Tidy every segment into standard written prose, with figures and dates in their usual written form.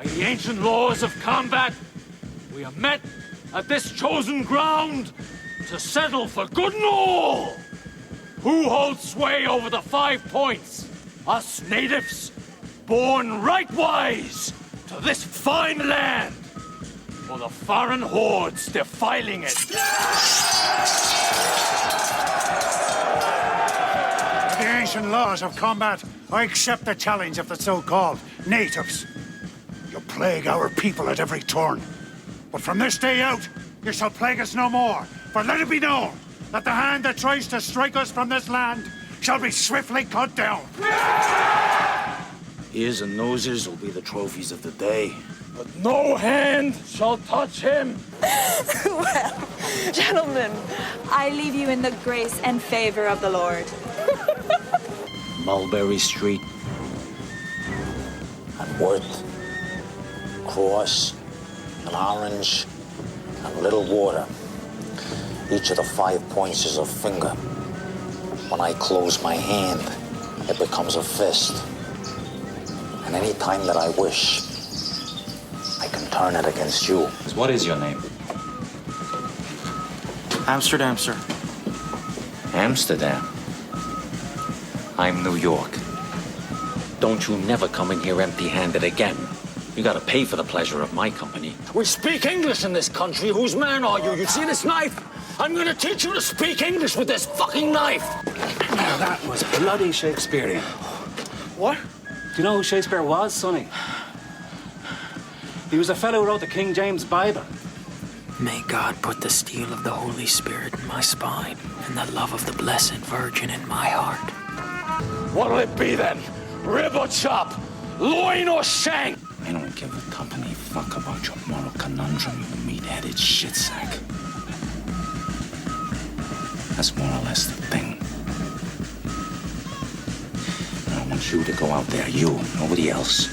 By the ancient laws of combat, we are met at this chosen ground to settle for good and all. Who holds sway over the 5 points? Us natives, born rightwise to this fine land, or the foreign hordes defiling it? By the ancient laws of combat, I accept the challenge of the so-called natives. You plague our people at every turn. But from this day out, you shall plague us no more. For let it be known that the hand that tries to strike us from this land shall be swiftly cut down. Ears and noses will be the trophies of the day. But no hand shall touch him. Well, gentlemen, I leave you in the grace and favor of the Lord. Mulberry Street. And Worth. Cross. And Orange. And Little Water. Each of the 5 points is a finger. When I close my hand, it becomes a fist. And any time that I wish, I can turn it against you. What is your name? Amsterdam, sir. Amsterdam. I'm New York. Don't you never come in here empty-handed again. You gotta pay for the pleasure of my company. We speak English in this country. Whose man are you? You see this knife? I'm gonna teach you to speak English with this fucking knife. Now that was bloody Shakespearean. What? Do you know who Shakespeare was, Sonny? He was a fellow who wrote the King James Bible. May God put the steel of the Holy Spirit in my spine and the love of the Blessed Virgin in my heart. What'll it be then? Rib or chop? Loin or shank? I don't give a company fuck about your moral conundrum, you meat-headed shitsack. That's more or less the thing. And I want you to go out there, you, nobody else.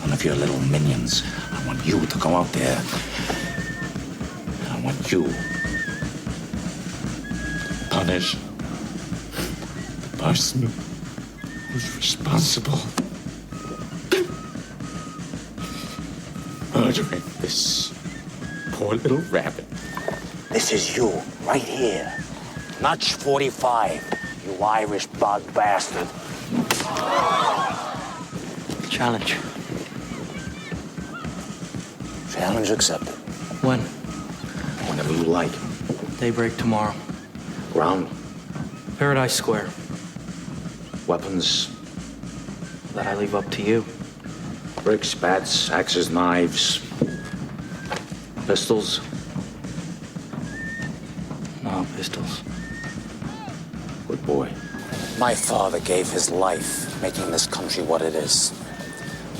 None of your little minions. I want you to go out there. And I want you to punish the person who's responsible. Murdering this poor little rabbit. This is you, right here. Notch 45, you Irish bug bastard. Challenge. Challenge accepted. When? Whenever you like. Daybreak tomorrow. Ground, Paradise Square. weapons, That I leave up to you. bricks, bats, axes, knives, pistols. No pistols. Good boy. My father gave his life making this country what it is.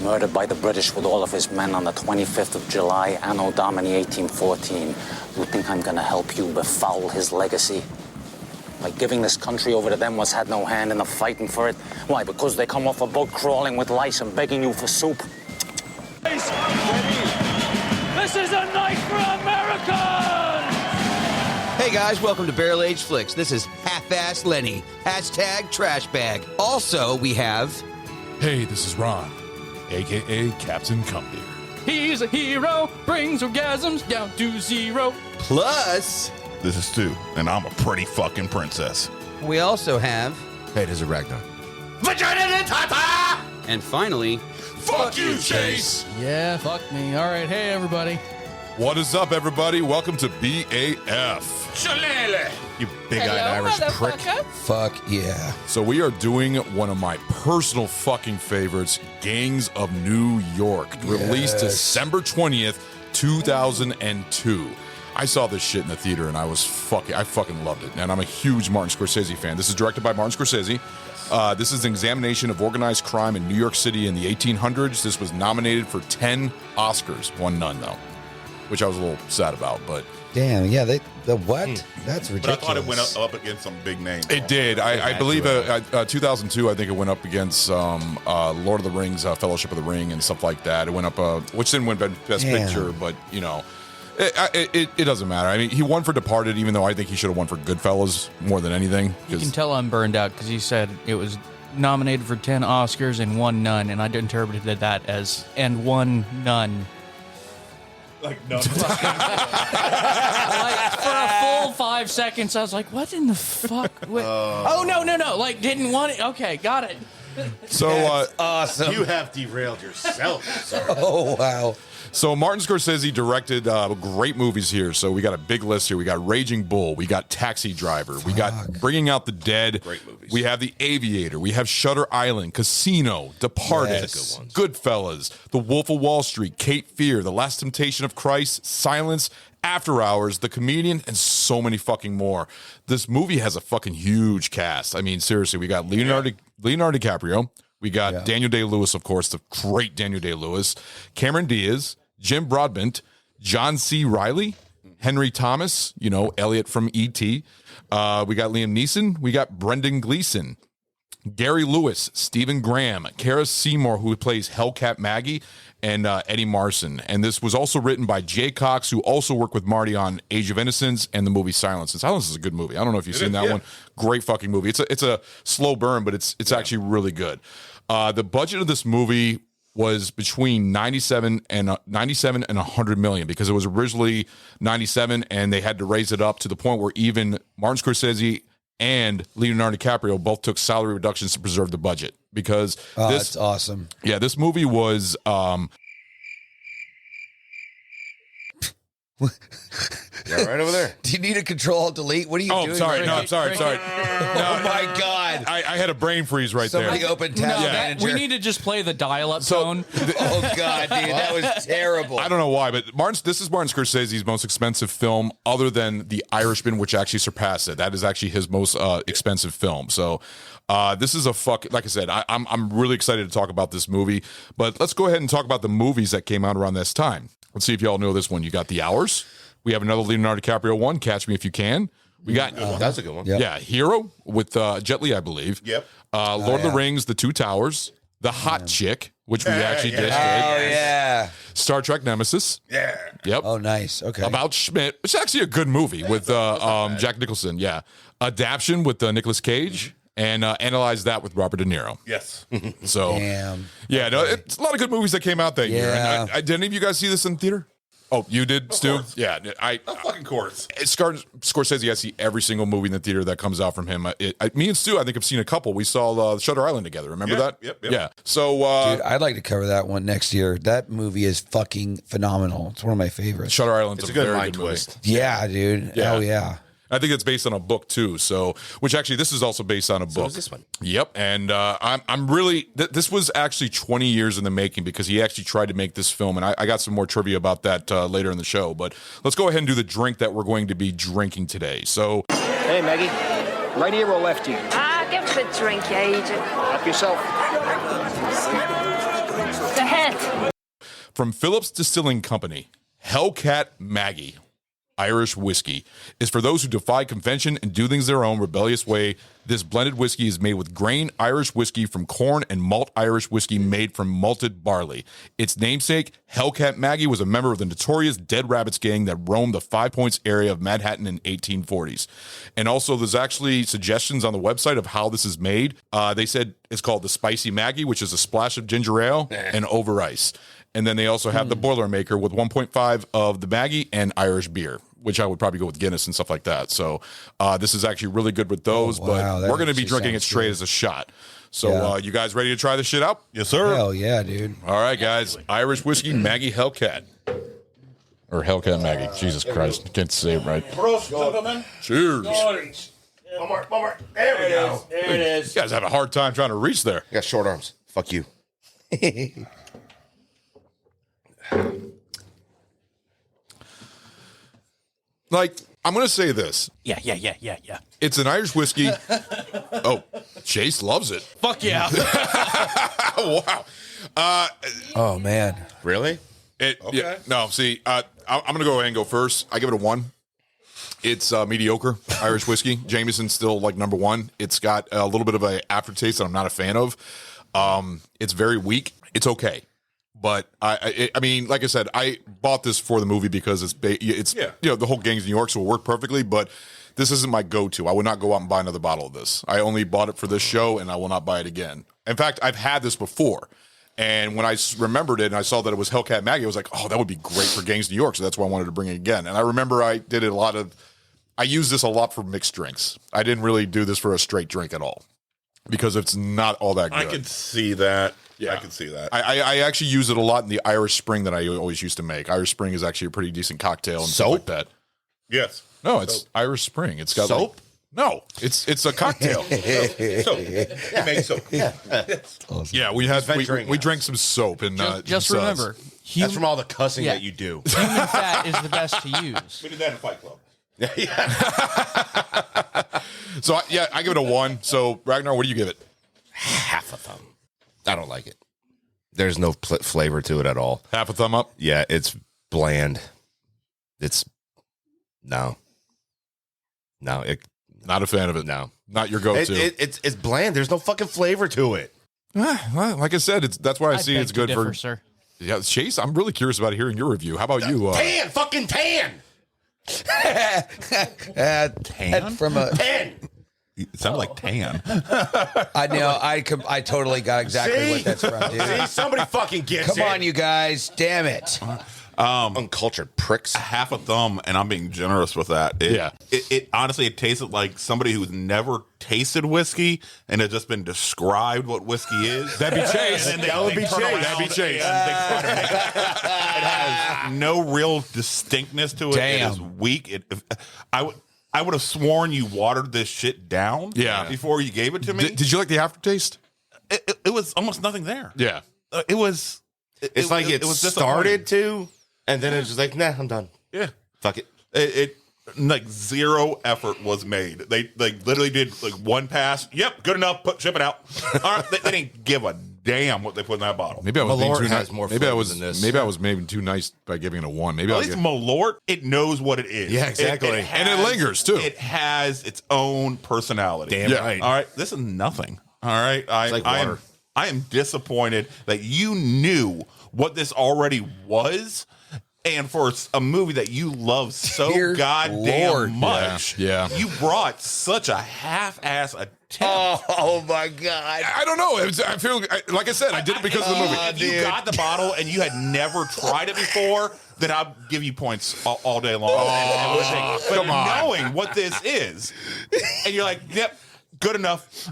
Murdered by the British with all of his men on the 25th of July, Anno Domini 1814. You think I'm gonna help you befoul his legacy? By giving this country over to them was had no hand in the fighting for it? Why, because they come off a boat crawling with lice and begging you for soup? This is a night for Americans! Hey guys, welcome to Barrel Age Flicks. This is Half-Ass Lenny. Hashtag trash bag. Also, we have... Hey, this is Ron, a.k.a. Captain Cumbeer. He's a hero, brings orgasms down to 0. Plus... This is Stu, and I'm a pretty fucking princess. We also have... Hey, this is Ragnar. Vagina Tata! And finally... Fuck you, Chase! Yeah, fuck me. All right, hey, everybody. What is up, everybody? Welcome to BAF. You big-eyed Irish prick. Fuck yeah. So we are doing one of my personal fucking favorites, Gangs of New York, released December 20th, 2002. I saw this shit in the theater and I fucking loved it. And I'm a huge Martin Scorsese fan. This is directed by Martin Scorsese. This is an examination of organized crime in New York City in the 1800s. This was nominated for 10 Oscars, won none though, which I was a little sad about, but... Damn, yeah, the what? That's ridiculous. But I thought it went up against some big names. It did. I believe 2002, I think it went up against Lord of the Rings, Fellowship of the Ring, and stuff like that. It went up, which didn't win Best Picture, but, you know, it doesn't matter. I mean, he won for Departed, even though I think he should have won for Goodfellas more than anything. You can tell I'm burned out because you said it was nominated for 10 Oscars and won none, and I interpreted that as and won none. Like none. Like for a full 5 seconds, I was like, "What in the fuck?" Oh no! Like didn't want it. Okay, got it. So awesome. You have derailed yourself, sir. Oh, wow. So Martin Scorsese directed great movies here. So we got a big list here. We got Raging Bull. We got Taxi Driver. We got Bringing Out the Dead. Great movies. We have The Aviator. We have Shutter Island, Casino, Departed, Yes. Goodfellas, The Wolf of Wall Street, Cape Fear, The Last Temptation of Christ, Silence, After Hours, The Comedian, and so many fucking more. This movie has a fucking huge cast. I mean, seriously, we got Leonardo DiCaprio. We got Daniel Day-Lewis, of course, the great Daniel Day-Lewis, Cameron Diaz, Jim Broadbent, John C. Reilly, Henry Thomas, Elliot from E.T. We got Liam Neeson. We got Brendan Gleeson, Gary Lewis, Stephen Graham, Kara Seymour, who plays Hellcat Maggie, and Eddie Marson. And this was also written by Jay Cox, who also worked with Marty on Age of Innocence and the movie Silence. And Silence is a good movie. I don't know if you've seen that one. Great fucking movie. It's a slow burn, but it's actually really good. The budget of this movie was between 97 and 100 million, because it was originally 97 and they had to raise it up to the point where even Martin Scorsese and Leonardo DiCaprio both took salary reductions to preserve the budget, because that's awesome. Yeah, this movie was Yeah, right over there. Do you need a Control-Delete? What are you doing? Sorry. No, I'm sorry. No, oh, my God. I had a brain freeze right Somebody there. open Task Manager. We need to just play the dial-up tone. Oh, God, dude. That was terrible. I don't know why, but this is Martin Scorsese's most expensive film, other than The Irishman, which actually surpassed it. That is actually his most expensive film. So this is like I said, I'm really excited to talk about this movie. But let's go ahead and talk about the movies that came out around this time. Let's see if y'all know this one. You got The Hours. We have another Leonardo DiCaprio one, Catch Me If You Can. We got that's a good one. Yeah, Hero with Jet Li, I believe. Yep. Lord of the Rings, The Two Towers, The Hot Chick, which we actually just did. Oh, yeah. Star Trek Nemesis. Yeah. Yep. Oh, nice. Okay. About Schmidt, which is actually a good movie with Jack Nicholson. Yeah. Adaption with Nicolas Cage. And Analyze That with Robert De Niro. Yes. So, Damn. Yeah, no, it's a lot of good movies that came out that year. Yeah. And did any of you guys see this in theater? Oh, you did, Stu? Course. Yeah, Of fucking course. Scorsese, I see every single movie in the theater that comes out from him. Me and Stu, I think, have seen a couple. We saw Shutter Island together. Remember that? Yep. Yeah. So, Dude, I'd like to cover that one next year. That movie is fucking phenomenal. It's one of my favorites. Shutter Island's It's a a good very mind good movie. twist. Yeah, dude. Yeah. Hell yeah. I think it's based on a book too. So, which actually, this is also based on a book. So is this one. Yep. And I'm really. This was actually 20 years in the making, because he actually tried to make this film, and I got some more trivia about that later in the show. But let's go ahead and do the drink that we're going to be drinking today. So, Hey, Maggie. Right here or left here? Give us a drink, you agent. Help yourself. The head. from Phillips Distilling Company, Hellcat Maggie Irish whiskey is for those who defy convention and do things their own rebellious way. This blended whiskey is made with grain Irish whiskey from corn and malt Irish whiskey made from malted barley. Its namesake, Hellcat Maggie, was a member of the notorious Dead Rabbits gang that roamed the Five Points area of Manhattan in 1840s. And also, there's actually suggestions on the website of how this is made. They said it's called the Spicy Maggie, which is a splash of ginger ale and over ice. And then they also have the Boilermaker with 1.5 of the Maggie and Irish beer, which I would probably go with Guinness and stuff like that. So this is actually really good with those, but we're going to be drinking it straight as a shot. So you guys ready to try this shit out? Yes, sir. Hell yeah, dude. All right, guys. Irish whiskey, Maggie Hellcat. Or Hellcat Maggie. Jesus Christ. Can't say it right. Prost, gentlemen. Cheers. One more. There we go. There it is. You guys have a hard time trying to reach there. I got short arms. Fuck you. Like, I'm going to say this. Yeah. It's an Irish whiskey. Oh, Chase loves it. Fuck yeah. Wow. Oh, man. Really? Yeah, no, see, I'm going to go ahead and go first. I give it a 1. It's mediocre Irish whiskey. Jameson's still like number 1. It's got a little bit of an aftertaste that I'm not a fan of. It's very weak. It's okay. But I mean, like I said, I bought this for the movie because it's you know, the whole gang's New York, so it worked perfectly. But this isn't my go-to. I would not go out and buy another bottle of this. I only bought it for this show, and I will not buy it again. In fact, I've had this before. And when I remembered it and I saw that it was Hellcat Maggie, I was like, oh, that would be great for Gangs New York. So that's why I wanted to bring it again. And I remember I used this a lot for mixed drinks. I didn't really do this for a straight drink at all because it's not all that good. I could see that. Yeah, I could see that. I actually use it a lot in the Irish Spring that I always used to make. Irish Spring is actually a pretty decent cocktail and stuff like that. Yes. No, it's Irish Spring. It's got soap. No, it's a cocktail. Soap. You make soap. Yeah, we drank some soap and just some remember, suds. That's from all the cussing that you do. Human fat is the best to use. We did that in Fight Club. So I give it a 1. So Ragnar, what do you give it? Half a thumb. I don't like it. There's no flavor to it at all. Half a thumb up? Yeah, it's bland. No. Not a fan of it. No, not your go-to. It's bland. There's no fucking flavor to it. Well, like I said, that's why I see it's good for. Sir. Yeah, Chase. I'm really curious about hearing your review. How about you? Fucking tan. Tan from a tan. It sounded like tan. I know. I totally got exactly what that's from, dude. See, somebody fucking gets Come on, you guys. Damn it. Uncultured pricks. Half a thumb, and I'm being generous with that. It honestly, it tasted like somebody who's never tasted whiskey and had just been described what whiskey is. That'd be Chase. That would be Chase. That'd be Chase. It has no real distinctness to it. Damn. It is weak. I would have sworn you watered this shit down before you gave it to me. Did you like the aftertaste? It was almost nothing there. Yeah. It was. It's like it was started to, and then it's just like, nah, I'm done. Yeah. Fuck it. It like zero effort was made. They literally did like one pass. Yep, good enough. Ship it out. All right, they didn't give a damn what they put in that bottle. Maybe I was being too nice. More maybe I was than this. maybe I was maybe too nice by giving it a 1. Maybe At least Malort, it knows what it is. Yeah, exactly. And it lingers, too. It has its own personality. Damn right. All right, this is nothing. All right, like water. I am disappointed that you knew what this already was. And for a movie that you love so Dear goddamn Lord. much, Yeah. you brought such a half-ass attempt. Oh my god! I don't know. I feel like I said, I did it because of the movie. If you got the bottle and you had never tried it before, then I'll give you points all day long. But come on. knowing what this is, and you're like, yep, good enough.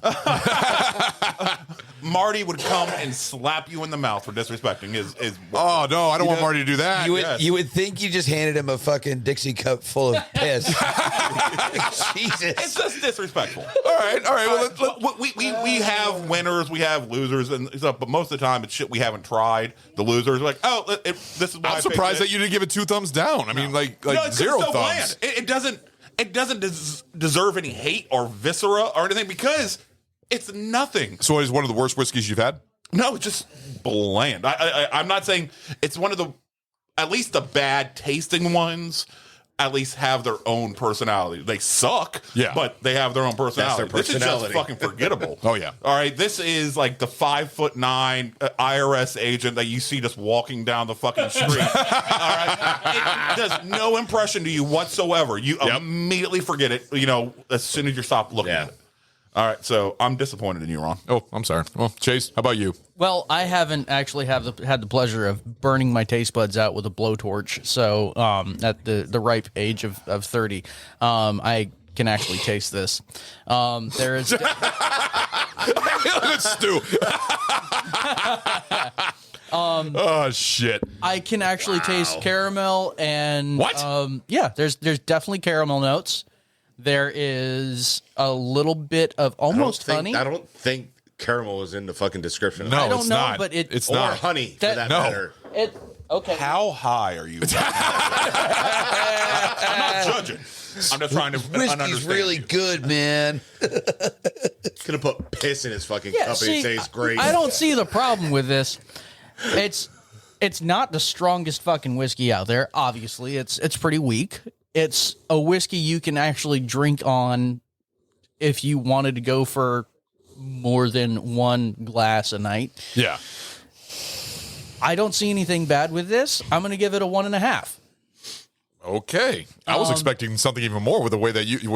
Marty would come and slap you in the mouth for disrespecting his Oh no, I don't want Marty to do that. You would think you just handed him a fucking Dixie cup full of piss. Jesus. It's just disrespectful. All right. Well, We have winners, we have losers, and stuff. But most of the time, it's shit we haven't tried. The losers are like, oh, this is why I'm surprised that you didn't give it 2 thumbs down. I mean, like no, it's 0 so thumbs. bland. It doesn't deserve any hate or viscera or anything because it's nothing. So it is one of the worst whiskeys you've had? No, it's just bland. I'm not saying it's one of the, at least the bad tasting ones, at least have their own personality. They suck, but they have their own personality. That's their personality. This is just fucking forgettable. Oh, yeah. All right, this is like the 5'9" IRS agent that you see just walking down the fucking street. All right, it does no impression to you whatsoever. You immediately forget it. As soon as you stop looking at it. All right, so I'm disappointed in you, Ron. Oh, I'm sorry. Well, Chase, how about you? Well, I haven't actually had the pleasure of burning my taste buds out with a blowtorch. So at the ripe age of 30, I can actually taste this. There is. Let's do. Oh shit! I can actually taste caramel and what? Yeah, there's definitely caramel notes. There is a little bit of almost honey. I don't think caramel is in the fucking description. No, I don't know, not. But it's or not. Honey for that matter. Okay. How high are you? I'm not judging. I'm just trying to Whiskey's understand really good, man. He's gonna put piss in his fucking cup and say it's great. I don't see the problem with this. It's not the strongest fucking whiskey out there. Obviously, it's pretty weak. It's a whiskey you can actually drink on if you wanted to go for more than one glass a night. Yeah. I don't see anything bad with this. I'm going to give it a 1.5. Okay, I was expecting something even more with the way that you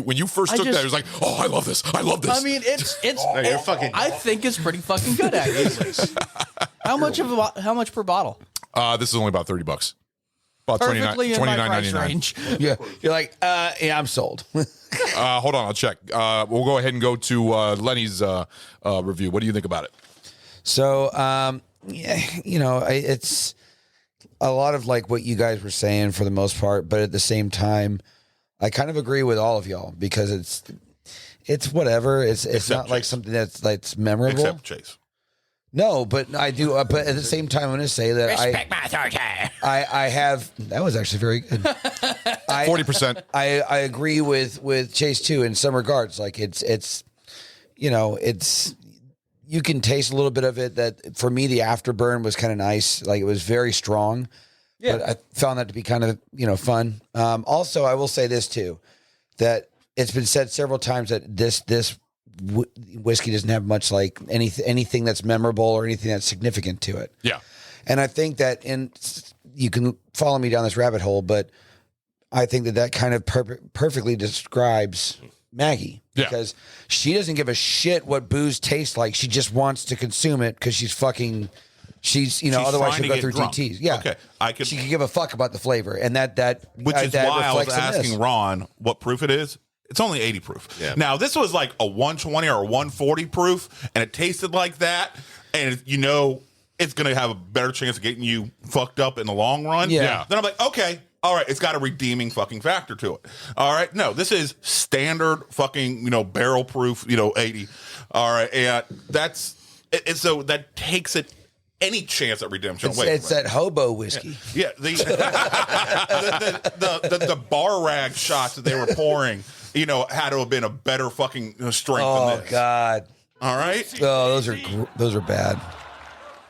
when you first took that, it was like, oh, I love this. I love this. I mean, it's you're fucking. I think it's pretty fucking good, actually. How much per bottle? This is only about $30. About Perfectly in my price $29.99. range. Yeah, you're like, yeah, I'm sold. Hold on, I'll check. We'll go ahead and go to Lenny's review. What do you think about it? So, yeah, it's a lot of like what you guys were saying for the most part, but at the same time, I kind of agree with all of y'all because it's whatever. It's not like something that's memorable. Except Chase. No, but I do. But at the same time, I'm going to say that Respect my authority. I have. That was actually very good. 40%. I agree with Chase too in some regards. Like it's you can taste a little bit of it. That for me, the afterburn was kind of nice. Like it was very strong. Yeah. But I found that to be kind of fun. Also, I will say this too, that it's been said several times that this whiskey doesn't have much like anything that's memorable or anything that's significant to it. Yeah. And I think that, you can follow me down this rabbit hole, but I think that kind of perfectly describes Maggie because she doesn't give a shit what booze tastes like. She just wants to consume it because she's otherwise she'll go through DTs. Yeah. Okay. She can give a fuck about the flavor. And which is why I was asking Ron what proof it is. It's only 80 proof. Yeah. Now, this was like a 120 or a 140 proof, and it tasted like that, and it's going to have a better chance of getting you fucked up in the long run. Yeah. Then I'm like, okay, all right, it's got a redeeming fucking factor to it. All right, no, this is standard fucking, barrel proof, 80. All right, and so that takes it any chance at redemption away. It's that hobo whiskey. Yeah, the bar rag shots that they were pouring, had to have been a better fucking strength than this. Oh God! All right. Oh, those are bad.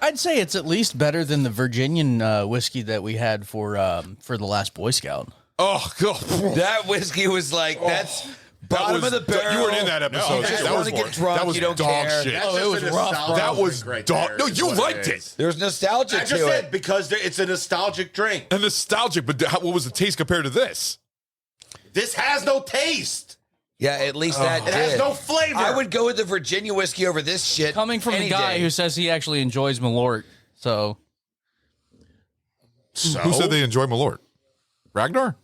I'd say it's at least better than the Virginian whiskey that we had for the last Boy Scout. Oh God! That whiskey was like that's. Bottom of the barrel. You weren't in that episode. That was dog care. shit. Oh, it was rough. That was dog. No, you liked it. There's nostalgia I just to said it because it's a nostalgic drink. A nostalgic, but what was the taste compared to this? This has no taste. Yeah, at least that it has no flavor. I would go with the Virginia whiskey over this shit. Coming from a guy who says he actually enjoys Malort, so who said they enjoy Malort? Ragnar?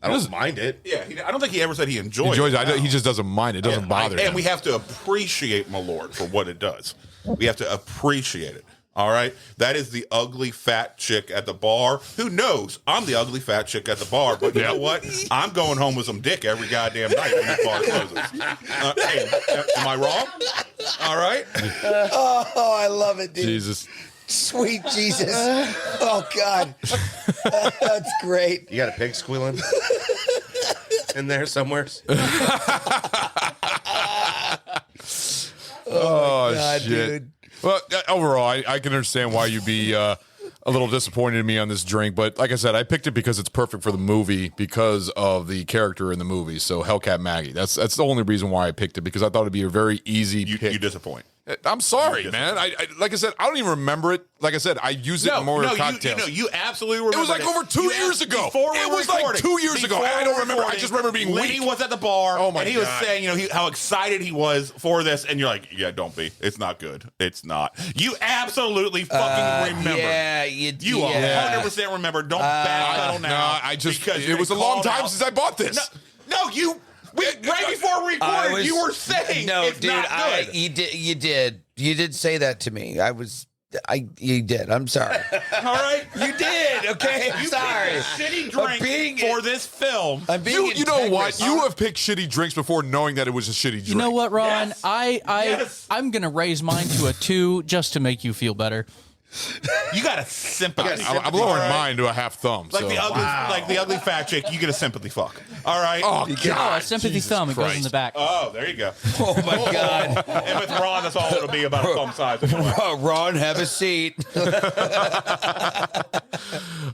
I don't mind it. Yeah, I don't think he ever said he enjoys it. He just doesn't mind it. It doesn't bother him. And we have to appreciate Malort for what it does. We have to appreciate it. All right? That is the ugly fat chick at the bar. Who knows? I'm the ugly fat chick at the bar, but you know what? I'm going home with some dick every goddamn night when the bar closes. Hey, am I wrong? All right? Oh, I love it, dude. Jesus. Sweet Jesus. Oh, God. That's great. You got a pig squealing in there somewhere? Oh, God, shit. dude. Well, overall, I can understand why you'd be a little disappointed in me on this drink. But like I said, I picked it because it's perfect for the movie because of the character in the movie. So Hellcat Maggie. That's the only reason why I picked it, because I thought it'd be a very easy pick. You disappoint. I'm sorry, man. I like I said, I don't even remember it. Like I said, I use it more in cocktails. You absolutely remember. It was like over 2 years ago. It was like 2 years ago. I don't remember. I just remember being Lenny weak. was at the bar. Oh my and he was saying, how excited he was for this, and you're like, yeah, don't be. It's not good. It's not. You absolutely fucking remember. Yeah, you 100% remember. Don't backpedal now. I just it was a long time since I bought this. No, you. Right before we recorded, you were saying it's dude, not good. You did say that to me. You did. I'm sorry. All right, you did. Okay, I'm sorry. Shitty drink for this film. I'm being you know what? You have picked shitty drinks before, knowing that it was a shitty drink. You know what, Ron? Yes. I'm gonna raise mine to a 2 just to make you feel better. You got a sympathy. I'm lowering mine to a half thumb. Like the ugly fat chick, you get a sympathy fuck. All right. Oh God, a sympathy Jesus thumb. It Christ. goes in the back. Oh, there you go. Oh my God. And with Ron, that's all it'll be, about a thumb size. Anyway. Ron, have a seat.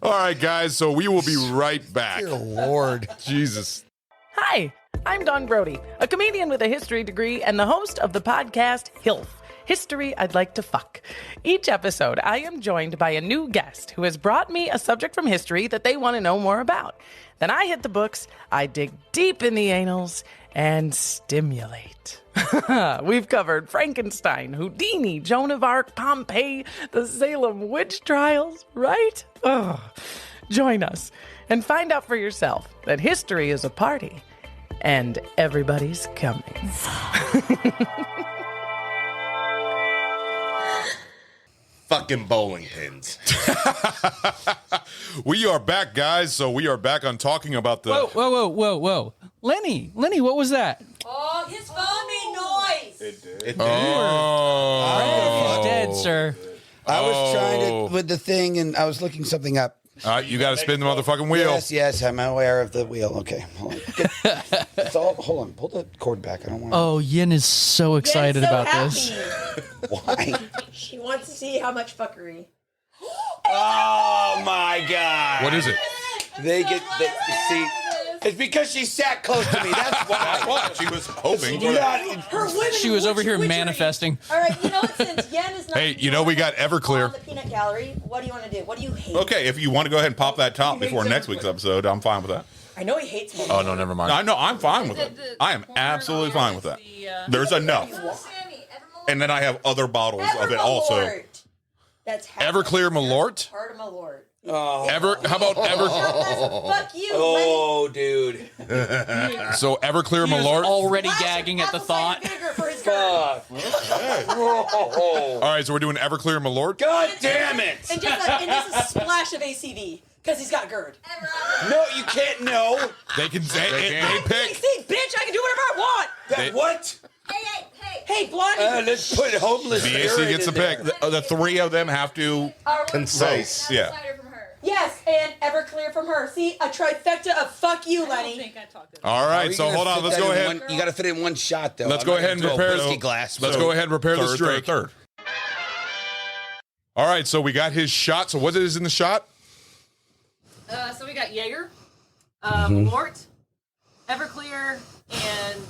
All right, guys. So we will be right back. Dear Lord, Jesus. Hi, I'm Dawn Brody, a comedian with a history degree and the host of the podcast HILF. History I'd Like to Fuck. Each episode, I am joined by a new guest who has brought me a subject from history that they want to know more about. Then I hit the books, I dig deep in the annals, and stimulate. We've covered Frankenstein, Houdini, Joan of Arc, Pompeii, the Salem witch trials, right? Ugh. Join us and find out for yourself that history is a party and everybody's coming. Fucking bowling pins. We are back, guys. So we are back on talking about the. Whoa. Lenny, what was that? Oh, his phone made noise. It did. He's dead, sir. I was trying to with the thing, and I was looking something up. You got to spin the motherfucking wheel. Yes, I'm aware of the wheel. Okay, hold on. Hold on, pull the cord back. I don't want. Oh, Yin is so excited so about happy. this. Why? She wants to see how much fuckery. Oh my God! What is it? They get see. It's because she sat close to me. That's why. What? She was hoping. Her women She was over here witchery. manifesting. All right, you know what? Since Yen is not. Hey, you know we got Everclear. On the peanut gallery. What do you want to do? What do you hate? Okay, if you want to go ahead and pop that top before next week's episode, I'm fine with that. I know he hates me. Oh no, never mind. I know, I'm fine with it. I am absolutely fine with that. There's enough. And then I have other bottles of it also. Malort. That's Everclear Malort. part of Malort. Oh. How about Ever? Fuck you. Oh, dude. So Everclear Malort. Already gagging at the thought. All right, so we're doing Everclear Malort. God damn it! And just a splash of ACV because he's got GERD. No, you can't know. They can say they pick. See, bitch, I can do whatever I want. What? Hey, Blondie. Let's put homeless. VAC gets the pick. The three of them have to concise. Yeah. Yes, and Everclear from her. See, a trifecta of fuck you, Lenny. All right, so hold on. Let's go ahead. You got to fit it in one shot, though. Let's go ahead and prepare. Glass. Let's go ahead and prepare this drink. Third. All right, so we got his shot. So what is in the shot? So we got Jaeger, Malort, Everclear, and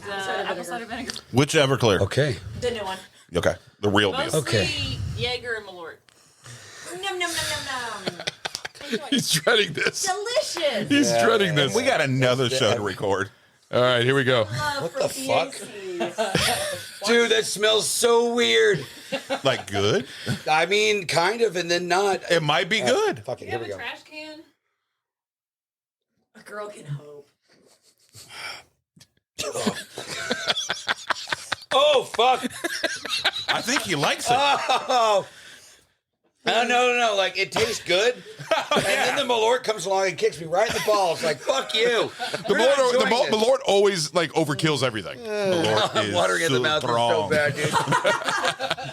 apple cider vinegar. Which Everclear? Okay. The new one. Okay. The real deal. Mostly Jaeger and Malort. Num, num, num, num, num. He's dreading this. Delicious. He's dreading this. We got another show to record. All right, here we go. What the fuck? Dude, that smells so weird. Like good? I mean, kind of, and then not. It might be good. Fuck it, You here have we a go. trash can? A girl can hope. Oh, fuck. I think he likes it. Oh. No. Like, it tastes good. And then the Malort comes along and kicks me right in the balls. Like, fuck you. The Malort always like overkills everything. Malort I'm is watering in the mouth. It's so strong. bad, dude.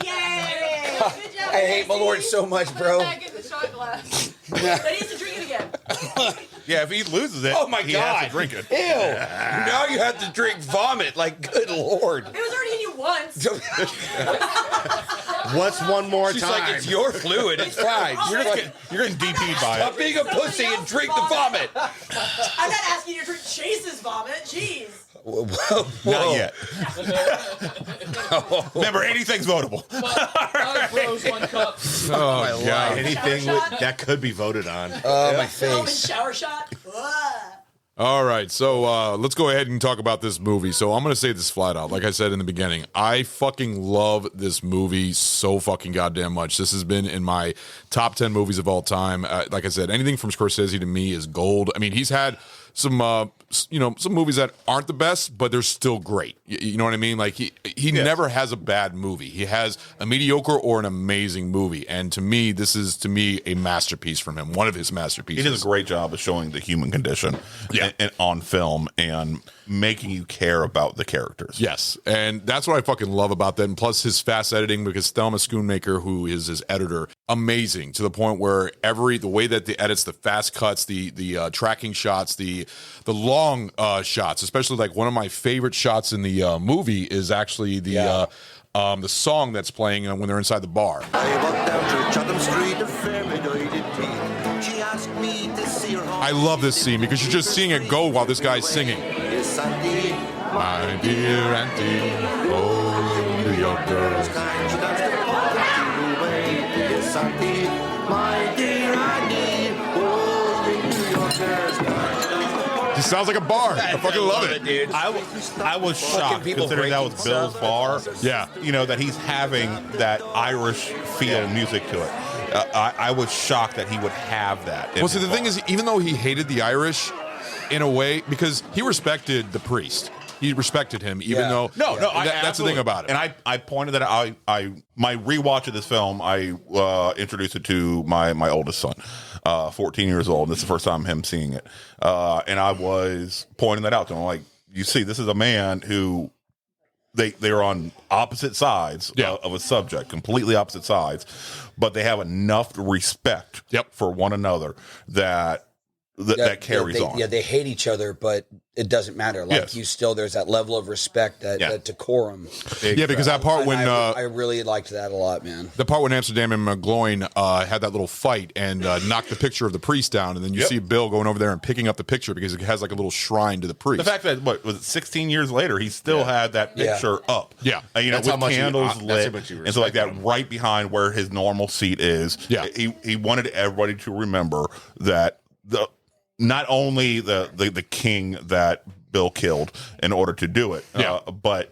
Yay! Good job, I hate Malort so much, bro. Back in the shot glass. But he has to drink it again. Yeah, if he loses it, Oh, my he God. has to drink it. Ew. Now you have to drink vomit. Like, good Lord. It was already in you once. What's one more She's time? like, it's your fluid. It's fine. You're getting DP'd by Stop it. being a pussy and drink the vomit. I'm not asking you to drink Chase's vomit. Jeez. Whoa. Not yet. Remember, anything's votable. Five bros, one cup. Oh my God. Anything that could be voted on. Oh, my Roman face. shower shot. Ugh. All right, so let's go ahead and talk about this movie. So I'm going to say this flat out. Like I said in the beginning, I fucking love this movie so fucking goddamn much. This has been in my top 10 movies of all time. Like I said, anything from Scorsese to me is gold. I mean, he's had some some movies that aren't the best, but they're still great. You know what I mean? Like he never has a bad movie. He has a mediocre or an amazing movie. And to me, this is a masterpiece from him. One of his masterpieces. He does a great job of showing the human condition and on film and making you care about the characters. Yes, and that's what I fucking love about that. And plus his fast editing, because Thelma Schoonmaker, who is his editor, amazing to the point where the way that the edits, the fast cuts, the tracking shots, the long shots, especially like one of my favorite shots in the movie is actually the song that's playing when they're inside the bar. I walked down to Chatham Street, a fair maid she asked me to see her home. I love this scene because you're just seeing it go while this guy's singing. Yes, Auntie, my dear auntie, oh, New York girls. Yes, I did. My dear, I did. Oh, the New Yorkers. He sounds like a bar. I fucking love it, dude. I was shocked considering that was Bill's bar. Yeah. You know, that he's having that Irish feel music to it. I was shocked that he would have that. Well, see, the thing is, even though he hated the Irish in a way, because he respected the priest. He respected him, even though that's the thing about it. And I pointed that out. My rewatch of this film, I introduced it to my oldest son, 14 years old. This is the first time him seeing it, and I was pointing that out to him. Like, you see, this is a man who they're on opposite sides of a subject, completely opposite sides, but they have enough respect for one another that carries on. Yeah, they hate each other, but it doesn't matter. Like, you still, there's that level of respect, that decorum. Yeah, because that part when I really liked that a lot, man. The part when Amsterdam and McGloin had that little fight and knocked the picture of the priest down, and then you see Bill going over there and picking up the picture because it has like a little shrine to the priest. The fact that, what was it, 16 years later, he still had that picture up. Yeah. You know, That's how with much candles you lit respect and so like that, right behind where his normal seat is. Yeah. He wanted everybody to remember that not only the king that Bill killed in order to do it, but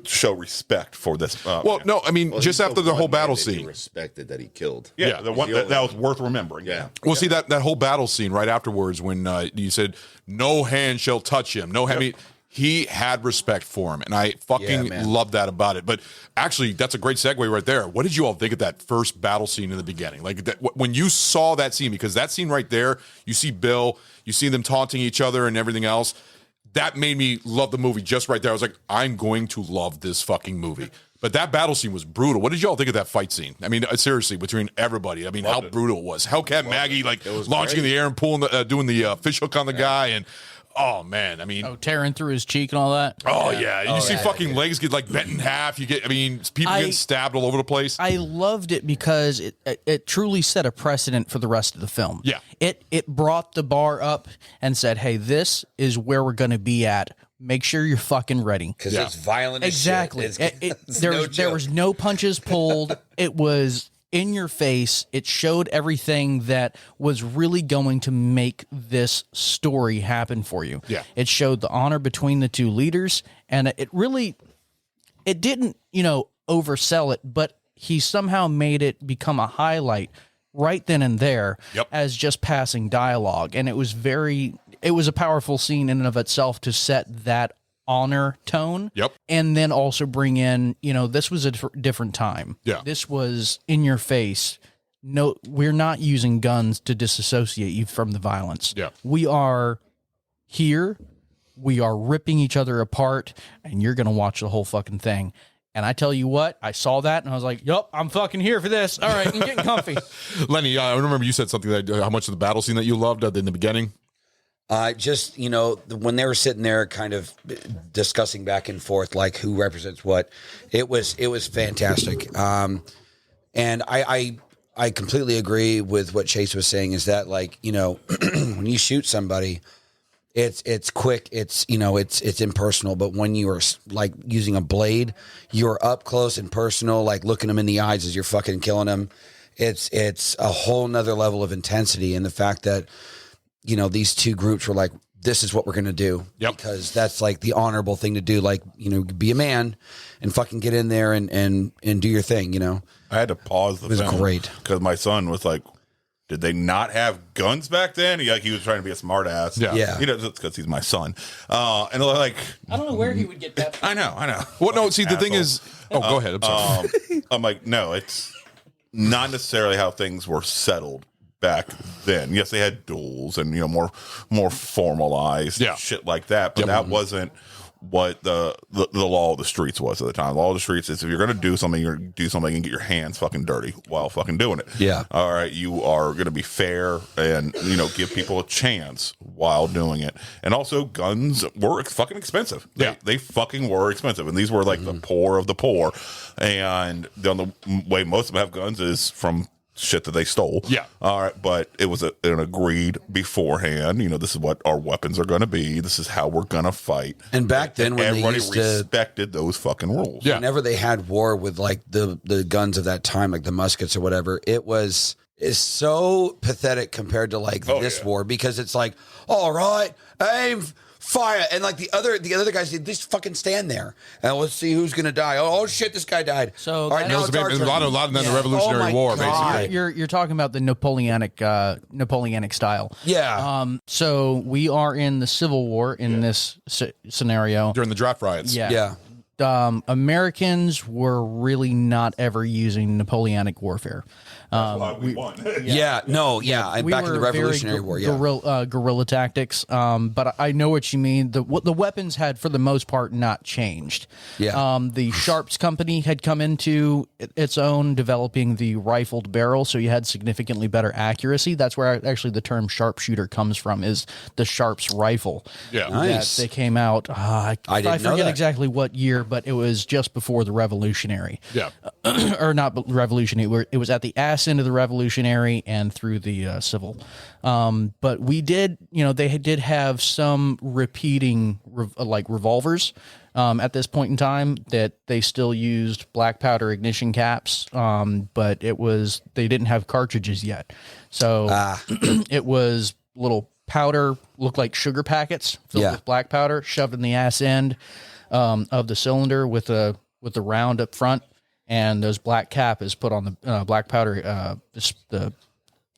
show respect for this. No, I mean, just after the whole battle scene, respected that he killed. Yeah, the one that was worth remembering. Yeah. Well, see that whole battle scene right afterwards when you said, "No hand shall touch him." No hand. I mean, he had respect for him, and I fucking love that about it. But actually, that's a great segue right there. What did you all think of that first battle scene in the beginning? Like when you saw that scene, because that scene right there, you see Bill, you see them taunting each other and everything else. That made me love the movie just right there. I was like, I'm going to love this fucking movie. But that battle scene was brutal. What did y'all think of that fight scene? I mean, seriously, between everybody. I mean, how brutal it was. Hellcat Maggie launching in the air and pulling, doing the fish hook on the guy, and oh man, I mean, tearing through his cheek and all that. Oh yeah, you see fucking legs get like bent in half. You get, I mean, people getting stabbed all over the place. I loved it because it truly set a precedent for the rest of the film. Yeah, it brought the bar up and said, hey, this is where we're going to be at. Make sure you're fucking ready. Because it's violent as exactly. shit. There was no punches pulled. It was in your face. It showed everything that was really going to make this story happen for you. Yeah. It showed the honor between the two leaders, and it didn't, oversell it, but he somehow made it become a highlight right then and there as just passing dialogue. And it was a powerful scene in and of itself to set that honor tone. Yep. And then also bring in, this was a different time. Yeah. This was in your face. No, we're not using guns to disassociate you from the violence. Yeah. We are here. We are ripping each other apart, and you're going to watch the whole fucking thing. And I tell you what, I saw that and I was like, yup, I'm fucking here for this. All right, I'm getting comfy. Lenny, I remember you said something that how much of the battle scene that you loved in the beginning. Just, when they were sitting there kind of discussing back and forth, like who represents what, it was fantastic. And I completely agree with what Chase was saying, is that, like, when you shoot somebody, it's quick, it's impersonal, but when you are like using a blade, you're up close and personal, like looking them in the eyes as you're fucking killing them. It's a whole nother level of intensity. And the fact that, these two groups were like, this is what we're going to do. Yep. Because that's like the honorable thing to do. Like, be a man and fucking get in there and do your thing, I had to pause the film. It was great. Because my son was like, did they not have guns back then? He was trying to be a smart ass. Yeah. Because he's my son. And like, I don't know where he would get that from. I know. Well, no, see, the thing is, go ahead. I'm sorry. I'm like, no, it's not necessarily how things were settled back then. Yes, they had duels and more formalized shit like that, but that wasn't what the law of the streets was at the time. The law of the streets is, if you're going to do something, you're going to do something and get your hands fucking dirty while fucking doing it. Yeah. All right. You are going to be fair and, give people a chance while doing it. And also, guns were fucking expensive. They fucking were expensive. And these were like the poor of the poor. And the only way most of them have guns is from shit that they stole. Yeah. All right, but it was an agreed beforehand. You know, this is what our weapons are going to be. This is how we're going to fight. And back then, when everybody they used to, respected those fucking rules. Yeah. whenever they had war with like the guns of that time, like the muskets or whatever, it's so pathetic compared to like this war, because it's like, all right, aim, fire, and like the other guys, they just fucking stand there and let's see who's gonna die. Oh shit, this guy died. So all right, now it's our a turn. lot of that in the Revolutionary War, basically. You're talking about the Napoleonic style. Yeah. So we are in the Civil War in this scenario During the draft riots. Yeah. Americans were really not ever using Napoleonic warfare. That's why we won. Back in the Revolutionary War, guerrilla tactics. But I know what you mean. The weapons had, for the most part, not changed. Yeah. The Sharps Company had come into its own, developing the rifled barrel, so you had significantly better accuracy. That's where actually the term sharpshooter comes from, is the Sharps rifle. Yeah. Nice. That they came out. I didn't know forget that. exactly what year, but it was just before the Revolutionary. Yeah. Or not revolutionary. It was at the ass end of the Revolutionary and through the Civil. But we did, they did have some repeating revolvers at this point in time, that they still used black powder ignition caps, but they didn't have cartridges yet. So it was little powder, looked like sugar packets filled with black powder, shoved in the ass end of the cylinder with the round up front. And those black cap is put on the black powder, the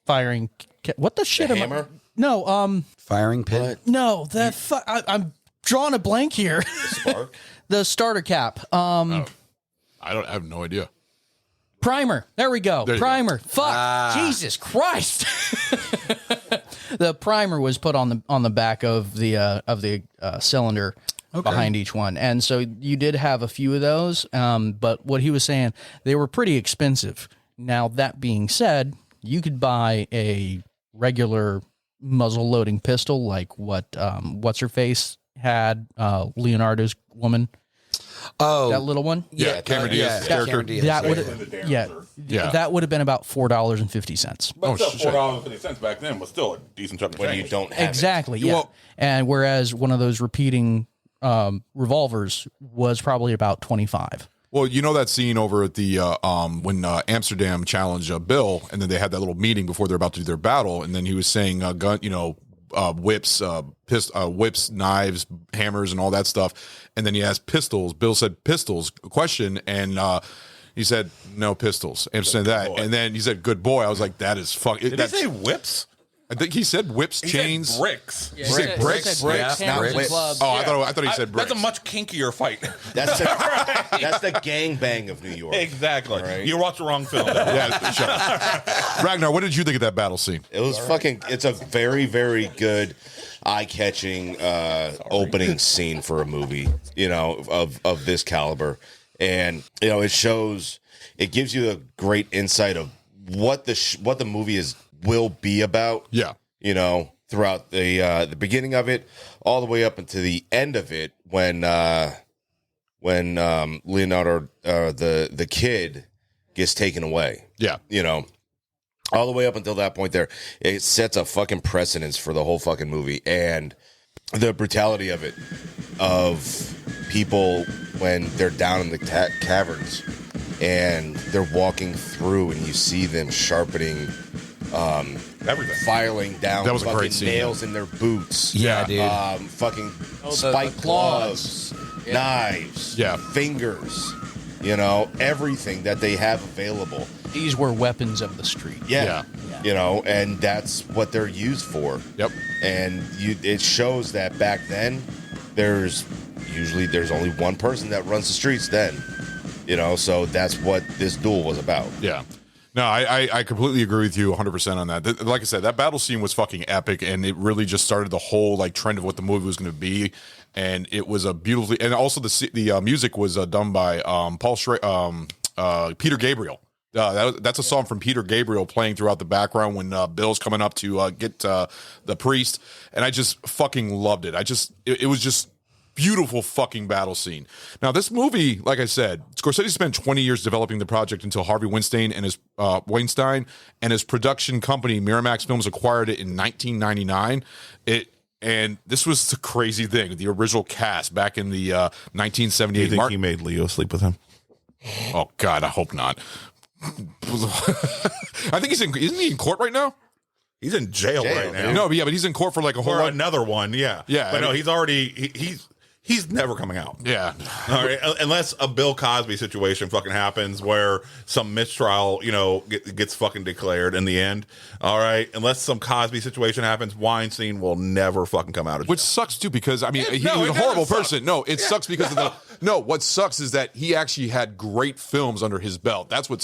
firing. What the shit? Hammer? No, firing pin. No, I'm drawing a blank here. The spark. The starter cap. I have no idea. Primer. There we go. There you Primer. Fuck. Jesus Christ. The primer was put on the back of the cylinder. Okay. Behind each one. And so you did have a few of those, but what he was saying, they were pretty expensive. Now, that being said, you could buy a regular muzzle loading pistol like what what's-her-face had, Leonardo's woman. Oh, that little one? Yeah, Cameron Diaz's character. That would have been about $4.50. But still, $4.50 back then was still a decent chunk of when change. you don't have Exactly, it. yeah. Well, and whereas one of those repeating revolvers was probably about 25. Well, you know that scene over at the when Amsterdam challenged Bill, and then they had that little meeting before they're about to do their battle, and then he was saying whips, whips, knives, hammers, and all that stuff, and then he asked pistols. Bill said pistols, question, and he said no pistols. And said that, and then he said good boy. I was like, that is fuck. Did he say whips? I think he said whips, He chains, said bricks. He said bricks, bricks, not whips. Oh, I thought he said bricks. That's a much kinkier fight. That's the gangbang of New York. Exactly. Right? You watched the wrong film. Yeah, shut up. Ragnar, what did you think of that battle scene? It was it's a very, very good, eye-catching opening scene for a movie, of this caliber. And, it gives you a great insight of what the movie will be about. Yeah. Throughout the beginning of it, all the way up into the end of it, when Leonardo, the kid, gets taken away. Yeah. All the way up until that point there, it sets a fucking precedence for the whole fucking movie. And the brutality of it, of people when they're down in the caverns and they're walking through and you see them sharpening everything, filing down that was a fucking great scene, nails in their boots. Yeah, dude. Fucking spike the gloves, Yeah. knives, fingers, everything that they have available. These were weapons of the street. Yeah. And that's what they're used for. Yep. And it shows that back then, there's only one person that runs the streets then. So that's what this duel was about. Yeah. No, I completely agree with you 100% on that. Like I said, that battle scene was fucking epic, and it really just started the whole trend of what the movie was going to be. And it was a beautifully, and also the music was done by Peter Gabriel. That's a song from Peter Gabriel playing throughout the background when Bill's coming up to get the priest, and I just fucking loved it. It was just beautiful fucking battle scene. Now, this movie, like I said, Scorsese spent 20 years developing the project until Harvey Weinstein and his production company Miramax Films acquired it in 1999. And this was the crazy thing. The original cast back in the 1978. Do you think he made Leo sleep with him? Oh God, I hope not. I think isn't he in court right now? He's in jail right now. No, but he's in court for like a whole or another one. Yeah, yeah. But no, he's already he's never coming out. Yeah, all right. Unless a Bill Cosby situation fucking happens where some mistrial, gets fucking declared in the end. All right. Unless some Cosby situation happens, Weinstein will never fucking come out of jail. Which sucks too, because I mean, he was a horrible person. No, it sucks because of the. No, what sucks is that he actually had great films under his belt. That's what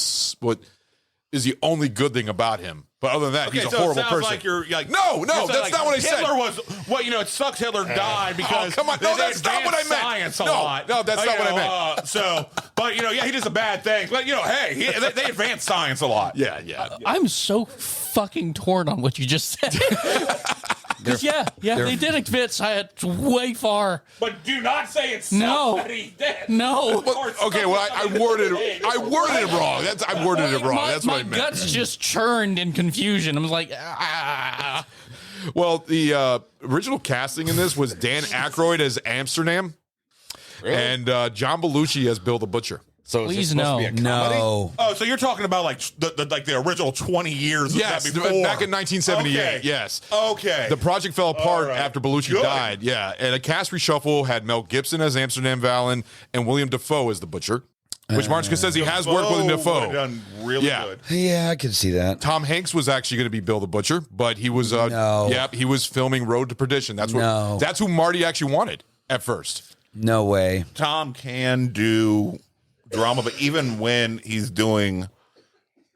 is the only good thing about him. But other than that, he's a horrible person. Like you're like, no, that's like, not what I said. Hitler was, it sucks Hitler died because come on, no, that's not what I meant. Science a no, lot. No, that's not what I meant. But he did some bad things. But hey, they advanced science a lot. Yeah. I'm so fucking torn on what you just said. Because they did advance science way far. But do not say it's that he did. No. Okay, well, I worded it wrong. I worded it wrong. That's what I meant. My guts just churned in confusion. I was like, Well, the original casting in this was Dan Aykroyd as Amsterdam, and John Belushi as Bill the Butcher. So please no. No. Oh, so you're talking about like the original 20 years of that before. Back in 1978. Okay. Yes. Okay. The project fell apart after Belushi died. Yeah, and a cast reshuffle had Mel Gibson as Amsterdam Vallon and William Dafoe as the Butcher, which Martin Scorsese has worked with Dafoe. Done really good. Yeah, I can see that. Tom Hanks was actually going to be Bill the Butcher, but he was he was filming Road to Perdition. That's who Marty actually wanted at first. No way. Tom can do drama, but even when he's doing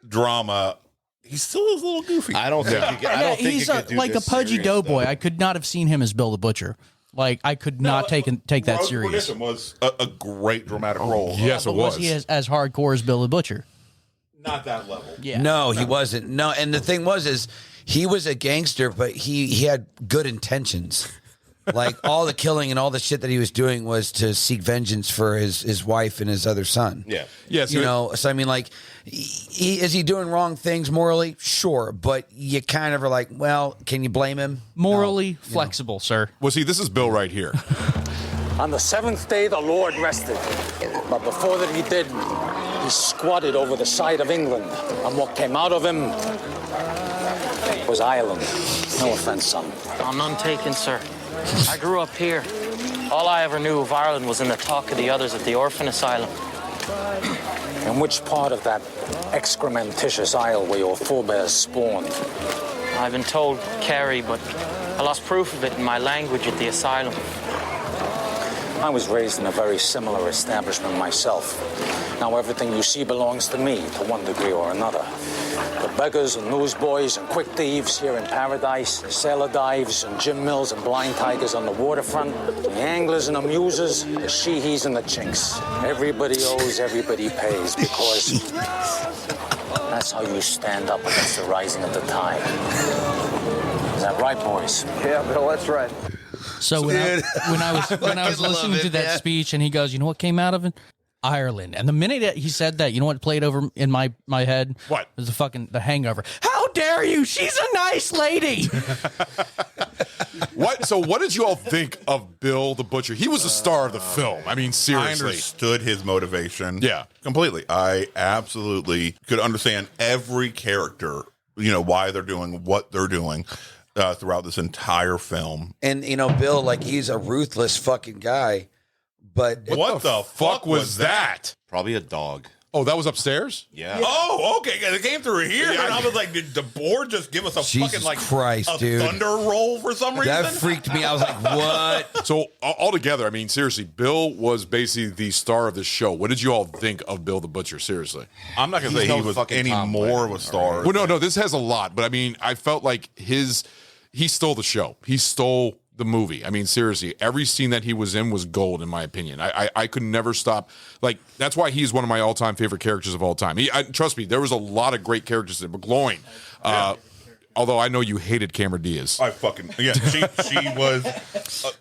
drama, he still is a little goofy. I don't think he's like a pudgy doughboy. I could not have seen him as Bill the Butcher. Like I could not take that serious. Perdition was a great dramatic role. Yes, it was. Was he as hardcore as Bill the Butcher? Not that level. Yeah. No, he wasn't. No, and the thing is he was a gangster, but he had good intentions. Like all the killing and all the shit that he was doing was to seek vengeance for his wife and his other son. Yeah. Yes. So I mean, like, is he doing wrong things morally? Sure, but you kind of are like, well, can you blame him? Morally flexible, sir. Well, see, this is Bill right here. On the seventh day, the Lord rested. But before that he did, he squatted over the side of England. And what came out of him was Ireland. No offense, son. Oh, none taken, sir. I grew up here. All I ever knew of Ireland was in the talk of the others at the orphan asylum. In which part of that excrementitious isle were your forebears spawned? I've been told Kerry, but I lost proof of it in my language at the asylum. I was raised in a very similar establishment myself. Now everything you see belongs to me, to one degree or another. The beggars and newsboys and quick thieves here in paradise, the sailor dives and gym mills and blind tigers on the waterfront, the anglers and the muses, the sheehees and the chinks. Everybody owes, everybody pays, because that's how you stand up against the rising of the tide. Is that right, boys? Yeah, Bill, that's right. So when I was listening to that speech, and he goes, you know what came out of it? Ireland. And the minute that he said that, you know what played over in my head? What? Was the Hangover. How dare you? She's a nice lady. What? So what did you all think of Bill the Butcher? He was the star of the film. I mean, seriously. I understood his motivation. Yeah. Completely. I absolutely could understand every character, why they're doing what they're doing throughout this entire film. And, Bill, like, he's a ruthless fucking guy. But what the fuck was that? Probably a dog. Oh, that was upstairs? Yeah. Oh, okay. It came through here, and I was like, did the board just give us a Jesus fucking Christ, a dude. thunder roll for some reason? That freaked me. I was like, what? So altogether, I mean, seriously, Bill was basically the star of the show. What did you all think of Bill the Butcher? Seriously, I'm not gonna say he was any more of a star. Well, no, this has a lot, but I mean, I felt like he stole the show. He stole the movie. I mean, seriously, every scene that he was in was gold, in my opinion. I could never stop. Like, that's why he's one of my all-time favorite characters of all time. Trust me, there was a lot of great characters in McGloin. Although I know you hated Cameron Diaz. I fucking she was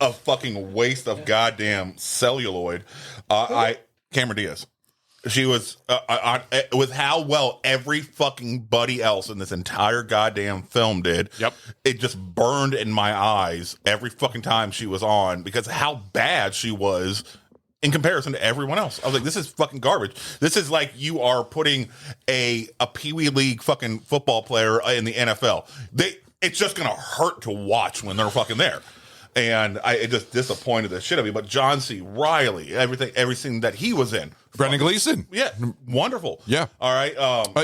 a fucking waste of goddamn celluloid. Cameron Diaz. She was with how well every fucking buddy else in this entire goddamn film did. Yep. It just burned in my eyes every fucking time she was on because of how bad she was in comparison to everyone else. I was like, this is fucking garbage. This is like you are putting a Pee Wee League fucking football player in the NFL. It's just gonna hurt to watch when they're fucking there. And it just disappointed the shit out of me. But John C. Reilly, everything that he was in. Brendan Gleeson. Yeah, wonderful. Yeah. All right.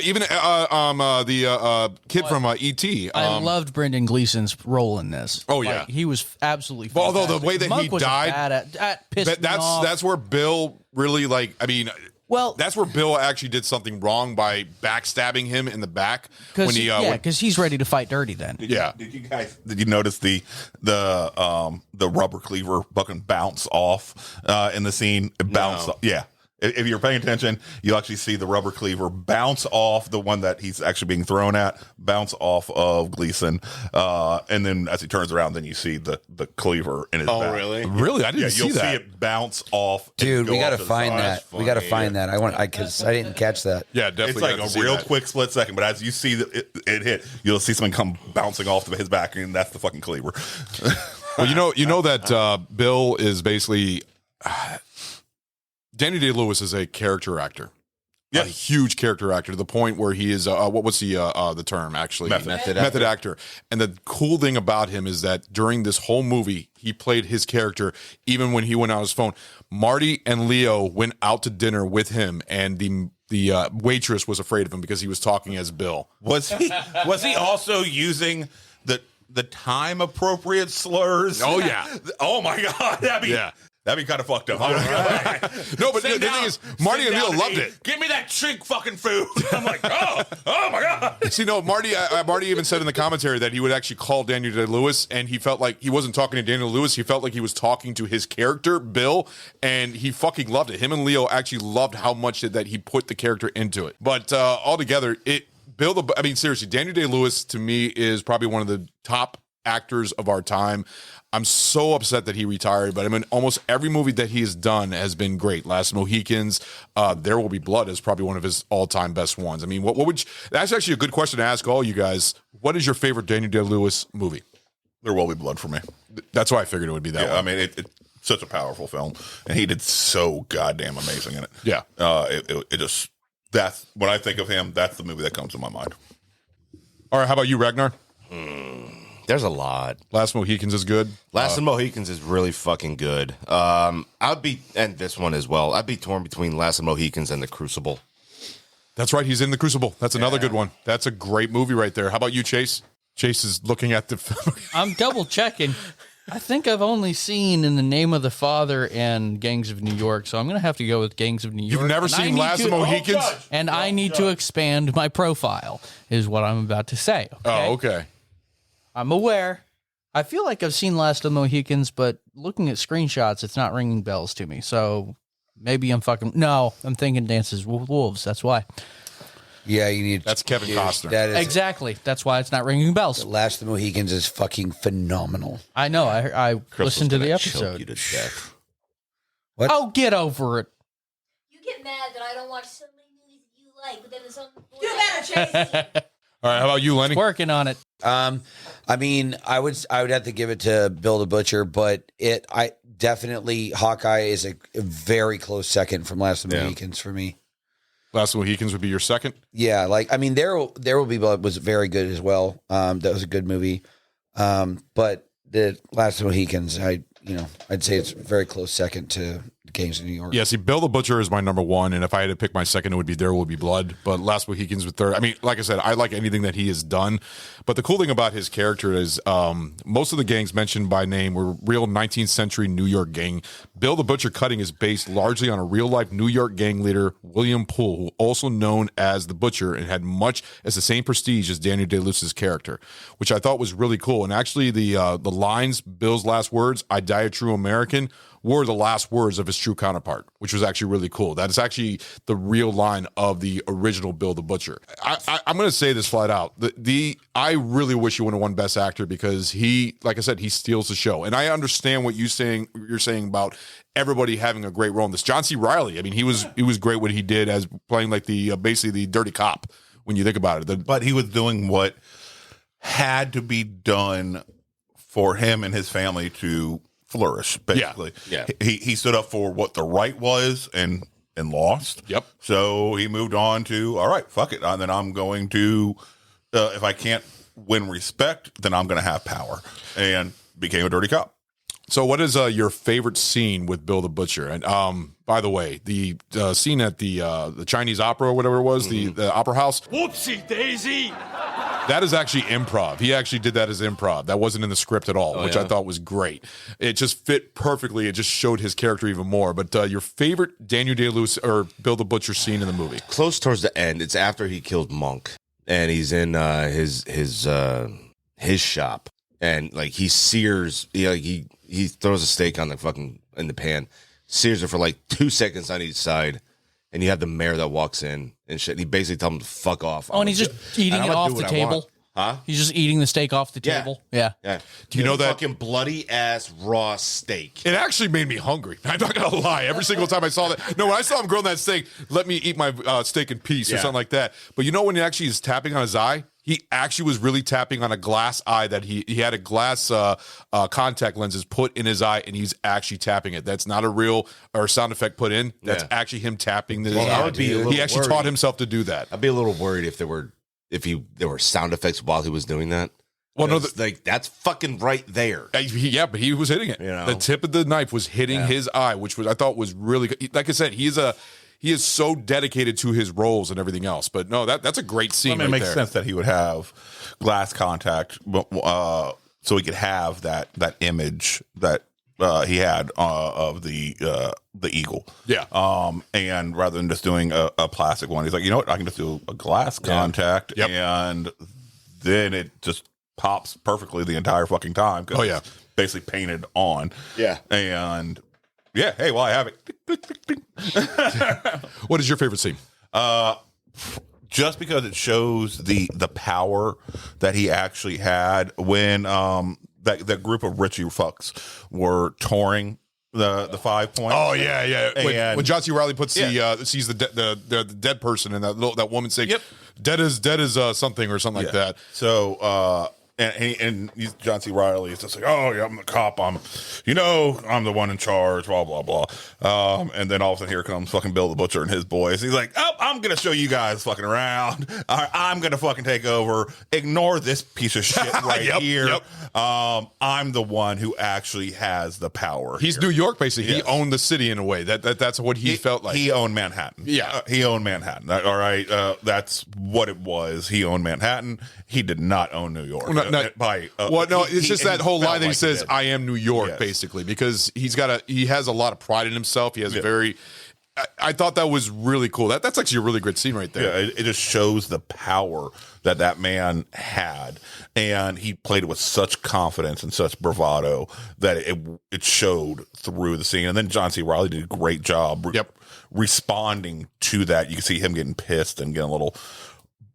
Even the kid from E.T. I loved Brendan Gleeson's role in this. Oh, yeah. He was absolutely Well, fantastic. although the way that Monk he was died, bad at pissed me off. that's where Bill really well, that's where Bill actually did something wrong by backstabbing him in the back when he because he's ready to fight dirty then. Did you notice the rubber cleaver fucking bounce off in the scene? It bounced off. Yeah. If you're paying attention, you actually see the rubber cleaver bounce off the one that he's actually being thrown at, bounce off of Gleason. And then as he turns around, then you see the cleaver in his back. Oh, really? Really? I didn't see you'll that. see it bounce off. Dude, we got to to find that. We got to find that. Because I didn't catch that. Yeah, definitely. It's like a real quick split second, but as you see it hit, you'll see something come bouncing off of his back, and that's the fucking cleaver. Well, you know that Bill is basically Danny Day-Lewis is a character actor. Yeah, a huge character actor to the point where he is what was the term actually? Method actor. And the cool thing about him is that during this whole movie, he played his character even when he went on his phone. Marty and Leo went out to dinner with him, and the waitress was afraid of him because he was talking as Bill. Was he also using the time appropriate slurs? Oh yeah. Oh my god. That'd be kind of fucked up. No, but the thing is, Marty and Leo loved it. Give me that chink fucking food. I'm like, oh my god. See, no, Marty even said in the commentary that he would actually call Daniel Day-Lewis, and he felt like he wasn't talking to Daniel Lewis. He felt like he was talking to his character, Bill, and he fucking loved it. Him and Leo actually loved how much that he put the character into it. But altogether, seriously, Daniel Day-Lewis to me is probably one of the top actors of our time. I'm so upset that he retired, but I mean, almost every movie that he has done has been great. Last Mohicans, There Will Be Blood is probably one of his all-time best ones. I mean, what would you, that's actually a good question to ask all you guys. What is your favorite Daniel Day-Lewis movie? There Will Be Blood for me. That's why I figured it would be that one. I mean, it's such a powerful film, and he did so goddamn amazing in it. Yeah. It just, that's, when I think of him, that's the movie that comes to my mind. All right, how about you, Ragnar? There's a lot. Last Mohicans is good. Last of Mohicans is really fucking good. I'd be, and this one as well, I'd be torn between Last of Mohicans and The Crucible. That's right, he's in The Crucible. That's another good one. That's a great movie right there. How about you, Chase? Chase is looking at the film. I'm double checking. I think I've only seen In the Name of the Father and Gangs of New York, so I'm going to have to go with Gangs of New York. You've never seen Last of Mohicans? And I need to expand my profile, is what I'm about to say. Okay? Oh, okay. I'm aware. I feel like I've seen Last of the Mohicans, but looking at screenshots, it's not ringing bells to me. So maybe I'm thinking Dances with Wolves. That's why. Yeah, you need. That's Kevin Costner. That is exactly. That's why it's not ringing bells. Last of the Mohicans is fucking phenomenal. I know. I listened to the episode. You to death. What? Oh, get over it. You get mad that I don't watch so many movies that you like, but then there's some. Do better, Chase. All right, how about you, Lenny? Working on it. I mean, I would have to give it to Bill the Butcher, but I definitely Hawkeye is a very close second from Last of the Mohicans for me. Last of the Mohicans would be your second? Yeah, like I mean, There Will Be Blood was very good as well. That was a good movie. But the Last of the Mohicans, I'd say it's a very close second to Gangs of New York. Yeah, see, Bill the Butcher is my number one, and if I had to pick my second, it would be There Will Be Blood. But Last Mohicans with third. I mean, like I said, I like anything that he has done. But the cool thing about his character is most of the gangs mentioned by name were real 19th century New York gang. Bill the Butcher Cutting is based largely on a real-life New York gang leader, William Poole, who also known as the Butcher and had much as the same prestige as Daniel Day-Lewis's character, which I thought was really cool. And actually, the lines, Bill's last words, "I die a true American," were the last words of his true counterpart, which was actually really cool. That is actually the real line of the original Bill the Butcher. I'm going to say this flat out. I really wish he would have won Best Actor because he, like I said, he steals the show. And I understand what you're saying about everybody having a great role in this. John C. Reilly, I mean, he was great what he did as playing like the basically the dirty cop when you think about it. But he was doing what had to be done for him and his family to flourish, basically. Yeah. He stood up for what the right was and lost. Yep. So he moved on to, all right, fuck it. And then I'm going to, if I can't win respect, then I'm going to have power. And became a dirty cop. So what is your favorite scene with Bill the Butcher? And by the way, the scene at the Chinese opera or whatever it was, the opera house. Whoopsie daisy! That is actually improv. He actually did that as improv. That wasn't in the script at all, which I thought was great. It just fit perfectly. It just showed his character even more. But your favorite Daniel Day-Lewis or Bill the Butcher scene in the movie? Close towards the end. It's after he killed Monk, and he's in his shop, and like he sears. He throws a steak on in the pan, sears it for like 2 seconds on each side. And you have the mayor that walks in and shit. And he basically tells him to fuck off. Oh, and he's just eating it off the table. Huh? He's just eating the steak off the table. Yeah. Do you know that fucking bloody ass raw steak? It actually made me hungry. I'm not gonna lie. Every single time I saw that, when I saw him grilling that steak, let me eat my steak in peace or something like that. But you know when he actually is tapping on his eye, he actually was really tapping on a glass eye that he had a glass contact lenses put in his eye, and he's actually tapping it. That's not a real or sound effect put in. That's actually him tapping his eye. He actually taught himself to do that. I'd be a little worried if there were sound effects while he was doing that. Well, no, that's fucking right there. Yeah, but he was hitting it. The tip of the knife was hitting his eye, which I thought was really good. Like I said, he is so dedicated to his roles and everything else. But no, that's a great scene. It makes sense that he would have glass contact, so he could have that image that he had of the eagle. Yeah. And rather than just doing a plastic one, he's like, you know what? I can just do a glass contact, and then it just pops perfectly the entire fucking time. It's basically painted on. Yeah. And yeah, hey, well, I have it. What is your favorite scene? Just because it shows the power that he actually had when that group of Richie fucks were touring the 5 points. Oh yeah. When John C. Reilly sees the dead person and that woman saying, dead is something or something like that. So and John C. Reilly is just like, oh yeah, I'm the cop. I'm the one in charge. Blah blah blah. And then all of a sudden here comes fucking Bill the Butcher and his boys. He's like, oh, I'm gonna show you guys fucking around. I'm gonna fucking take over. Ignore this piece of shit right here. I'm the one who actually has the power. He's New York, basically. He owned the city in a way. That's what he felt like. He owned Manhattan. Yeah, he owned Manhattan. All right, that's what it was. He owned Manhattan. He did not own New York. It's just that whole line that he says, "I am New York," basically, because he has a lot of pride in himself. He has I thought that was really cool. That's actually a really great scene right there. Yeah, it just shows the power that man had, and he played it with such confidence and such bravado that it showed through the scene. And then John C. Reilly did a great job responding to that. You can see him getting pissed and getting a little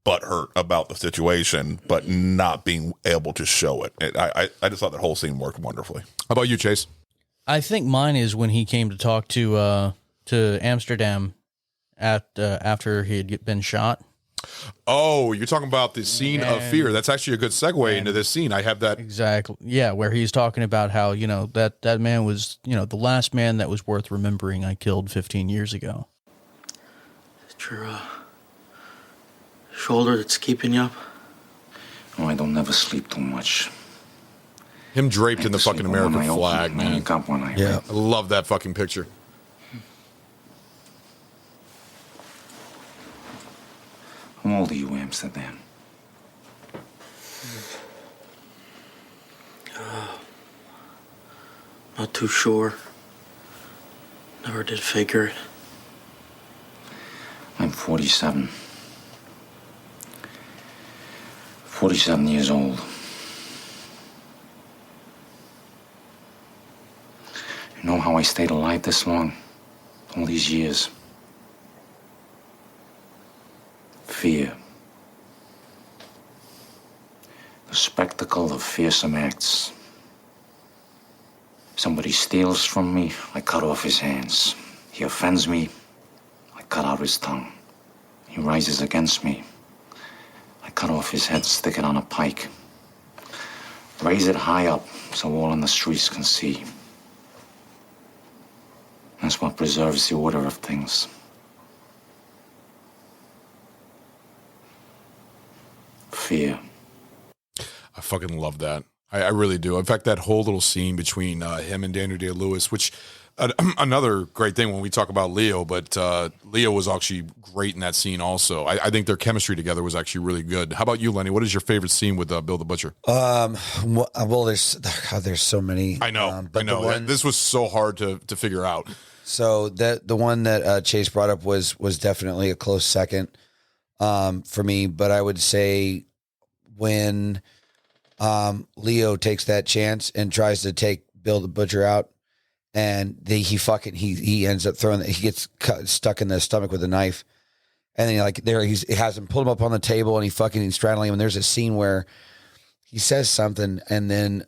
butthurt about the situation, but not being able to show it. I just thought that whole scene worked wonderfully. How about you, Chase? I think mine is when he came to talk to Amsterdam after he had been shot. Oh, you're talking about the scene of fear. That's actually a good segue into this scene. I have that. Exactly. Yeah, where he's talking about how, that man was, the last man that was worth remembering I killed 15 years ago. Is it your shoulder that's keeping you up? Oh, I don't never sleep too much. Him draped in the fucking American flag, man. Yeah, I love that fucking picture. How old are you, Amsterdam? Not too sure. Never did figure it. I'm 47. 47 years old. You know how I stayed alive this long? All these years. Fear. The spectacle of fearsome acts. Somebody steals from me, I cut off his hands. He offends me, I cut out his tongue. He rises against me, I cut off his head, stick it on a pike. Raise it high up so all in the streets can see. That's what preserves the order of things. Fear. I fucking love that. I really do. In fact, that whole little scene between him and Daniel Day-Lewis, which another great thing when we talk about Leo, but Leo was actually great in that scene also. I think their chemistry together was actually really good. How about you, Lenny? What is your favorite scene with Bill the Butcher? Well, there's so many. I know. But I know. This was so hard to figure out. So the one that Chase brought up was definitely a close second for me. But I would say when Leo takes that chance and tries to take Bill the Butcher out, and he ends up he gets stuck in the stomach with a knife, and then he has him pull him up on the table, and he's straddling him. And there's a scene where he says something, and then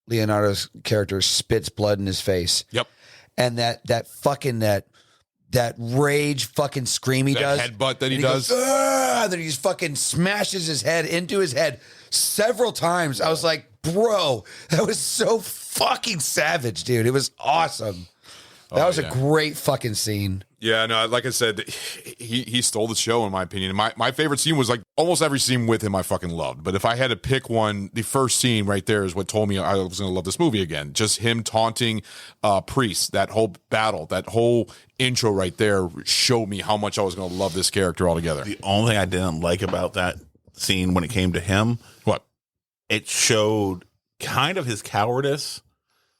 Leonardo's character spits blood in his face. Yep. And that rage fucking scream he does. Headbutt that he does. does. That he just fucking smashes his head into his head several times. I was like, bro, that was so fucking savage, dude. It was awesome. That was a great fucking scene. Yeah, no, like I said, he stole the show in my opinion. My favorite scene was like almost every scene with him I fucking loved. But if I had to pick one, the first scene right there is what told me I was going to love this movie again. Just him taunting Priest, that whole battle, that whole intro right there showed me how much I was going to love this character altogether. The only thing I didn't like about that scene when it came to him, it showed kind of his cowardice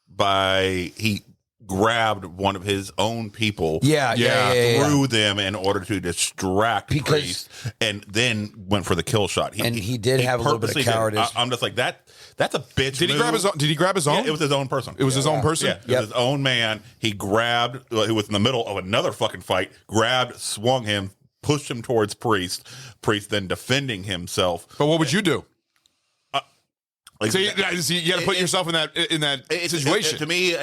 by he grabbed one of his own people, threw them in order to distract Priest, and then went for the kill shot. He did have a little bit of cowardice. I'm just like that. That's a bitch. Did he grab his own? Did he grab his own? Yeah, it was his own person. It was his own person. Yeah, it was his own man. He grabbed. He was in the middle of another fucking fight. Grabbed, swung him, pushed him towards Priest. Priest then defending himself. But what would you do? So you got to put yourself in that situation. To me,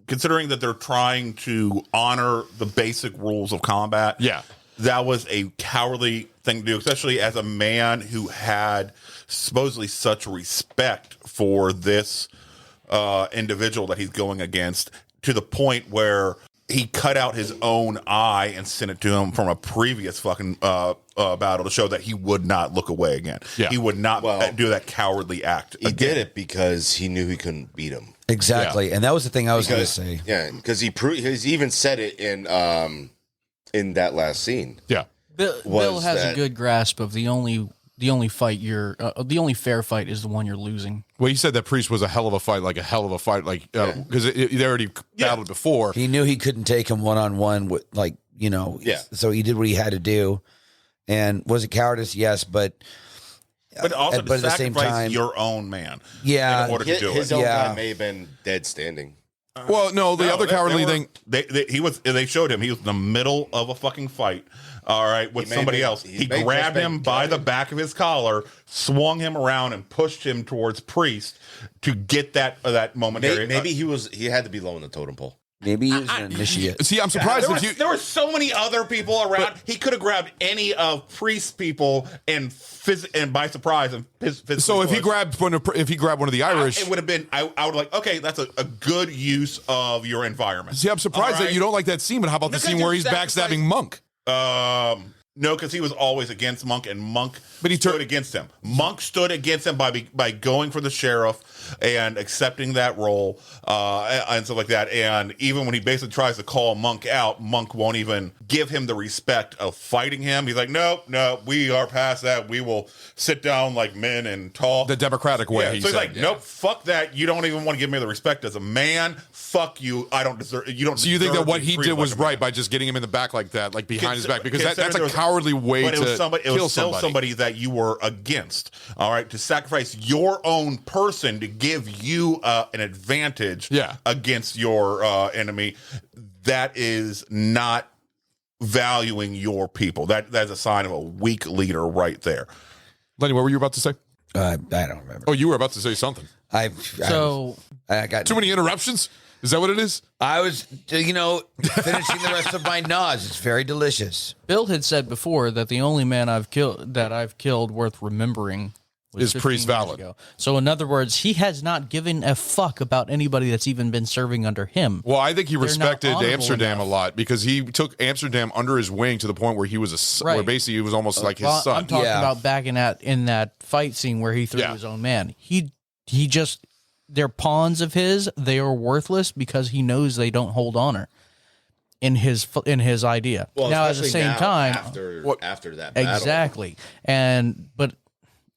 considering that they're trying to honor the basic rules of combat, that was a cowardly thing to do, especially as a man who had supposedly such respect for this individual that he's going against, to the point where he cut out his own eye and sent it to him from a previous fucking battle to show that he would not look away again. Yeah. He would not do that cowardly act. He did it because he knew he couldn't beat him. Exactly, and that was the thing I was going to say. Yeah, because he's even said it in that last scene. Yeah, Bill has a good grasp of the only fight the only fair fight is the one you're losing. Well, he said that Priest was a hell of a fight, because they already battled before. He knew he couldn't take him one-on-one with, so he did what he had to do. And was it cowardice? Yes, but also to at the same time, your own man. Yeah, in order to do his it. own guy may have been dead standing. Well, no, the other cowardly thing. They showed him. He was in the middle of a fucking fight. All right, with somebody else. He grabbed him by the back of his collar, swung him around, and pushed him towards Priest to get that momentary. Maybe he had to be low in the totem pole. Maybe he was an initiate. See, I'm surprised there were so many other people around. He could have grabbed any of Priest's people and by surprise and physically. So if he grabbed one of the Irish, it would have been. I would like. Okay, that's a good use of your environment. See, I'm surprised that you don't like that scene. But how about the scene where he's backstabbing Monk? No, because he was always against Monk, and Monk stood against him. Monk stood against him by going for the sheriff and accepting that role and stuff like that. And even when he basically tries to call Monk out, Monk won't even give him the respect of fighting him. He's like, no, we are past that. We will sit down like men and talk. The democratic way. Yeah, so he's like, nope, fuck that. You don't even want to give me the respect as a man. Fuck you. I don't deserve. You don't. So you think that what he did was right by just getting him in the back like that, like behind his back, because that's a cowardly cowardly way but to it kill was still somebody. somebody that you were against. All right, to sacrifice your own person to give you an advantage against your enemy. That is not valuing your people. That's a sign of a weak leader right there. Lenny, what were you about to say? I don't remember. Oh, you were about to say something. I got too many interruptions. Is that what it is? I was, finishing the rest of my Nas. It's very delicious. Bill had said before that the only man I've killed worth remembering was is Priest 15 years Valid. ago. So in other words, he has not given a fuck about anybody that's even been serving under him. Well, I think he They're not respected honorable Amsterdam enough. a lot because he took Amsterdam under his wing to the point where he was where basically he was almost like his Well, son. I'm talking about back in that fight scene where he threw his own man. He just, they're pawns of his. They are worthless because he knows they don't hold honor in his idea. Well, now at the especially same now, time, after that battle. exactly,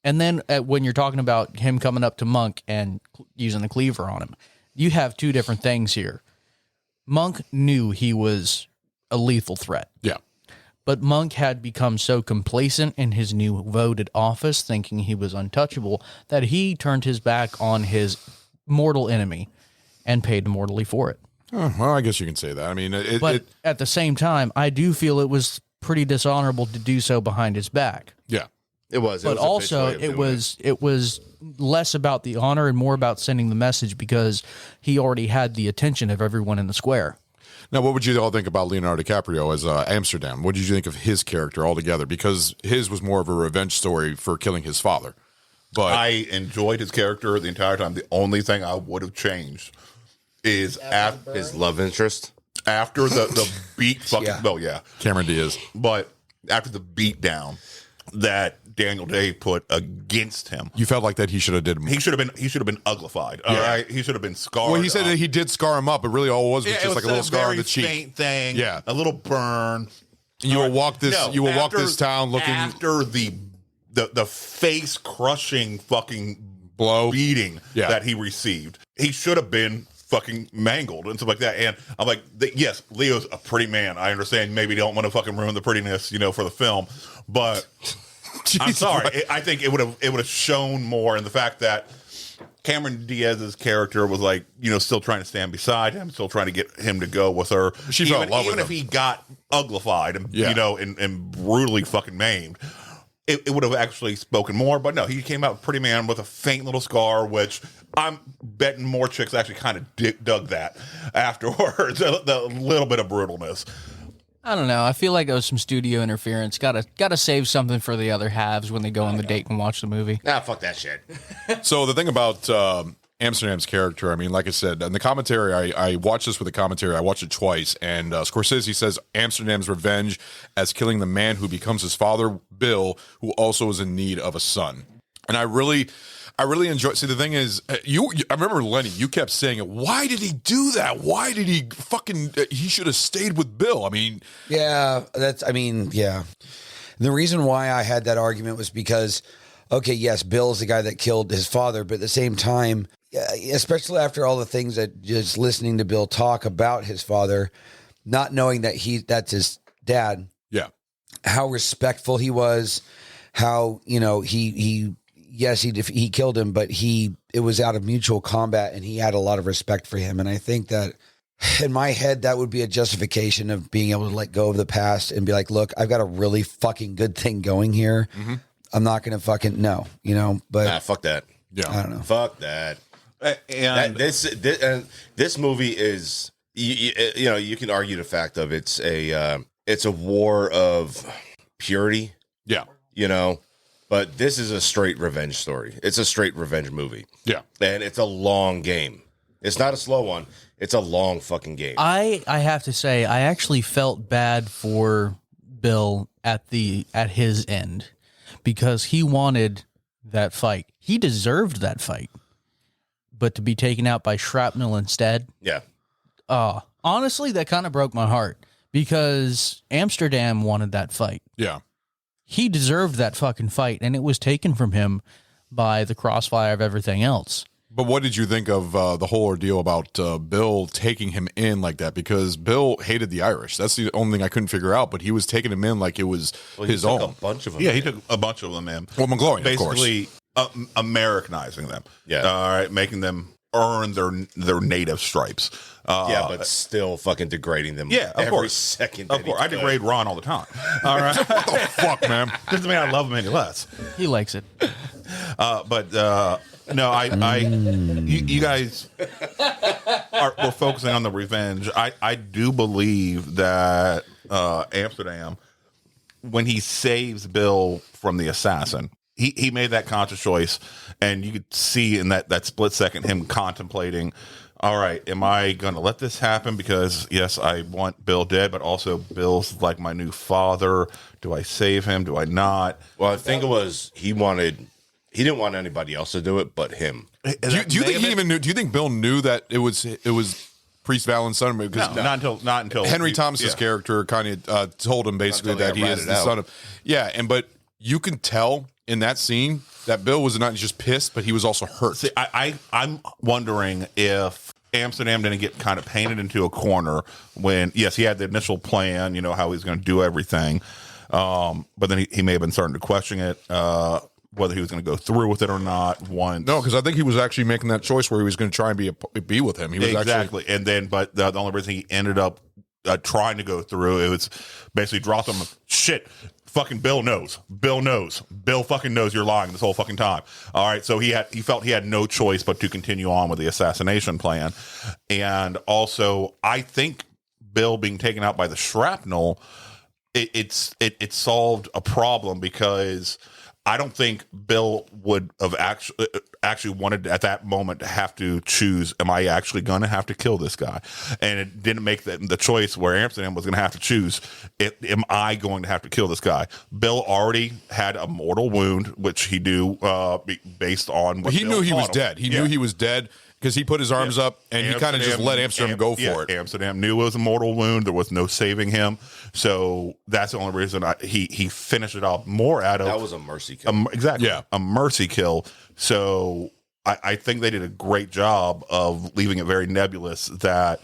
and then when you're talking about him coming up to Monk and using the cleaver on him, you have two different things here. Monk knew he was a lethal threat. Yeah. But Monk had become so complacent in his new voted office, thinking he was untouchable, that he turned his back on his mortal enemy and paid mortally for it. Oh, well, I guess you can say that. I mean, But at the same time, I do feel it was pretty dishonorable to do so behind his back. Yeah. It was. But also, it was less about the honor and more about sending the message because he already had the attention of everyone in the square. Now, what would you all think about Leonardo DiCaprio as Amsterdam? What did you think of his character altogether? Because his was more of a revenge story for killing his father. But I enjoyed his character the entire time. The only thing I would have changed is after his love interest. After the beat fucking Cameron Diaz. But after the beat down that Daniel Day put against him, you felt like that he should have did. He should have been uglified. All right, he should have been scarred. Well, he said that he did scar him up, but really all it was it just like a little scar on the cheek. Faint thing. Yeah, a little burn. You will walk this. No, you will walk this town looking after the face crushing fucking blow beating that he received. He should have been fucking mangled and stuff like that. And I'm like, yes, Leo's a pretty man. I understand. Maybe don't want to fucking ruin the prettiness, for the film, but. I'm sorry. I think it would have shown more in the fact that Cameron Diaz's character was like, still trying to stand beside him, still trying to get him to go with her. She fell in love with even if him. he got uglified and and brutally fucking maimed, it would have actually spoken more. But no, he came out pretty man with a faint little scar, which I'm betting more chicks actually kind of dug that afterwards. the little bit of brutalness. I don't know. I feel like it was some studio interference. Gotta save something for the other halves when they go on the date and watch the movie. Nah, fuck that shit. So the thing about Amsterdam's character, I mean, like I said, in the commentary, I watched this with the commentary. I watched it twice, and Scorsese says Amsterdam's revenge as killing the man who becomes his father, Bill, who also is in need of a son. And I really enjoy. See, the thing is, I remember Lenny. You kept saying it. Why did he do that? Why did he fucking? He should have stayed with Bill. I mean, yeah. The reason why I had that argument was because, okay, yes, Bill's the guy that killed his father, but at the same time, especially after all the things that just listening to Bill talk about his father, not knowing that that's his dad. Yeah, how respectful he was. How he killed him, but it was out of mutual combat and he had a lot of respect for him. And I think that in my head, that would be a justification of being able to let go of the past and be like, look, I've got a really fucking good thing going here. Mm-hmm. I'm not going to fucking but fuck that. Yeah. I don't know. Fuck that. And this movie is, you can argue the fact of it's a war of purity. Yeah. But this is a straight revenge story. It's a straight revenge movie. Yeah. And it's a long game. It's not a slow one. It's a long fucking game. I have to say, I actually felt bad for Bill at his end because he wanted that fight. He deserved that fight. But to be taken out by shrapnel instead. Yeah. Honestly, that kind of broke my heart because Amsterdam wanted that fight. Yeah. He deserved that fucking fight, and it was taken from him by the crossfire of everything else. But what did you think of the whole ordeal about Bill taking him in like that? Because Bill hated the Irish. That's the only thing I couldn't figure out. But he was taking him in like it was his own. A bunch of them. Yeah, he took a bunch of them in. Well, McGloin, basically Americanizing them. Yeah, all right, making them earn their native stripes. Yeah, but still fucking degrading them. Yeah, of every course. second. Of course, I degrade Ron all the time. All right, what the fuck, man? Doesn't mean I love him any less. He likes it. But no, you guys we're focusing on the revenge. I do believe that Amsterdam, when he saves Bill from the assassin, he made that conscious choice, and you could see in that split second him contemplating, all right, am I going to let this happen? Because, yes, I want Bill dead, but also Bill's like my new father. Do I save him? Do I not? Well, I think it was he didn't want anybody else to do it but him. Do you think he even knew? Do you think Bill knew that it was Priest Valen's son? Because not until Henry Thomas's character kind of told him basically that he is the son of. Yeah, but you can tell in that scene that Bill was not just pissed, but he was also hurt. See, I'm wondering if Amsterdam didn't get kind of painted into a corner when, yes, he had the initial plan, how he's going to do everything. But then he may have been starting to question it, whether he was going to go through with it or not. Once, no, because I think he was actually making that choice where he was going to try and be with him. He was exactly, and then, but the only reason he ended up trying to go through, it was basically dropped him. Shit. Fucking Bill knows. Bill knows. Bill fucking knows you're lying this whole fucking time. All right, so he felt he had no choice but to continue on with the assassination plan. And also, I think Bill being taken out by the shrapnel, it solved a problem, because I don't think Bill would have actually wanted at that moment to have to choose, am I actually going to have to kill this guy? And it didn't make the choice where Amsterdam was going to have to choose, am I going to have to kill this guy? Bill already had a mortal wound, which he knew based on what he knew he was dead. He knew he was dead because he put his arms up and he kind of just let Amsterdam go for it. Amsterdam knew it was a mortal wound. There was no saving him. So that's the only reason he finished it off more out of... That was a mercy kill. Exactly. Yeah. A mercy kill. So I think they did a great job of leaving it very nebulous that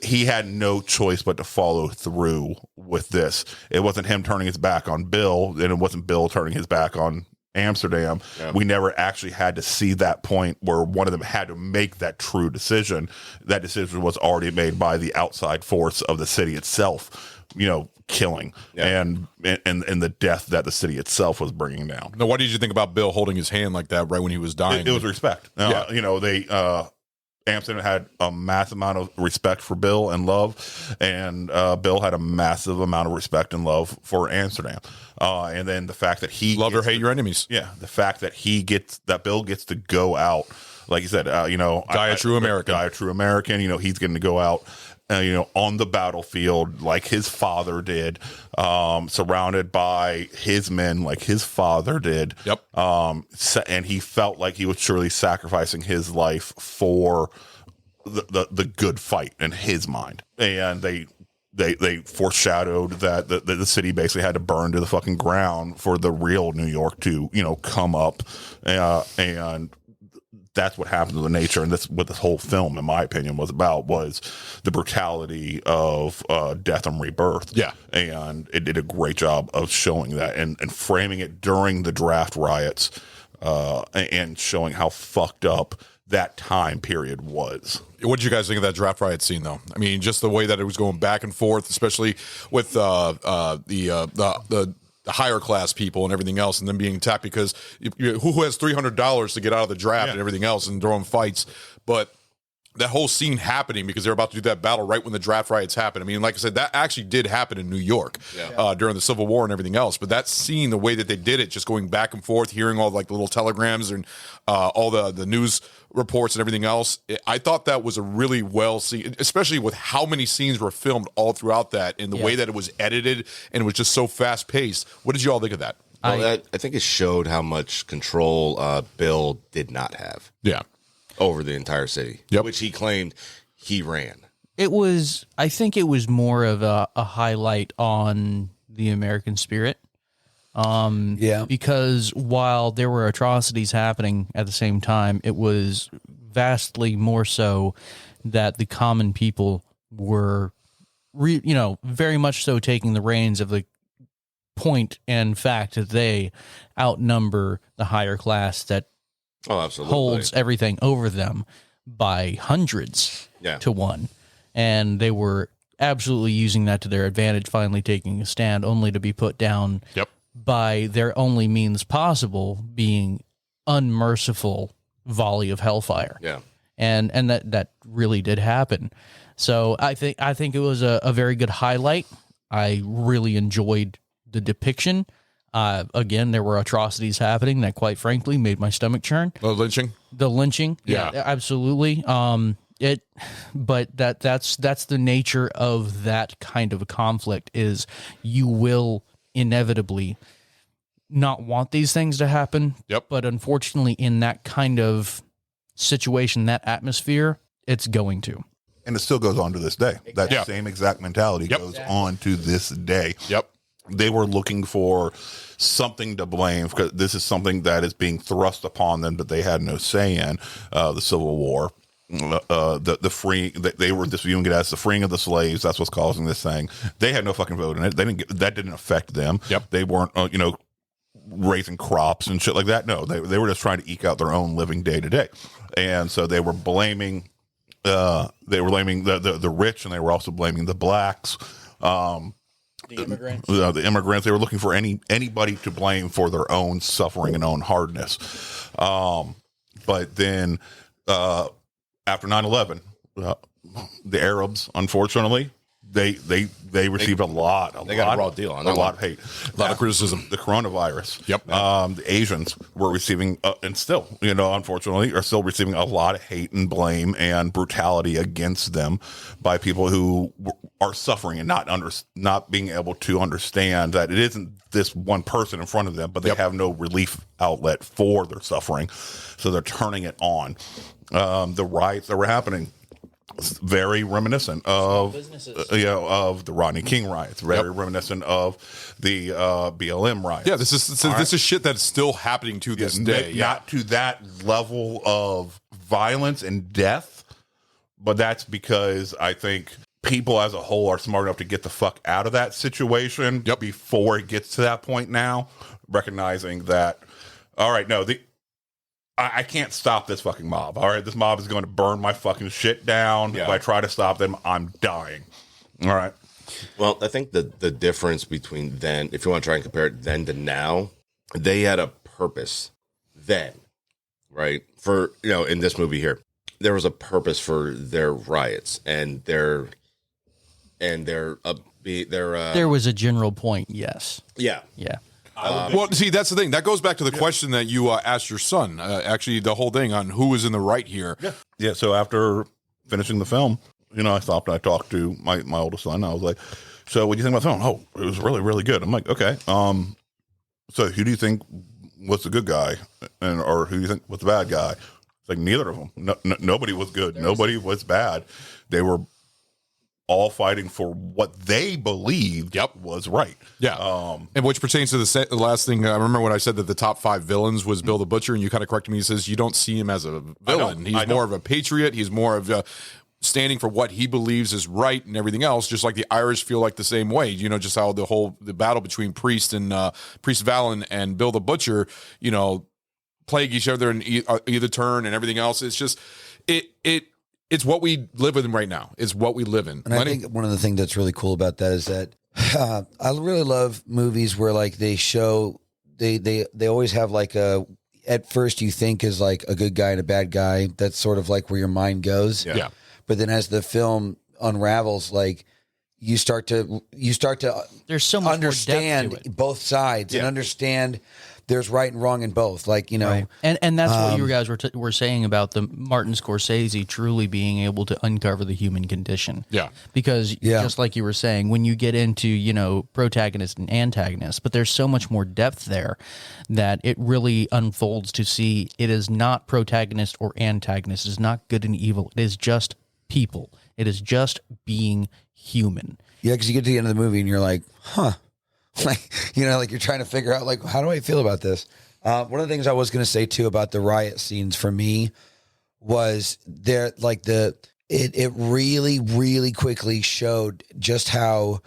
he had no choice but to follow through with this. It wasn't him turning his back on Bill, and it wasn't Bill turning his back on Amsterdam. Yeah. We never actually had to see that point where one of them had to make that true decision. That decision was already made by the outside force of the city itself, killing and the death that the city itself was bringing down. Now, what did you think about Bill holding his hand like that right when he was dying? It was respect. Amsterdam had a massive amount of respect for Bill and love, and Bill had a massive amount of respect and love for Amsterdam. And then the fact that he love or hate your enemies. Yeah, the fact that Bill gets to go out, like you said, die a true American. Die a true American. He's getting to go out, on the battlefield like his father did, surrounded by his men like his father did. Yep. And he felt like he was surely sacrificing his life for the good fight in his mind. And they foreshadowed that the city basically had to burn to the fucking ground for the real New York to, come up. And that's what happened to the nature, and that's what this whole film, in my opinion, was about, was the brutality of death and rebirth. Yeah. And it did a great job of showing that and framing it during the draft riots and showing how fucked up that time period was. What did you guys think of that draft riot scene, though? I mean, just the way that it was going back and forth, especially with the higher class people and everything else, and then being attacked because who has $300 to get out of the draft and everything else, and throwing fights. But that whole scene happening because they're about to do that battle right when the draft riots happen. I mean, like I said, that actually did happen in New York during the Civil War and everything else. But that scene, the way that they did it, just going back and forth, hearing all like the little telegrams and all the news reports and everything else, I thought that was a really well seen, especially with how many scenes were filmed all throughout that and the way that it was edited and it was just so fast paced. What did you all think of that? Well, I think it showed how much control Bill did not have. Yeah. Over the entire city, which he claimed he ran. I think it was more of a highlight on the American spirit. Because while there were atrocities happening at the same time, it was vastly more so that the common people were, very much so taking the reins of the point and fact that they outnumber the higher class that holds everything over them by hundreds to one. And they were absolutely using that to their advantage, finally taking a stand, only to be put down by their only means possible, being unmerciful volley of hellfire. Yeah. And that really did happen. So I think it was a very good highlight. I really enjoyed the depiction. Again, there were atrocities happening that, quite frankly, made my stomach churn. The lynching. Yeah, absolutely. But that's the nature of that kind of a conflict, is you will inevitably not want these things to happen. But unfortunately, in that kind of situation, that atmosphere, it's going to. And it still goes on to this day. That same exact mentality goes on to this day. They were looking for something to blame, because this is something that is being thrust upon them that they had no say in. The Civil War, the freeing, they were just viewing it as the freeing of the slaves. That's what's causing this thing. They had no fucking vote in it. That didn't affect them. They weren't, raising crops and shit like that. No, they were just trying to eke out their own living day to day. And so they were blaming, the rich, and they were also blaming the blacks. The immigrants. The immigrants. They were looking for anybody to blame for their own suffering and own hardness. But then after 9/11, the Arabs, unfortunately, they received a lot of hate, a lot of criticism. The coronavirus. The Asians were receiving, and still, unfortunately, are still receiving a lot of hate and blame and brutality against them by people who are suffering and not being able to understand that it isn't this one person in front of them, but they have no relief outlet for their suffering, so they're turning it on. The riots that were happening, very reminiscent of of the Rodney King riots. Very reminiscent of the BLM riots. Yeah, this is shit that's still happening to this day. Not to that level of violence and death, but that's because I think people as a whole are smart enough to get the fuck out of that situation before it gets to that point now, recognizing that, all right, no, I can't stop this fucking mob. All right, this mob is going to burn my fucking shit down. If I try to stop them, I'm dying. All right. Well, I think the difference between then, if you want to try and compare it then to now, they had a purpose then, right? For, in this movie here, there was a purpose for their riots and their there was a general point. Yes. Yeah. Well, see, that's the thing. That goes back to the question that you asked your son. Actually, the whole thing on who was in the right here. Yeah. So after finishing the film, I stopped and I talked to my oldest son. I was like, "So, what do you think about the film?" Oh, it was really, really good. I'm like, "Okay. So who do you think was the good guy, or who do you think was the bad guy?" It's like neither of them. Nobody was good. Nobody was bad. They were all fighting for what they believed was right. And which pertains to the last thing. I remember when I said that the top 5 villains was Bill the Butcher, and you kind of corrected me. He says you don't see him as a villain. He's more of a patriot. He's more of standing for what he believes is right and everything else, just like the Irish feel like the same way. Just how the battle between Priest Vallon and Bill the Butcher, plague each other in either turn and everything else. It's just, it's what we live with right now. It's what we live in. And I think one of the things that's really cool about that is that I really love movies where they show they always have at first you think is like a good guy and a bad guy. That's sort of like where your mind goes. Yeah. But then as the film unravels, you start to there's so much understand more depth to it. Both sides and understand there's right and wrong in both. Right. And that's what you guys were saying about the Martin Scorsese truly being able to uncover the human condition. Yeah. Because just like you were saying, when you get into, protagonist and antagonist, but there's so much more depth there that it really unfolds to see it is not protagonist or antagonist. It is not good and evil. It is just people. It is just being human. Yeah, because you get to the end of the movie and you're like, huh. You're trying to figure out, how do I feel about this? One of the things I was going to say, too, about the riot scenes for me was there, like it really, really quickly showed just how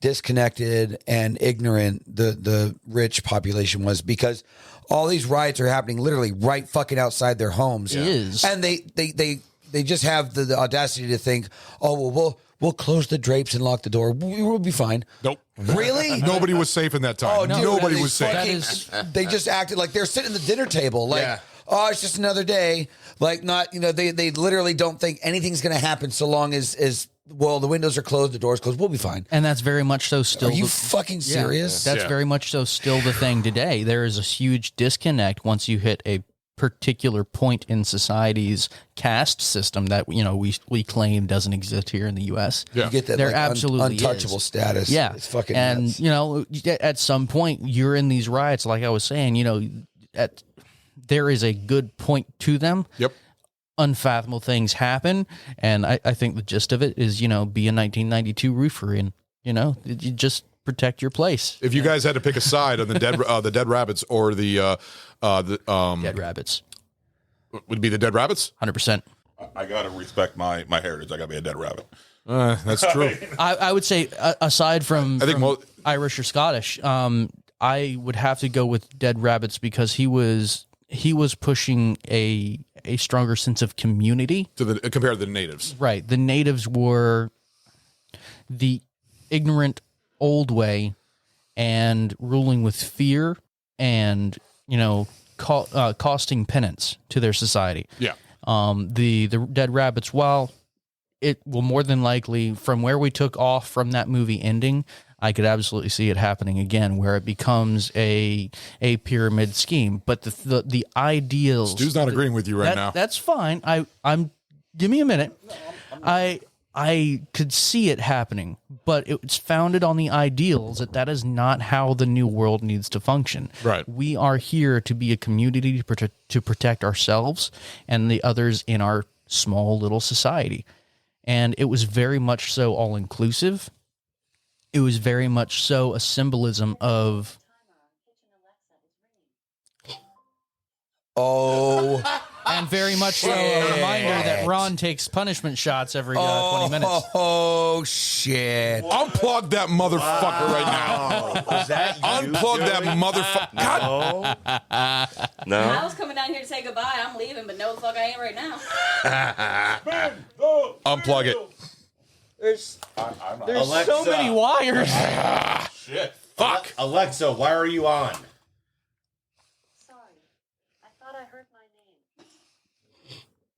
disconnected and ignorant the rich population was, because all these riots are happening literally right fucking outside their homes. It is. And they just have the audacity to think, oh, well, we'll close the drapes and lock the door. We'll be fine. Nope. Really? Nobody was safe in that time. Oh, no, Nobody was safe. They just acted like they're sitting at the dinner table. Like, oh, it's just another day. Like, not, they literally don't think anything's going to happen so long as well, the windows are closed, the doors closed, we'll be fine. And that's very much so still. Are you fucking serious? That's very much so still the thing today. There is a huge disconnect once you hit a particular point in society's caste system that we claim doesn't exist here in the U.S. Yeah. You get that there absolutely untouchable status. Yeah, it's fucking and nuts. At some point you're in these riots, like I was saying. There is a good point to them. Yep. Unfathomable things happen, and I think the gist of it is, be a 1992 roofer, and you just protect your place. If you guys had to pick a side on the dead rabbits or the Dead rabbits, would be the dead rabbits. 100%. I gotta respect my heritage. I gotta be a dead rabbit. That's true. I would say aside from Irish or Scottish, I would have to go with dead rabbits because he was pushing a stronger sense of community compared to the natives. Right. The natives were the ignorant old way and ruling with fear and, costing penance to their society. Yeah. The dead rabbits, while it will more than likely, from where we took off from that movie ending, I could absolutely see it happening again, where it becomes a pyramid scheme. But the ideals. Stu's not agreeing with you right now. That's fine. I'm. Give me a minute. I could see it happening, but it's founded on the ideals that is not how the new world needs to function. Right. We are here to be a community to protect ourselves and the others in our small little society, and it was very much so all inclusive. It was very much so a symbolism of. Oh. And very much so a reminder that Ron takes punishment shots every 20 minutes. Oh, shit. Unplug that motherfucker right now. Was that you? Unplug that motherfucker. No. I was coming down here to say goodbye. I'm leaving, but no, the fuck I ain't right now. Unplug it. There's Alexa. so many wires. Shit. Fuck. Alexa, why are you on?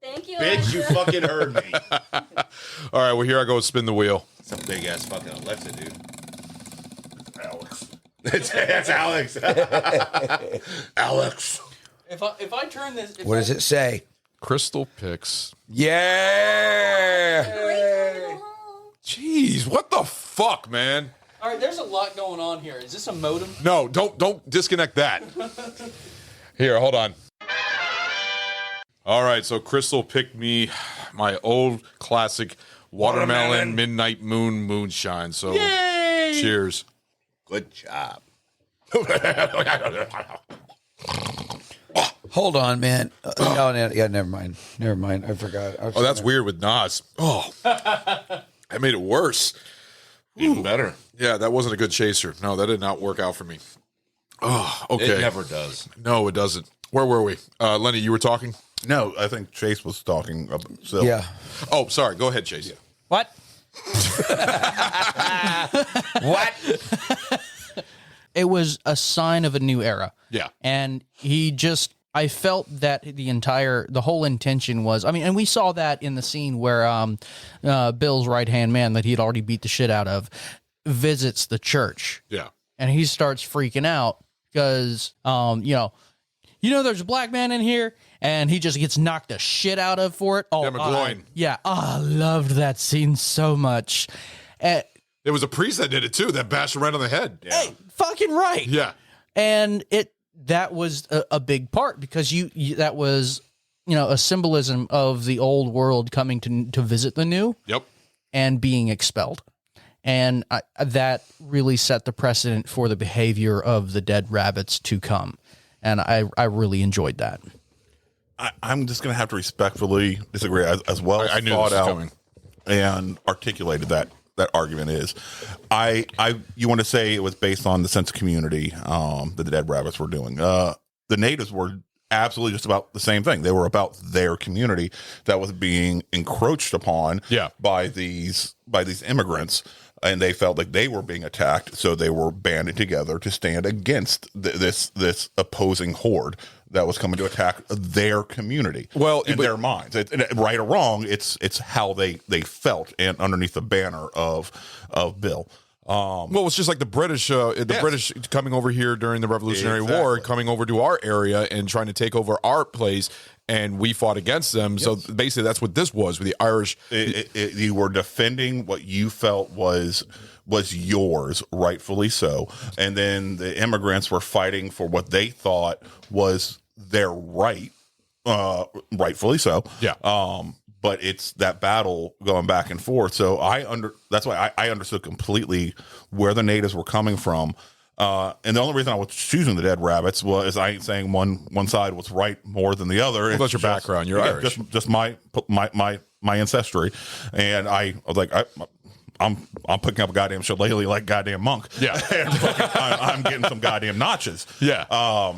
Thank you. Bitch, you fucking heard me. All right, well, here I go. Spin the wheel. Some big ass fucking Alexa, dude. Alex. That's Alex. Alex. If I turn this, What does it say? Crystal picks. Yeah. Jeez, what the fuck, man? All right, there's a lot going on here. Is this a modem? No, don't disconnect that. Here, hold on. All right, so Crystal picked me my old classic watermelon midnight moon moonshine. So, yay! Cheers. Good job. Hold on, man. Never mind. I forgot. Oh, that's weird with Nas. Oh, that made it worse. Even better. Yeah, that wasn't a good chaser. No, that did not work out for me. Oh, okay. It never does. No, it doesn't. Where were we? Lenny, you were talking? No, I think Chase was talking. So. Yeah. Oh, sorry. Go ahead, Chase. What? What? It was a sign of a new era. Yeah. And I felt that the whole intention was, and we saw that in the scene where Bill's right-hand man that he had already beat the shit out of visits the church. Yeah. And he starts freaking out because, there's a black man in here, and he just gets knocked the shit out of for it. Oh, yeah, McGloin. I loved that scene so much. There was a priest that did it too, that bashed him right on the head. Yeah. Hey, fucking right. Yeah. And that was a big part because that was, a symbolism of the old world coming to visit the new. Yep. And being expelled. And that really set the precedent for the behavior of the dead rabbits to come. And I really enjoyed that. I'm just going to have to respectfully disagree. As well as I knew thought this was out coming. and articulated that argument is, you want to say it was based on the sense of community that the Dead Rabbits were doing. The natives were absolutely just about the same thing. They were about their community that was being encroached upon by these immigrants. And they felt like they were being attacked, so they were banded together to stand against this opposing horde that was coming to attack their community. Well, in their minds, right or wrong, it's how they felt, and underneath the banner of Bill. Well, it's just like the British, British coming over here during the Revolutionary War, coming over to our area and trying to take over our place, and we fought against them. Yes. So basically, that's what this was with the Irish. You were defending what you felt was yours, rightfully so, and then the immigrants were fighting for what they thought was their right, rightfully so. Yeah. But it's that battle going back and forth. So that's why I understood completely where the natives were coming from. And the only reason I was choosing the Dead Rabbits was I ain't saying one side was right more than the other. Well, that's your background. You're Irish. Just my ancestry. And I was like, I'm picking up a goddamn shillelagh like goddamn Monk. Yeah. And I'm getting some goddamn notches. Yeah.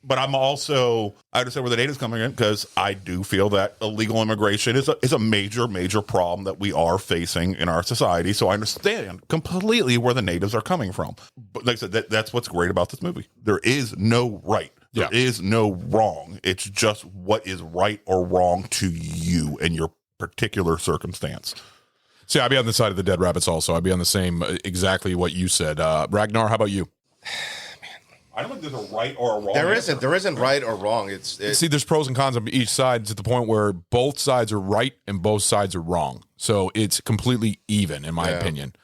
But I'm also, I understand where the natives coming in, because I do feel that illegal immigration is a major problem that we are facing in our society. So I understand completely where the natives are coming from. But like I said, that's what's great about this movie. There is no right. There is no wrong. It's just what is right or wrong to you and your particular circumstance. See, I'd be on the side of the Dead Rabbits also. I'd be on the same, exactly what you said. Ragnar, how about you? I don't think there's a right or a wrong. There isn't right or wrong. See, there's pros and cons on each side to the point where both sides are right and both sides are wrong. So it's completely even, in my opinion.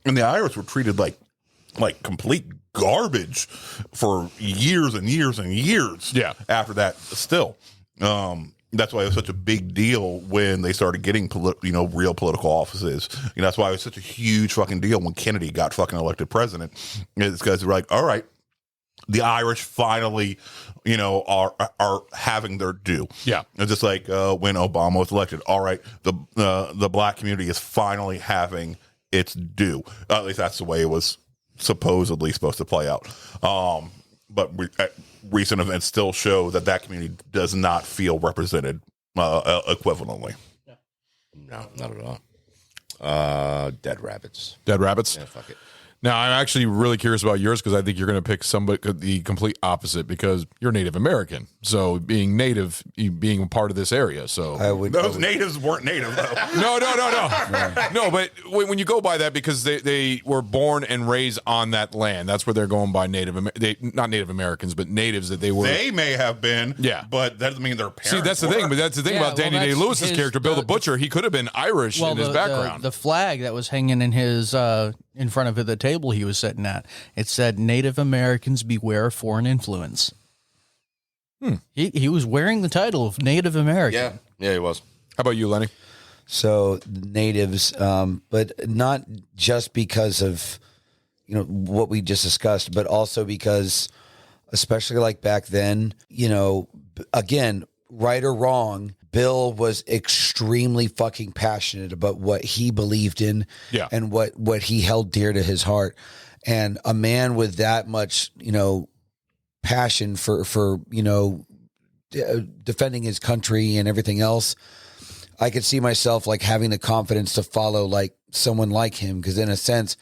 And the Irish were treated like complete garbage for years and years and years. Yeah. After that, still, that's why it was such a big deal when they started getting real political offices. That's why it was such a huge fucking deal when Kennedy got fucking elected president. It's because they were like, all right, the Irish finally, are having their due. Yeah. It's just like when Obama was elected. All right, the black community is finally having its due. At least that's the way it was supposedly supposed to play out. But recent events still show that community does not feel represented equivalently. No, not at all. Dead Rabbits. Dead Rabbits? Yeah, fuck it. Now, I'm actually really curious about yours because I think you're going to pick the complete opposite because you're Native American. So being Native, being a part of this area. So those natives weren't Native, though. No. No, but when you go by that, because they were born and raised on that land, that's where they're going by not Native Americans, but natives that they were. They may have been, but that doesn't mean their parents. See, that's the thing. But that's the thing about Danny Day-Lewis's character, Bill the Butcher. He could have been Irish in his background. The flag that was hanging in his in front of the table he was sitting at, it said Native Americans beware foreign influence. He was wearing the title of Native American. Yeah, he was. How about you, Lenny? So natives, but not just because of what we just discussed, but also because, especially like back then, again, right or wrong, Bill was extremely fucking passionate about what he believed in and what he held dear to his heart. And a man with that much, passion for defending his country and everything else, I could see myself like having the confidence to follow like someone like him. Because in a sense,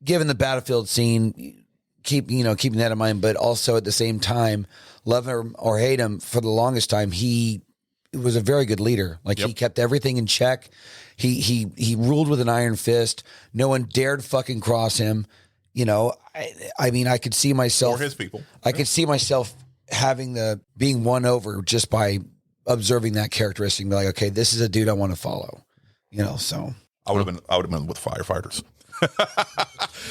given the battlefield scene, keeping that in mind, but also at the same time, love him or hate him, for the longest time, he was a very good leader. Like he kept everything in check. He ruled with an iron fist. No one dared fucking cross him. I mean, I could see myself, or his people. I could see myself being won over just by observing that characteristic and be like, okay, this is a dude I want to follow. So I would have been with firefighters.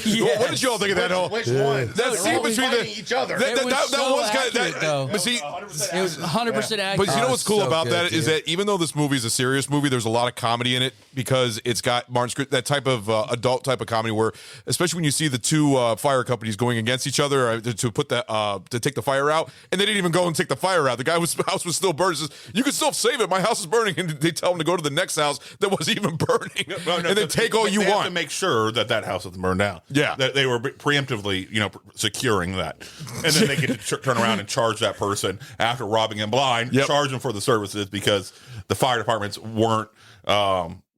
Yes. What did you all think of that whole? Which one? That scene between each other. That was kind of. But see, it was 100% accurate. But you know what's cool about that is that even though this movie is a serious movie, there's a lot of comedy in it because it's got that type of adult type of comedy where, especially when you see the two fire companies going against each other to put to take the fire out, and they didn't even go and take the fire out. The guy's house was still burning. Says, "You can still save it. My house is burning," and they tell him to go to the next house that wasn't even burning, and then take all you want. want To make sure that house is burned down. Yeah, that they were preemptively, securing that, and then they get to turn around and charge that person after robbing him blind, charge them for the services because the fire departments weren't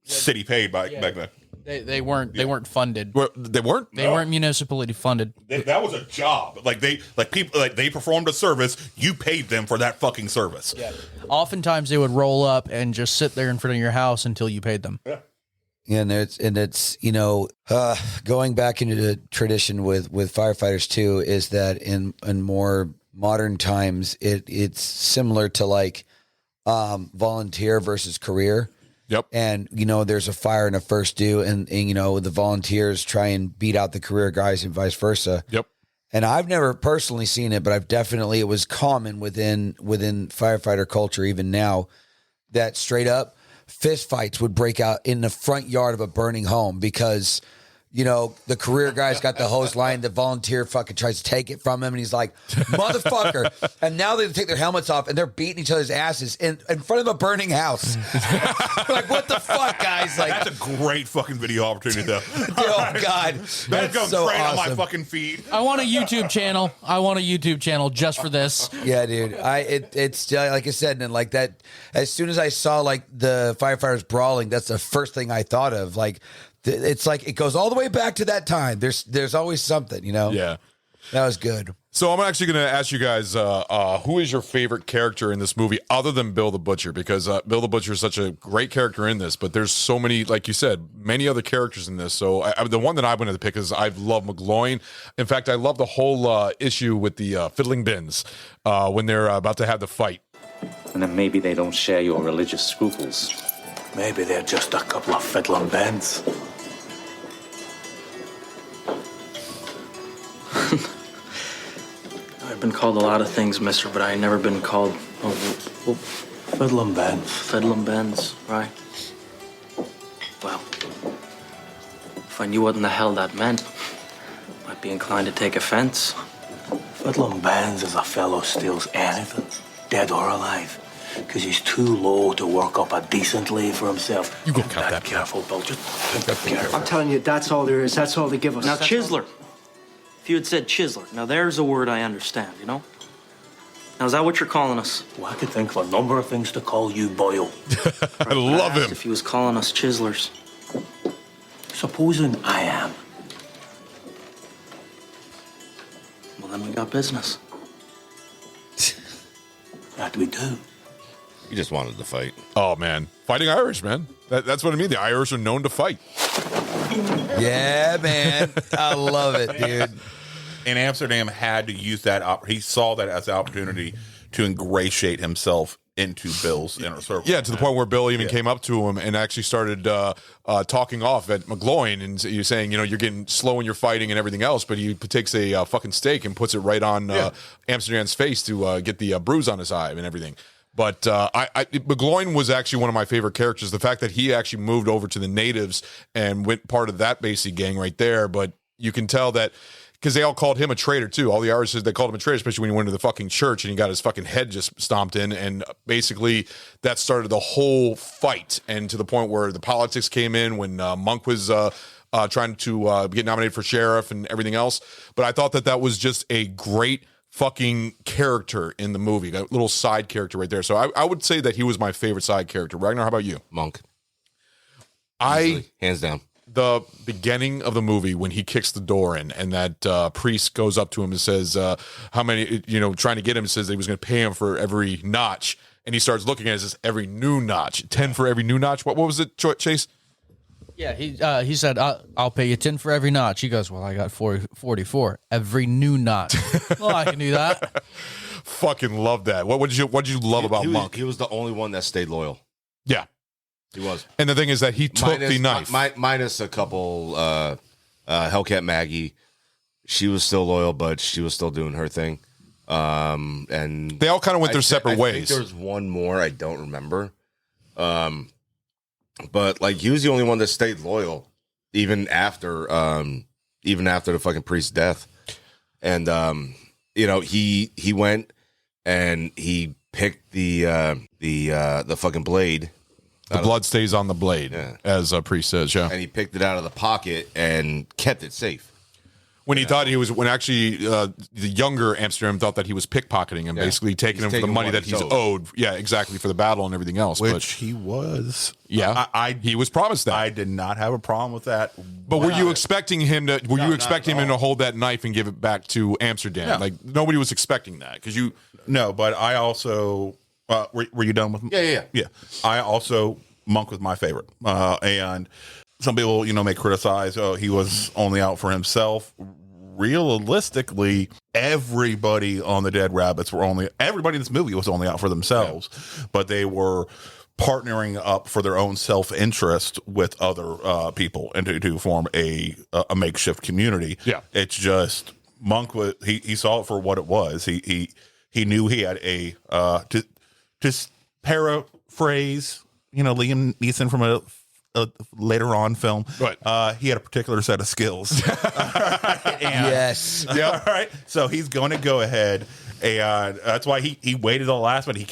city paid back then. They weren't funded. They weren't. They weren't municipally funded. That was a job. They performed a service. You paid them for that fucking service. Yeah. Oftentimes they would roll up and just sit there in front of your house until you paid them. Yeah. And it's going back into the tradition with firefighters too is that in more modern times it's similar to like volunteer versus career. Yep. And there's a fire and a first due, and the volunteers try and beat out the career guys and vice versa. Yep. And I've never personally seen it, but it was common within firefighter culture even now that straight up fist fights would break out in the front yard of a burning home because the career guy's got the hose line, the volunteer fucking tries to take it from him, and he's like, motherfucker. And now they take their helmets off and they're beating each other's asses in front of a burning house. Like, what the fuck, guys? Like, that's a great fucking video opportunity, though. Oh, God. That goes so straight awesome. on my fucking feed. I want a YouTube channel. Just for this. Yeah, dude. It's like I said, and like that, as soon as I saw like the firefighters brawling, that's the first thing I thought of. Like, it's like it goes all the way back to that time. There's always something, Yeah, that was good. So I'm actually going to ask you guys, who is your favorite character in this movie other than Bill the Butcher? Because Bill the Butcher is such a great character in this, but there's so many, like you said, many other characters in this. So the one that I wanted to pick is I love McGloin. In fact, I love the whole issue with the fiddling bins when they're about to have the fight. And then maybe they don't share your religious scruples. Maybe they're just a couple of fiddling bends. I've been called a lot of things, mister, but I ain't never been called fiddling bends. Fiddling bends, right? Well, if I knew what in the hell that meant, I'd be inclined to take offense. Fiddling bends is a fellow steals anything, dead or alive, because he's too low to work up a decent lay for himself. You go count that. Careful, Bill. Just be careful. I'm telling you, that's all there is. That's all they give us. Now, chiseler. If you had said chiseler, now there's a word I understand, Now, is that what you're calling us? Well, I could think of a number of things to call you, Boyle. I love him. If he was calling us chiselers. Supposing I am. Well, then we got business. That we do. You just wanted to fight. Oh, man. Fighting Irish, man. That's what I mean. The Irish are known to fight. Yeah, man. I love it, dude. And Amsterdam had to use that. He saw that as an opportunity to ingratiate himself into Bill's inner circle. Yeah, to the point where Bill even came up to him and actually started talking off at McGloin, and you're saying, you're getting slow in your fighting and everything else, but he takes a fucking steak and puts it right on Amsterdam's face to get the bruise on his eye and everything. But McGloin was actually one of my favorite characters. The fact that he actually moved over to the natives and went part of that basic gang right there. But you can tell that because they all called him a traitor too. All the Irish, they called him a traitor, especially when he went to the fucking church and he got his fucking head just stomped in. And basically that started the whole fight. And to the point where the politics came in when Monk was trying to get nominated for sheriff and everything else. But I thought that was just a great fucking character in the movie, that little side character right there. So I would say that he was my favorite side character. Ragnar, how about you? Monk. Easily. Hands down. The beginning of the movie when he kicks the door in and that priest goes up to him and says, how many, trying to get him, says that he was going to pay him for every notch. And he starts looking at it, says every new notch, 10 for every new notch. What was it, Chase? Yeah, he said, I'll pay you 10 for every notch. He goes, well, I got 44. Every new notch. Well, I can do that. Fucking love that. What did you love about Monk? He was the only one that stayed loyal. Yeah. He was. And the thing is that he took the knife. Minus a couple Hellcat Maggie, she was still loyal, but she was still doing her thing. And they all kind of went their separate I ways. think there was one more I don't remember. But like he was the only one that stayed loyal even after the fucking priest's death. And he went and he picked the fucking blade. The blood stays on the blade, as a priest says, yeah. And he picked it out of the pocket and kept it safe. When he thought when actually the younger Amsterdam thought that he was pickpocketing him, basically taking him for the money that he's owed. Yeah, exactly, for the battle and everything else. Which he was. Yeah, he was promised that. I did not have a problem with that. But were you expecting him to? Were you expecting him to hold that knife and give it back to Amsterdam? No. Like nobody was expecting that because you. No, but I also. Were you done with? Yeah. I also Monk was my favorite, and some people may criticize. Oh, he was only out for himself. Realistically, everybody on the Dead Rabbits everybody in this movie was only out for themselves, but they were partnering up for their own self-interest with other people and to form a makeshift community. Yeah, it's just Monk was he saw it for what it was. He knew he had a to paraphrase Liam Neeson from a later on film, right? He had a particular set of skills. Yes. Yeah. All right. So he's going to go ahead, and that's why he waited till the last minute.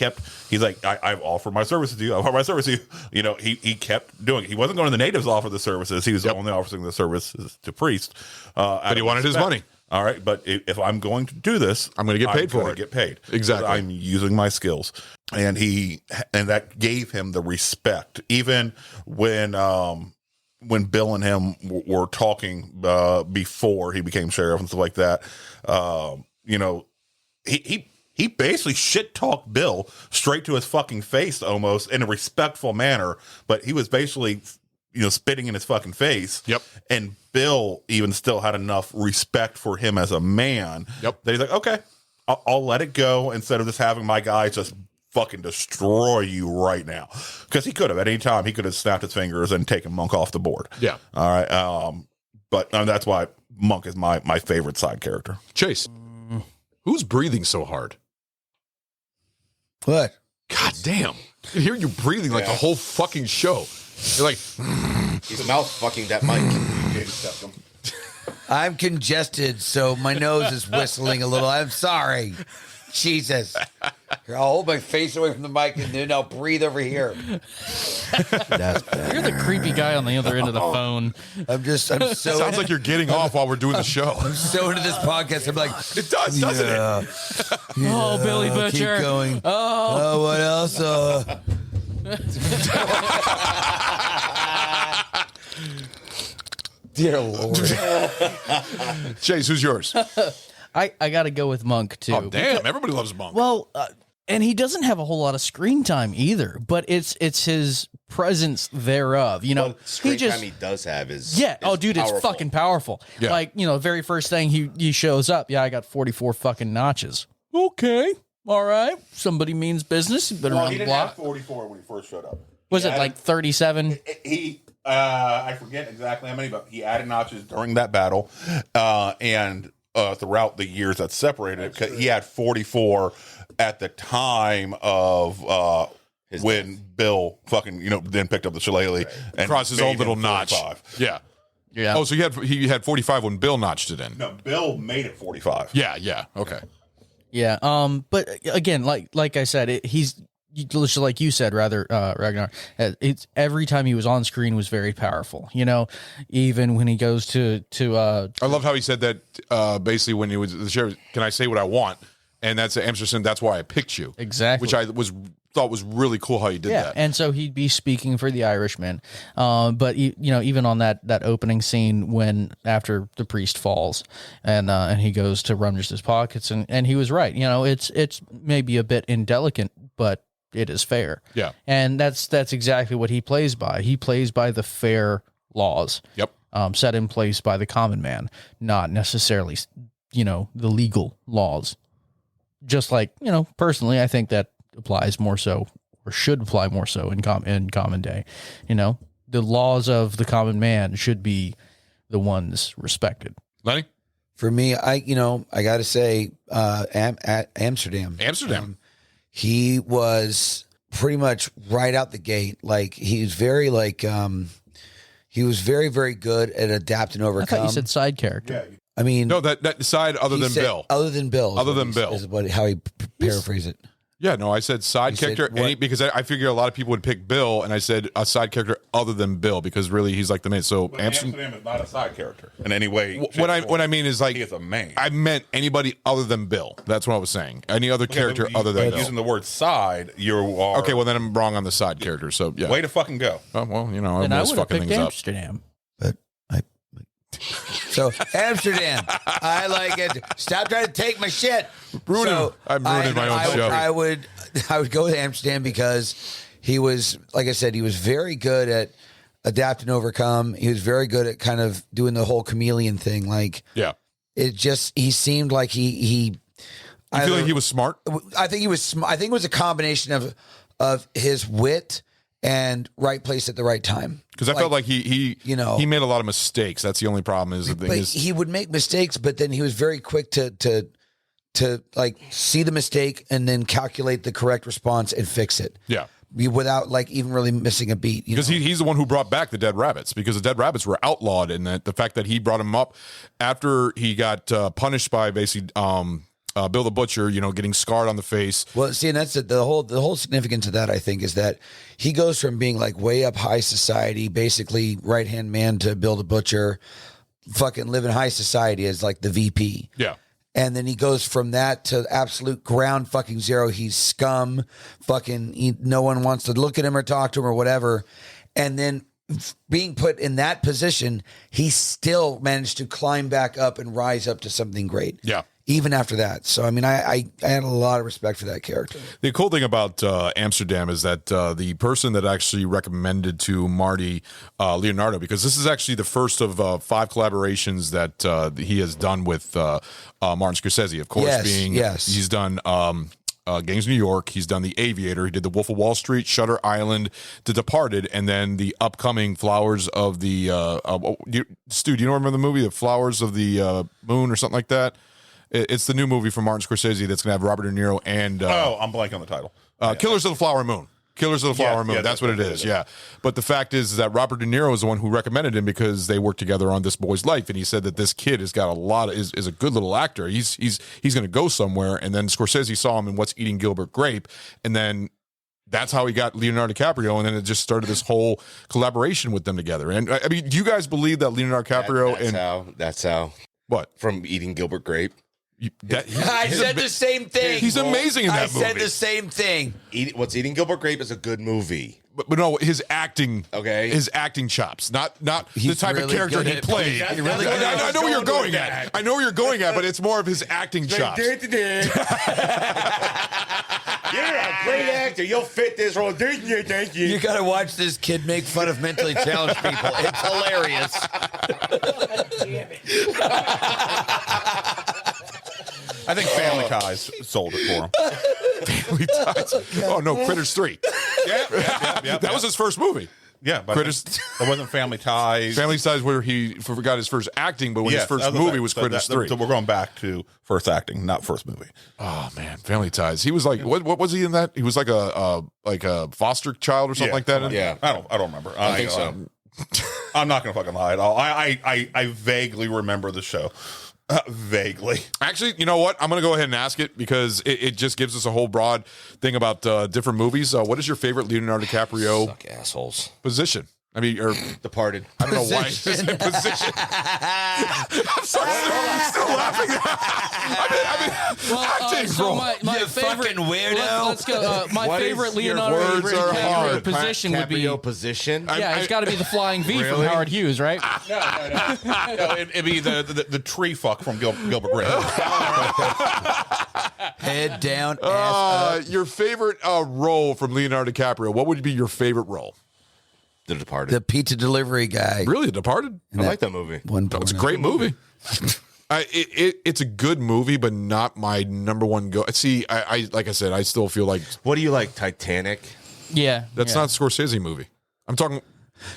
He's like, I've offered my services to you. I've offered my service to you. He kept doing it. He wasn't going to the natives to offer the services. He was only offering the services to priests. But he wanted his money. All right, but if I'm going to do this, I'm going to get paid for it. Get paid exactly. I'm using my skills, and that gave him the respect. Even when Bill and him were talking before he became sheriff and stuff like that, he basically shit talked Bill straight to his fucking face, almost in a respectful manner. But he was basically spitting in his fucking face. Yep. And Bill even still had enough respect for him as a man. Yep. That he's like, okay, I'll let it go instead of just having my guys just fucking destroy you right now. Because he could have at any time. He could have snapped his fingers and taken Monk off the board. Yeah. All right. But that's why Monk is my favorite side character. Chase, who's breathing so hard? What? God damn. I can hear you breathing like the whole fucking show. You're like, he's mouth fucking that mic. I'm congested, so my nose is whistling a little. I'm sorry. Jesus. Here, I'll hold my face away from the mic and then I'll breathe over here. That's better. You're the creepy guy on the other end of the phone. I'm so. Sounds like you're getting off while we're doing the show. I'm so into this podcast. I'm like, it does, doesn't it? Oh, Billy Butcher. Keep going. Oh, what else? Dear Lord. Chase, who's yours? I got to go with Monk, too. Oh, damn. Everybody loves Monk. Well, and he doesn't have a whole lot of screen time either, but it's his presence thereof. Screen time he does have is dude, powerful. it's fucking powerful. Yeah. Like, very first thing he shows up. Yeah, I got 44 fucking notches. Okay. All right. Somebody means business. You better run He the didn't have block. 44 when he first showed up. Was it like 37? I forget exactly how many, but he added notches during that battle, and throughout the years that separated it. He had 44 at the time of when Bill fucking then picked up the shillelagh and crossed his own little notch. Yeah. Oh, so he had 45 when Bill notched it in. No, Bill made it 45. Yeah. Okay. Yeah. But again, like I said, he's just like you said, rather, Ragnar. It's every time he was on screen was very powerful. Even when he goes to. I loved how he said that. Basically, when he was the sheriff, can I say what I want? And that's Amsterdam. That's why I picked you. Exactly. Which I thought was really cool how he did that. And so he'd be speaking for the Irishman. But even on that opening scene when after the priest falls and he goes to rummage his pockets and he was right. It's maybe a bit indelicate, but it is fair. Yeah. And that's exactly what he plays by. He plays by the fair laws. Yep. Set in place by the common man, not necessarily, the legal laws. Just like, personally, I think that applies more so or should apply more so in common day. The laws of the common man should be the ones respected. Lenny? For me, I got to say, Amsterdam. He was pretty much right out the gate. Like he's very he was very, very good at adapt and overcome. I thought you said side character. I mean, no, that side other than Bill. Other than Bill. Is how he paraphrased it. Yeah, no, I said side character because I figure a lot of people would pick Bill, and I said a side character other than Bill because really he's like the main. So Amsterdam is not a side character in any way. What I mean is like he is a main. I meant anybody other than Bill. That's what I was saying. Any other character other than Bill. Using the word side, you are okay. Well, then I'm wrong on the side character. So yeah, way to fucking go. Oh, well, you know, And I'm I just would have fucking picked things Amsterdam. So Amsterdam, I like it. Stop trying to take my shit. I'm ruining my own show. I would go with Amsterdam because he was, like I said, he was very good at adapt and overcome. He was very good at kind of doing the whole chameleon thing. Like, yeah, he seemed like he. You feel like he was smart? I think he was. I think it was a combination of his wit and right place at the right time. Because I felt like he made a lot of mistakes. That's the only problem. He would make mistakes, but then he was very quick to like see the mistake and then calculate the correct response and fix it. Yeah. Without like even really missing a beat. Because he's the one who brought back the dead rabbits, because the dead rabbits were outlawed, and the fact that he brought him up after he got punished by basically Bill the Butcher, getting scarred on the face. Well, see, and that's the whole significance of that, I think, is that he goes from being like way up high society, basically right hand man to Bill the Butcher, fucking live in high society as like the VP. Yeah. And then he goes from that to absolute ground fucking zero. He's scum. Fucking no one wants to look at him or talk to him or whatever. And then being put in that position, he still managed to climb back up and rise up to something great. Yeah. Even after that. So, I mean, I had a lot of respect for that character. The cool thing about Amsterdam is that the person that actually recommended to Marty Leonardo, because this is actually the first of 5 collaborations that he has done with Martin Scorsese, of course, he's done Gangs of New York, he's done The Aviator, he did The Wolf of Wall Street, Shutter Island, The Departed, and then the upcoming Flowers of the Stu, do you remember the movie The Flowers of the Moon or something like that? It's the new movie from Martin Scorsese that's going to have Robert De Niro and I'm blanking on the title. Killers of the Flower Moon. Killers of the Flower Moon. That's what it is. Yeah. But the fact is that Robert De Niro is the one who recommended him because they worked together on This Boy's Life, and he said that this kid has got is a good little actor. He's going to go somewhere. And then Scorsese saw him in What's Eating Gilbert Grape, and then that's how he got Leonardo DiCaprio, and then it just started this whole collaboration with them together. And I mean, do you guys believe that Leonardo DiCaprio That's how. What? From Eating Gilbert Grape. I said the same thing. He's amazing in that movie. I said the same thing. What's Eating Gilbert Grape is a good movie. But no, his acting, okay, his acting chops, not the type of character he played. I know where you're going at. I know where you're going at, but it's more of his acting chops. You're a great actor. You'll fit this role. You got to watch this kid make fun of mentally challenged people. It's hilarious. I think Family Ties sold it for him. Family Ties. Oh no, Critters 3. Yeah. That was his first movie. Yeah, but Critters. That wasn't Family Ties. Family Ties where he forgot his first acting, but his first movie was Critters 3. So we're going back to first acting, not first movie. Oh man, Family Ties. He was like, what was he in that? He was like a foster child or something like that. Yeah, I don't remember. I think so. I'm not going to fucking lie at all. I vaguely remember the show. Vaguely. Actually, you know what? I'm going to go ahead and ask it because it just gives us a whole broad thing about different movies. What is your favorite Leonardo DiCaprio Suck assholes position? I mean, or Departed. I don't know why. Position. I'm sorry. I'm still laughing. Acting so role. my You favorite fucking weirdo. Let's go. My favorite Leonardo words are DiCaprio hard. position would be. position. Yeah, it's got to be the flying V from Really? Howard Hughes, right? No, it'd be the tree fuck from Gilbert Grape. Head down, ass up. Your favorite role from Leonardo DiCaprio? What would be your favorite role? The Departed. The pizza delivery guy. Really, The Departed? I like that movie. It's a great movie. It's a good movie, but not my number one go. See, I like I said, I still feel like. What do you like? Titanic. Yeah, That's not a Scorsese movie. I'm talking.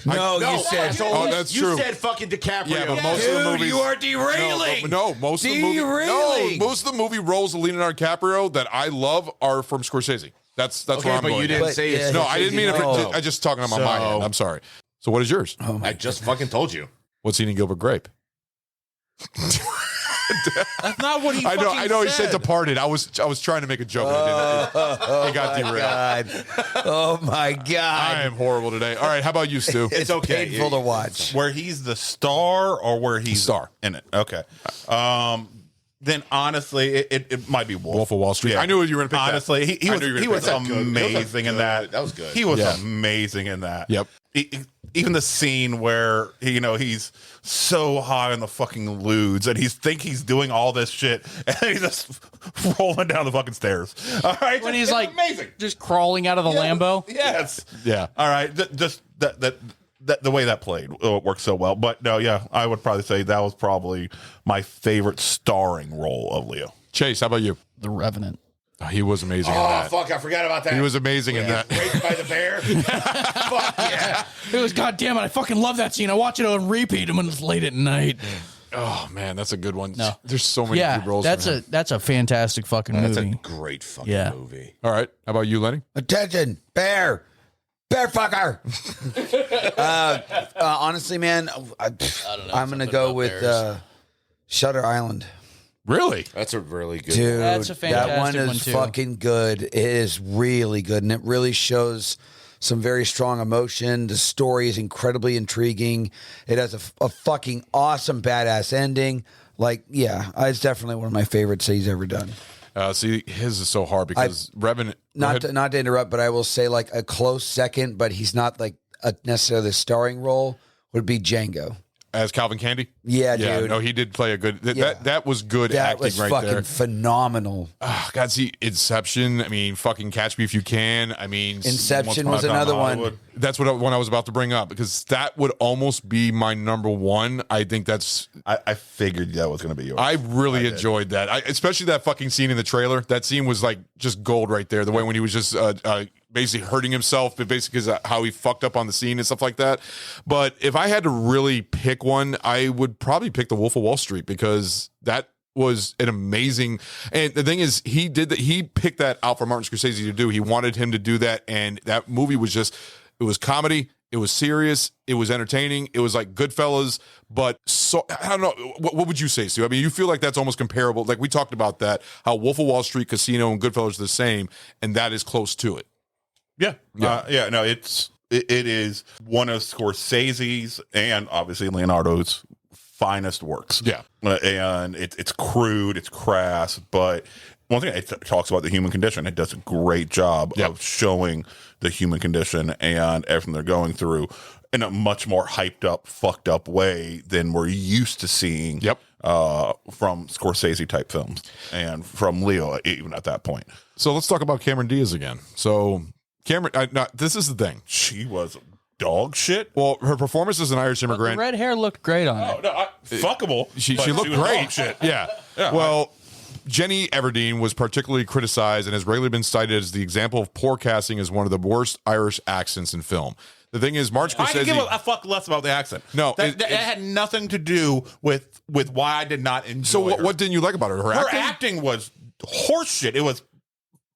No, you said. Oh, that's you true. said fucking DiCaprio. Yeah, but most of the movies. you are derailing. No, most of the movie. No, most of the movie roles of Leonardo DiCaprio that I love are from Scorsese. That's Okay, where I'm but going. you didn't say it's No, I didn't mean it. No. I just talking about my end. I'm sorry. So what is yours? I just fucking told you. What's eating Gilbert Grape? That's not what he I know. fucking He said Departed. I was trying to make a joke. It got derailed. Oh my God! I am horrible today. All right, how about you, Stu? It's okay. Painful to watch. Where he's the star or where he's Star. in it. Okay. Then honestly, it might be Wolf of Wall Street. I knew you were going to pick honestly, that. he I knew you were he gonna was pick that. amazing in that. That was good. He was Yeah. amazing in that. Yep. Even the scene where he's so high on the fucking ludes and he's doing all this shit and he's just rolling down the fucking stairs. All right, When he's It's like amazing. just crawling out of the Lambo. Yes. Yeah. All right. Just that the way that played worked so well. But no, yeah, I would probably say that was probably my favorite starring role of Leo. Chase, how about you? The Revenant. Oh, he was amazing in Oh that. fuck! I forgot about that. He was amazing in that. Raped by the bear. Fuck yeah! It was goddamn it. I fucking love that scene. I watch it on repeat when it's late at night. Oh man, that's a good one. No. There's so many Yeah, good roles. that's for him. that's a fantastic fucking That's a movie. great fucking Yeah. movie. All right, how about you, Lenny? Attention, bear fucker. Honestly, man, I'm gonna go with Shutter Island. Really? That's a really good. Dude, That's a fantastic that one is one, too. fucking good. It is really good, and it really shows some very strong emotion. The story is incredibly intriguing. It has a fucking awesome, badass ending. Like, yeah, it's definitely one of my favorites that he's ever done. See, his is so hard because Revenant. Not to interrupt, but I will say like a close second, but he's not like necessarily the starring role, would be Django. As Calvin Candy? Yeah, dude. No, he did play a good. Yeah. That was good That acting was right fucking there. phenomenal. God, see, Inception. I mean, fucking Catch Me If You Can. I mean, Inception Once was Upon a Time in another one. Hollywood. That's what one I was about to bring up because that would almost be my number one. I think that's. I figured that was going to be yours. I really enjoyed that, especially that fucking scene in the trailer. That scene was like just gold right there. The way when he was just basically hurting himself, but basically because how he fucked up on the scene and stuff like that. But if I had to really pick one, I would probably pick The Wolf of Wall Street because that was an amazing. And the thing is, he picked that out for Martin Scorsese to do. He wanted him to do that, and that movie was just. It was comedy. It was serious. It was entertaining. It was like Goodfellas, but so I don't know. What would you say, Stu? I mean, you feel like that's almost comparable. Like we talked about that, how Wolf of Wall Street, Casino, and Goodfellas are the same, and that is close to it. Yeah. No, it is one of Scorsese's and obviously Leonardo's finest works. Yeah. And it's crude, it's crass, but one thing it talks about the human condition. It does a great job of showing the human condition and everything they're going through in a much more hyped up, fucked up way than we're used to seeing from Scorsese type films and from Leo even at that point. So let's talk about Cameron Diaz again. So Cameron, this is the thing. She was dog shit. Well, her performance as an Irish immigrant. The red hair looked great on it. Fuckable. She but looked was great. dog shit. Yeah. Well, Jenny Everdeen was particularly criticized and has regularly been cited as the example of poor casting as one of the worst Irish accents in film. The thing is, Martin Scorsese. I can give a fuck less about the accent. No, that had nothing to do with why I did not enjoy. So her. what didn't you like about her? Her acting was horseshit. It was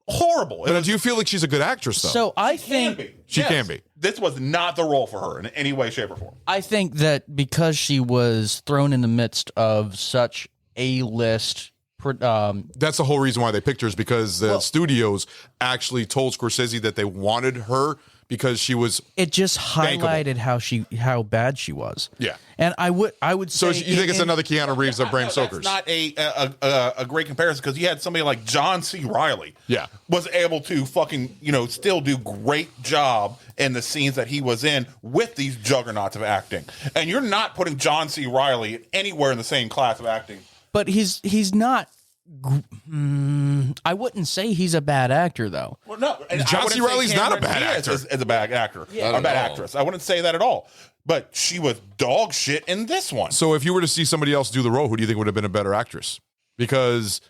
horrible. But do you feel like she's a good actress though? So I think she can be. This was not the role for her in any way, shape, or form. I think that because she was thrown in the midst of such A-list. That's the whole reason why they picked her is because the studios actually told Scorsese that they wanted her because she was. It just highlighted how bad she was. Yeah, and I would So say you think it's another Keanu Reeves of Bram Stoker's? That's not a great comparison because you had somebody like John C. Reilly. Yeah, was able to fucking still do great job in the scenes that he was in with these juggernauts of acting, and you're not putting John C. Reilly anywhere in the same class of acting. But he's not. I wouldn't say he's a bad actor though. Well, no, John C. Reilly's not a bad actor. Is a bad actor or a bad actress. I wouldn't say that at all. But she was dog shit in this one. So if you were to see somebody else do the role, who do you think would have been a better actress? Because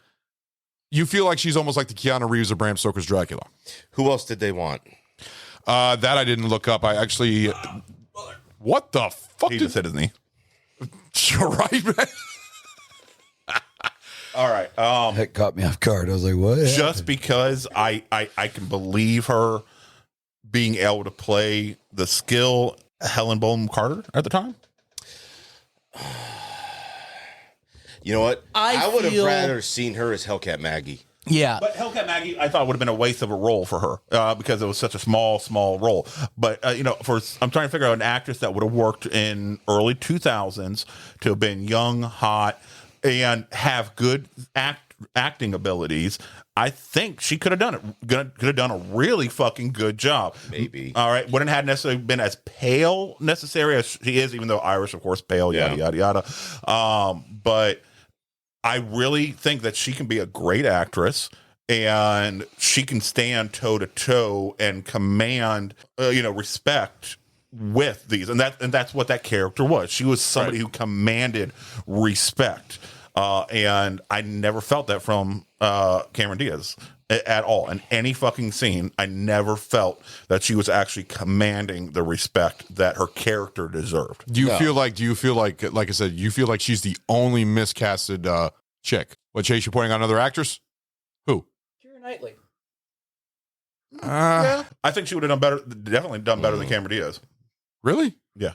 you feel like she's almost like the Keanu Reeves of Bram Stoker's Dracula. Who else did they want? That I didn't look up. I actually. What the fuck? He just hit his knee. You're right, man. All right. That caught me off guard. I was like, what? Just because I can believe her being able to play the skill Helen Bonham Carter at the time. You know what? I would have feel- rather seen her as Hellcat Maggie. Yeah. But Hellcat Maggie, I thought would have been a waste of a role for her because it was such a small role. But I'm trying to figure out an actress that would have worked in early 2000s to have been young, hot, and have good acting abilities. I think she could have done it. Could have done a really fucking good job. Maybe. All right. Wouldn't have necessarily been as pale necessary as she is, even though Irish, of course, pale, yada, yada, yada. But I really think that she can be a great actress and she can stand toe to toe and command, respect with these. And that's what that character was. She was somebody who commanded respect. And I never felt that from Cameron Diaz at all. In any fucking scene, I never felt that she was actually commanding the respect that her character deserved. Do you feel like I said, you feel like she's the only miscasted chick? What, Chase, you pointing out another actress? Who? Keira Knightley. I think she would have done better, definitely done better than Cameron Diaz. Really? Yeah.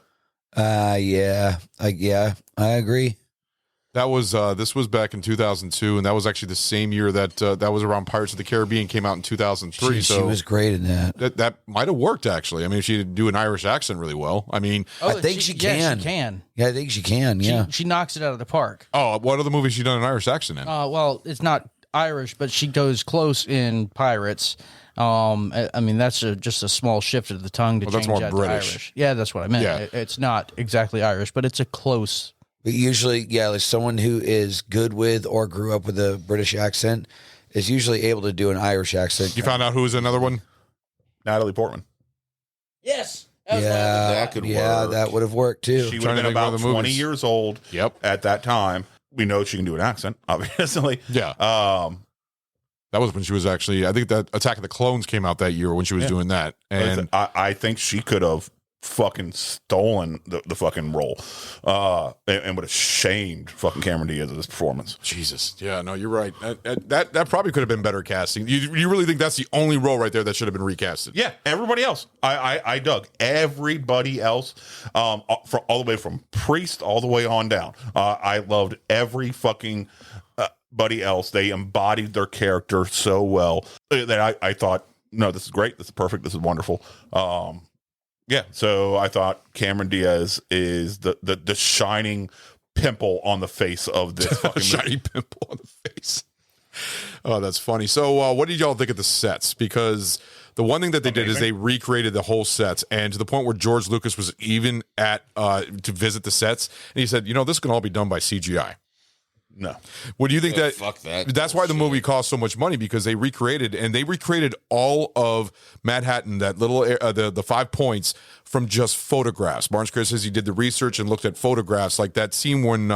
Yeah, I agree. That was this was back in 2002, and that was actually the same year that that was around Pirates of the Caribbean came out in 2003. She was great in that. That might have worked actually. I mean, she did do an Irish accent really well. I mean, I think she can. Yeah, she can. Yeah, I think she can. Yeah, She knocks it out of the park. Oh, what other movies she done an Irish accent in? Well, it's not Irish, but she goes close in Pirates. I mean, that's just a small shift of the tongue to Well, that's change more that British. to Irish. Yeah, that's what I meant. Yeah. It's not exactly Irish, but it's a close. but usually, like someone who is good with or grew up with a British accent is usually able to do an Irish accent. You found out who was another one? Natalie Portman. Yes. Yeah, That could work. that would have worked too. She would have been about 20 years old at that time. We know she can do an accent, obviously. Yeah. That was when she was actually, I think that Attack of the Clones came out that year when she was doing that. And I think she could have fucking stolen the fucking role and would have shamed fucking Cameron Diaz's performance. Jesus. Yeah, no, you're right. That probably could have been better casting. You really think that's the only role right there that should have been recasted? Yeah, everybody else. I dug everybody else all the way from Priest all the way on down. I loved every fucking buddy else. They embodied their character so well that I thought, no, this is great. This is perfect. This is wonderful. Yeah, so I thought Cameron Diaz is the shining pimple on the face of this fucking shiny pimple on the face. Oh, that's funny. So what did y'all think of the sets? Because the one thing that they did is they recreated the whole sets, and to the point where George Lucas was even at to visit the sets, and he said, this can all be done by CGI. No. What do you think that? Fuck that. That's why the movie cost so much money, because they recreated all of Manhattan, that little the 5 points, from just photographs. Martin Scorsese did the research and looked at photographs, like that scene when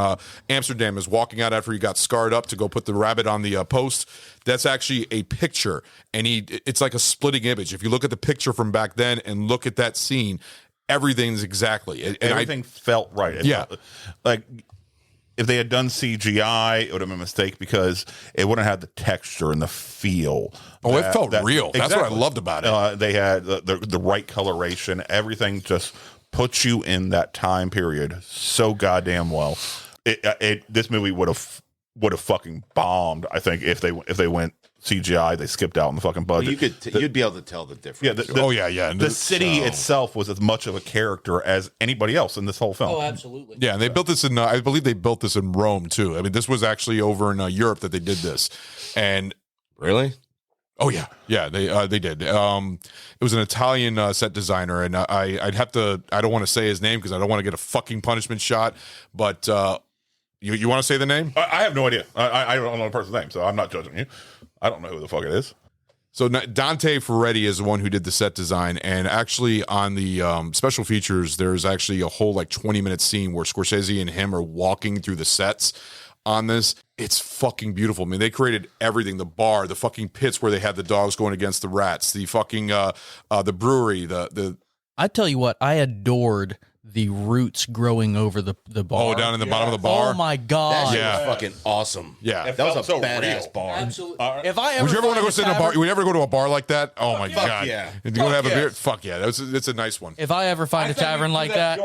Amsterdam is walking out after he got scarred up to go put the rabbit on the post. That's actually a picture, and it's like a splitting image. If you look at the picture from back then and look at that scene, everything's exactly. And everything felt right. It felt, like, if they had done CGI, it would have been a mistake because it wouldn't have the texture and the feel. Oh, it felt real. That's what I loved about it. They had the right coloration. Everything just puts you in that time period so goddamn well. This movie would have fucking bombed. I think if they went CGI, they skipped out on the fucking budget. Well, you'd be able to tell the difference. Yeah, The city itself was as much of a character as anybody else in this whole film. Oh, absolutely. Yeah, and they built this in, I believe they built this in Rome, too. I mean, this was actually over in Europe that they did this. And really? Oh, yeah. Yeah, they did. It was an Italian set designer, and I'd have to, I don't want to say his name because I don't want to get a fucking punishment shot, but you want to say the name? I have no idea. I don't know the person's name, so I'm not judging you. I don't know who the fuck it is. So Dante Ferretti is the one who did the set design, and actually on the special features, there's actually a whole 20-minute scene where Scorsese and him are walking through the sets on this. It's fucking beautiful. I mean, they created everything: the bar, the fucking pits where they had the dogs going against the rats, the fucking the brewery, the. I tell you what, I adored the roots growing over the bar. Oh, down in the bottom of the bar. Oh my god! That shit was fucking awesome. Yeah, that was a so badass real. bar. Absolutely. If I ever Would you ever want to go find sit in a bar? Would you ever go to a bar like that? Oh my Fuck god! yeah. And go have a Fuck beer. yes. Fuck yeah! It's a nice one. If I ever find a tavern like that,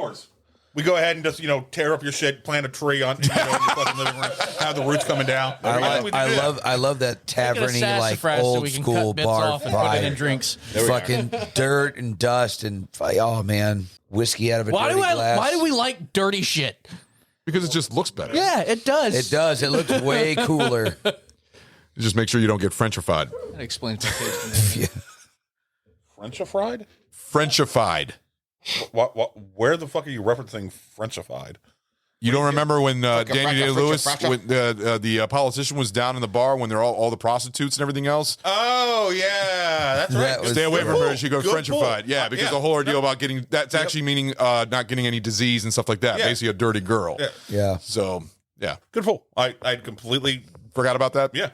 We go ahead and just tear up your shit, plant a tree on in your fucking living room, have the roots coming down. I love that taverny like sassafras so old we can school cut bits bar off and put it in vibe. drinks. Fucking dirt and dust and oh man, whiskey out of a Why dirty do glass. Why do we like dirty shit? Because it just looks better. Yeah, it does. It does. It looks way cooler. Just make sure you don't get Frenchified. That explains my taste. Frenchified? Frenchified. What? Where the fuck are you referencing Frenchified? You don't remember when Danny Day-Lewis, fracka. when the politician was down in the bar when they're all the prostitutes and everything else? Oh yeah, that's right. Stay away from her. She goes Good Frenchified. pull. Yeah, because Yeah. the whole ordeal about getting that's actually meaning not getting any disease and stuff like that. Yeah. Basically, a dirty girl. Yeah. Yeah. So yeah, Good pull. I completely forgot about that. Yeah.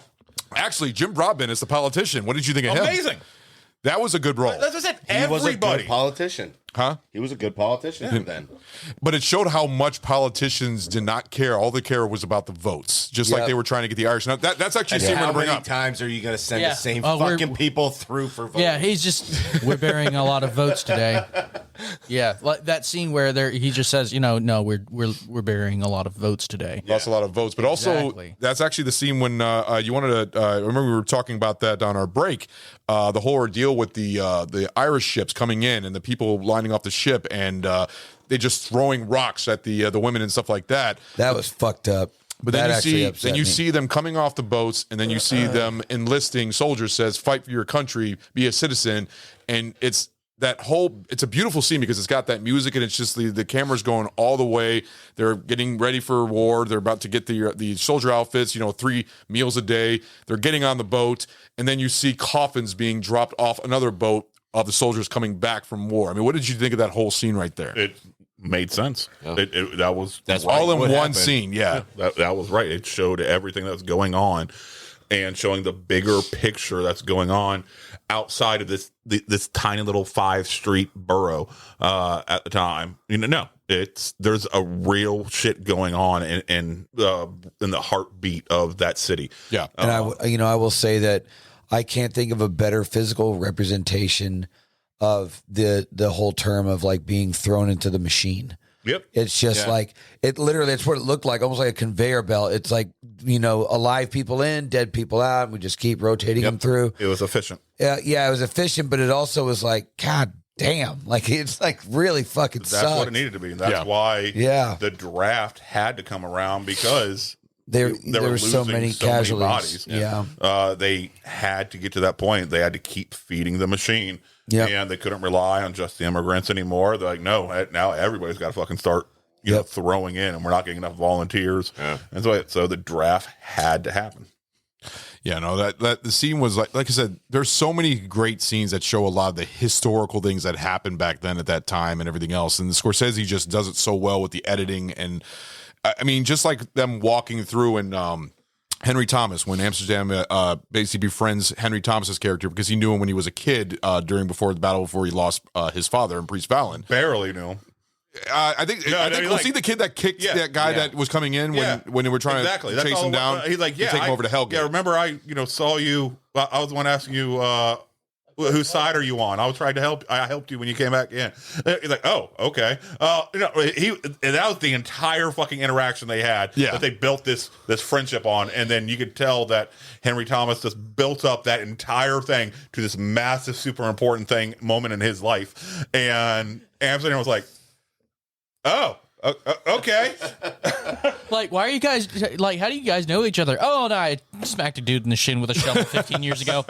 Actually, Jim Broadbent is the politician. What did you think of him? Amazing. That was a good role. That's what I said. He was a Everybody. good politician. Huh? He was a good politician then. But it showed how much politicians did not care. All they care was about the votes, just like Yep. they were trying to get the Irish. Now, that's actually And something how to bring many up. times are you going to send Yeah. the same Oh, we're- fucking people through for votes? Yeah, we're burying a lot of votes today. Yeah, like that scene where he just says, no, we're burying a lot of votes today. Lost a lot of votes, but also Exactly. that's actually the scene when you wanted to. I remember we were talking about that on our break. The whole ordeal with the Irish ships coming in and the people lining off the ship, and they just throwing rocks at the women and stuff like that. That was fucked up. But that then you actually see, upset then you me. see them coming off the boats, and then you see them enlisting soldiers. Says, "Fight for your country, be a citizen," and it's that whole. It's a beautiful scene because it's got that music, and it's just the camera's going all the way. They're getting ready for war. They're about to get the soldier outfits. 3 meals a day. They're getting on the boat, and then you see coffins being dropped off another boat of the soldiers coming back from war. I mean, what did you think of that whole scene right there? It made sense. That's all in one scene. Yeah. That was right. It showed everything that's going on, and showing the bigger picture that's going on outside of this tiny little 5-street borough at the time. There's a real shit going on in the heartbeat of that city. Yeah, and I will say that I can't think of a better physical representation of the whole term of like being thrown into the machine. Yep. It's just like it literally, it's what it looked like, almost like a conveyor belt. It's like, alive people in, dead people out, and we just keep rotating them through. It was efficient. Yeah, it was efficient, but it also was like, God damn, like it's like really fucking That's sucked. what it needed to be. And that's why the draft had to come around, because there were were so losing many casualties. bodies. They had to get to that point. They had to keep feeding the machine. Yep. And they couldn't rely on just the immigrants anymore. They're like, no, now everybody's got to fucking start throwing in, and we're not getting enough volunteers. And so the draft had to happen. Yeah, no, that the scene was like I said, there's so many great scenes that show a lot of the historical things that happened back then at that time and everything else. And Scorsese just does it so well with the editing. And I mean, just like them walking through and Henry Thomas, when Amsterdam basically befriends Henry Thomas's character because he knew him when he was a kid before the battle, before he lost his father and Priest Fallon. Barely knew him. I think was he the kid that kicked that guy that was coming in when they were trying to chase him down? He's like, take him over to Hellgate. Yeah, remember I saw you. I was the one asking you whose side are you on? I was trying to help. I helped you when you came back in. He's like, oh, okay. That was the entire fucking interaction they had. Yeah. That they built this friendship on, and then you could tell that Henry Thomas just built up that entire thing to this massive, super important moment in his life, and Amsterdam was like, oh, okay. Like, why are you guys like? How do you guys know each other? Oh, no, I smacked a dude in the shin with a shovel 15 years ago.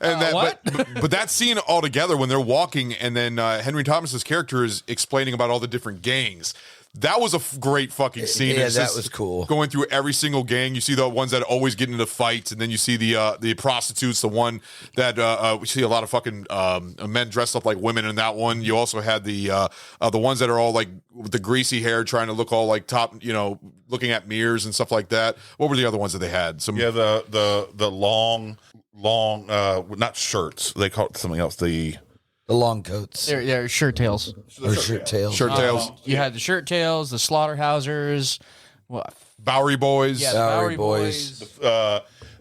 And what? But that scene altogether, when they're walking, and then Henry Thomas's character is explaining about all the different gangs. That was a great fucking scene. Yeah, It's that just was cool. Going through every single gang, you see the ones that always get into fights, and then you see the prostitutes. The one that we see a lot of fucking men dressed up like women in that one. You also had the ones that are all like with the greasy hair, trying to look all like top, looking at mirrors and stuff like that. What were the other ones that they had? The long not shirts. They call it something else. The long coats. They're shirt tails. Or shirt tails. Shirt tails. You had the shirt tails, the slaughterhousers, what? Bowery Boys. Yeah, the Bowery Boys.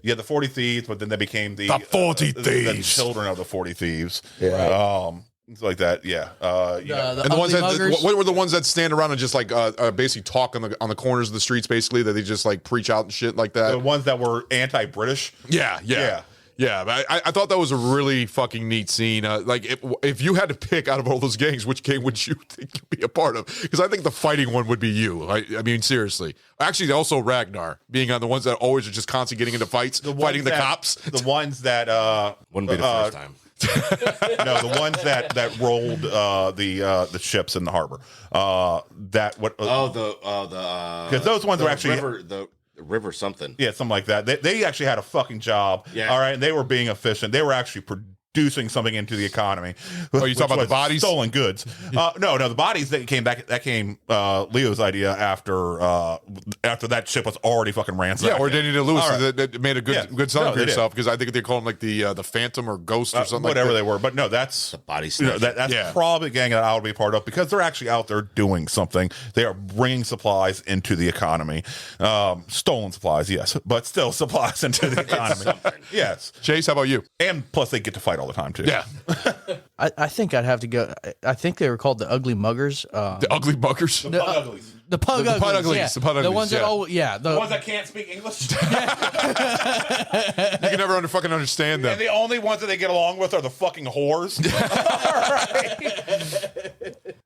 You had the 40 Thieves, but then they became the 40 the Thieves. children of the 40 Thieves. Yeah. Things like that. Yeah. The And the ones ugly that muggers. what were the ones that stand around and just like basically talk on the corners of the streets, basically that they just like preach out and shit like that. The ones that were anti-British. Yeah. But I thought that was a really fucking neat scene. Like, if you had to pick out of all those gangs, which gang would you think you'd be a part of? Because I think the fighting one would be you. I mean, seriously. Actually, also Ragnar, being on the ones that always are just constantly getting into fights, fighting the cops. The ones that wouldn't be the first time. No, the ones that rolled the ships in the harbor. Because those ones were actually the river something. Yeah, something like that. They actually had a fucking job. Yeah. All right, and they were being efficient. They were actually producing something into the economy. Oh, you talking about the bodies? Stolen goods. No, the bodies that came back. That came Leo's idea after that ship was already fucking ransacked. Yeah, or Danny DeLewis Right. that made a good song for they did. yourself, because I think they call him like the Phantom or Ghost or something whatever like they that. were. But no, that's The body you know, snatcher. that's probably a gang that I would be a part of, because they're actually out there doing something. They are bringing supplies into the economy. Stolen supplies, yes, but still supplies into the economy. Yes. Chase, how about you? And plus, they get to fight all the time too. Yeah. I think I'd have to go. I think they were called the Ugly Muggers. The Ugly Muggers? The Pug Uglies. The Pug Uglies. Pug Uglies, Yeah. the Pug The Uglies, ones that yeah. all. Yeah. The ones that can't speak English. You can never fucking understand them. And the only ones that they get along with are the fucking whores.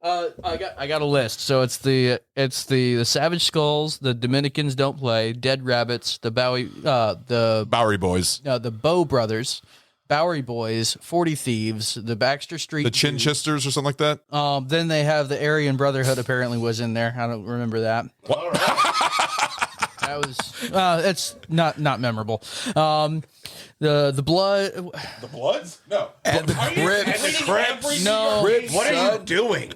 I got a list. So it's the Savage Skulls, the Dominicans Don't Play, Dead Rabbits, the Bowery Boys, the Bow Brothers, Bowery Boys, 40 Thieves, the Baxter Street, the Chinchesters or something like that. Then they have the Aryan Brotherhood. Apparently was in there. I don't remember that. That was it's not memorable. The blood. The Bloods? No. And the Crips. No. What are you doing?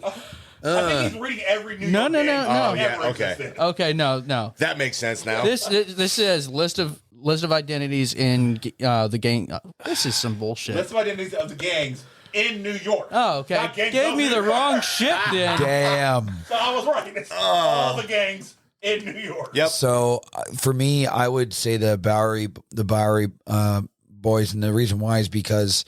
I think he's reading every New No, York no, gang. no. Oh, yeah, ever okay. existed. Okay, no. That makes sense now. This says list of identities in the gang. This is some bullshit. List of identities of the gangs in New York. Oh, okay. Not gangs Gave of me New the York. wrong shit then. Damn. So I was right. It's all the gangs in New York. Yep. So for me, I would say the Bowery boys, and the reason why is because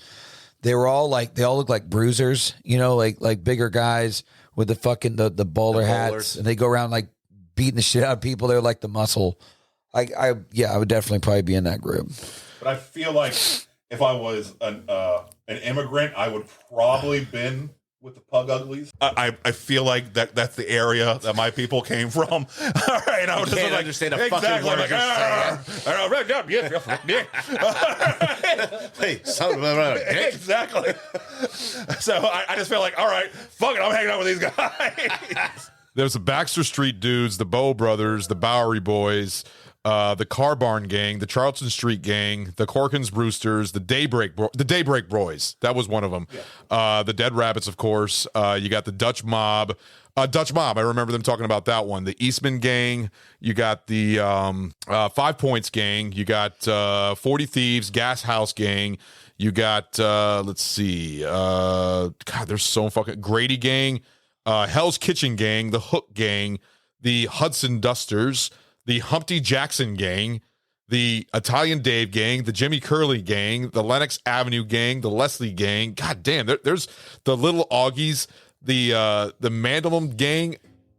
they all look like bruisers, like bigger guys with the fucking the bowler hats, and they go around like beating the shit out of people. They're like the muscle. I would definitely probably be in that group. But I feel like if I was an immigrant, I would probably been with the Pug Uglies. I feel like that's the area that my people came from. All right, I would just can't like, understand a exactly, fucking word like, you're Hey, son of a dick. exactly. So I just feel like, all right, fuck it, I'm hanging out with these guys. There's the Baxter Street dudes, the Bow Brothers, the Bowery Boys, the Car Barn Gang, the Charleston Street Gang, the Corkins Brewsters, the Daybreak Boys. That was one of them. Yeah. The Dead Rabbits, of course. You got the Dutch Mob. I remember them talking about that one. The Eastman Gang. You got the 5 Points Gang. You got 40 Thieves, Gas House Gang. You got, let's see. God, there's so fucking... Grady Gang. Hell's Kitchen Gang, the Hook Gang, the Hudson Dusters, the Humpty Jackson Gang, the Italian Dave Gang, the Jimmy Curley Gang, the Lenox Avenue Gang, the Leslie Gang. God damn, there's the Little Augies, the Mandalum Gang.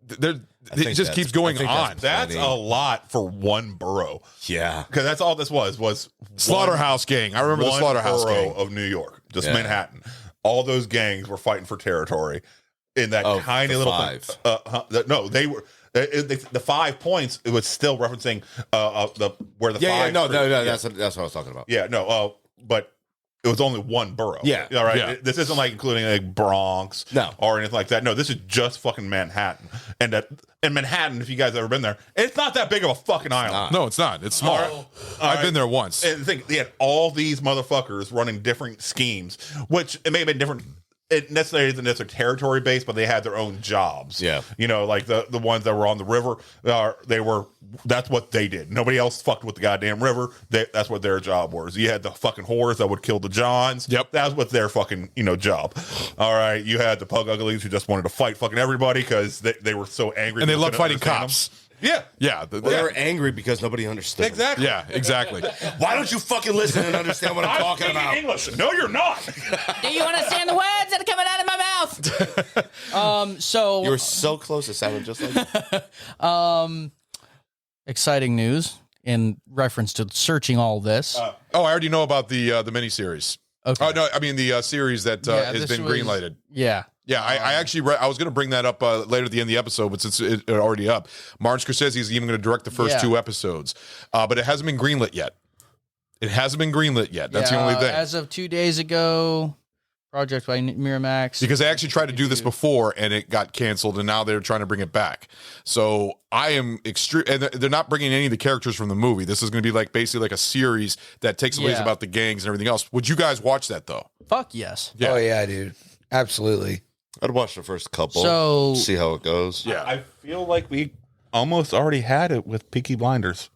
It just keeps going on. That's a lot for one borough. Yeah. Because that's all this was Slaughterhouse Gang. I remember the Slaughterhouse borough Gang of New York, just Manhattan. All those gangs were fighting for territory in that tiny the little five. No, they were the 5 points. It was still referencing where the five. That's what I was talking about. Yeah, no, but it was only one borough. Yeah. All right. Yeah. This isn't like including like Bronx or anything like that. No, this is just fucking Manhattan. And in Manhattan, if you guys have ever been there, it's not that big of a fucking island. No, it's not. It's small. I've been there once. And the thing, they had all these motherfuckers running different schemes, which it may have been different it necessarily isn't necessarily territory based, but they had their own jobs. Yeah. You know, like the ones that were on the river, that's what they did. Nobody else fucked with the goddamn river. That's what their job was. You had the fucking whores that would kill the Johns. Yep. That's what their fucking, job. All right. You had the Pug Uglies who just wanted to fight fucking everybody because they were so angry. And they loved couldn't fighting understand cops. them. Yeah. Well, they were angry because nobody understood. Exactly. Yeah, exactly. Why don't you fucking listen and understand what I'm talking about? English. No, you're not. Do you understand the words that are coming out of my mouth? So You were so close to sounding just like that. exciting news in reference to searching all this. I already know about the miniseries. Okay. Oh no, I mean the series that has this been was- greenlighted. Yeah. Yeah, I actually read, I was going to bring that up later at the end of the episode, but since it's already up, Martin Scorsese is even going to direct the first 2 episodes, but it hasn't been greenlit yet. That's the only thing. As of 2 days ago, project by Miramax. Because they actually tried to do this before and it got canceled, and now they're trying to bring it back. So I am extreme, and they're not bringing any of the characters from the movie. This is going to be like basically like a series that takes place about the gangs and everything else. Would you guys watch that though? Fuck yes. Yeah. Oh yeah, dude. Absolutely. I'd watch the first couple. So- see how it goes. Yeah. I feel like we almost already had it with Peaky Blinders.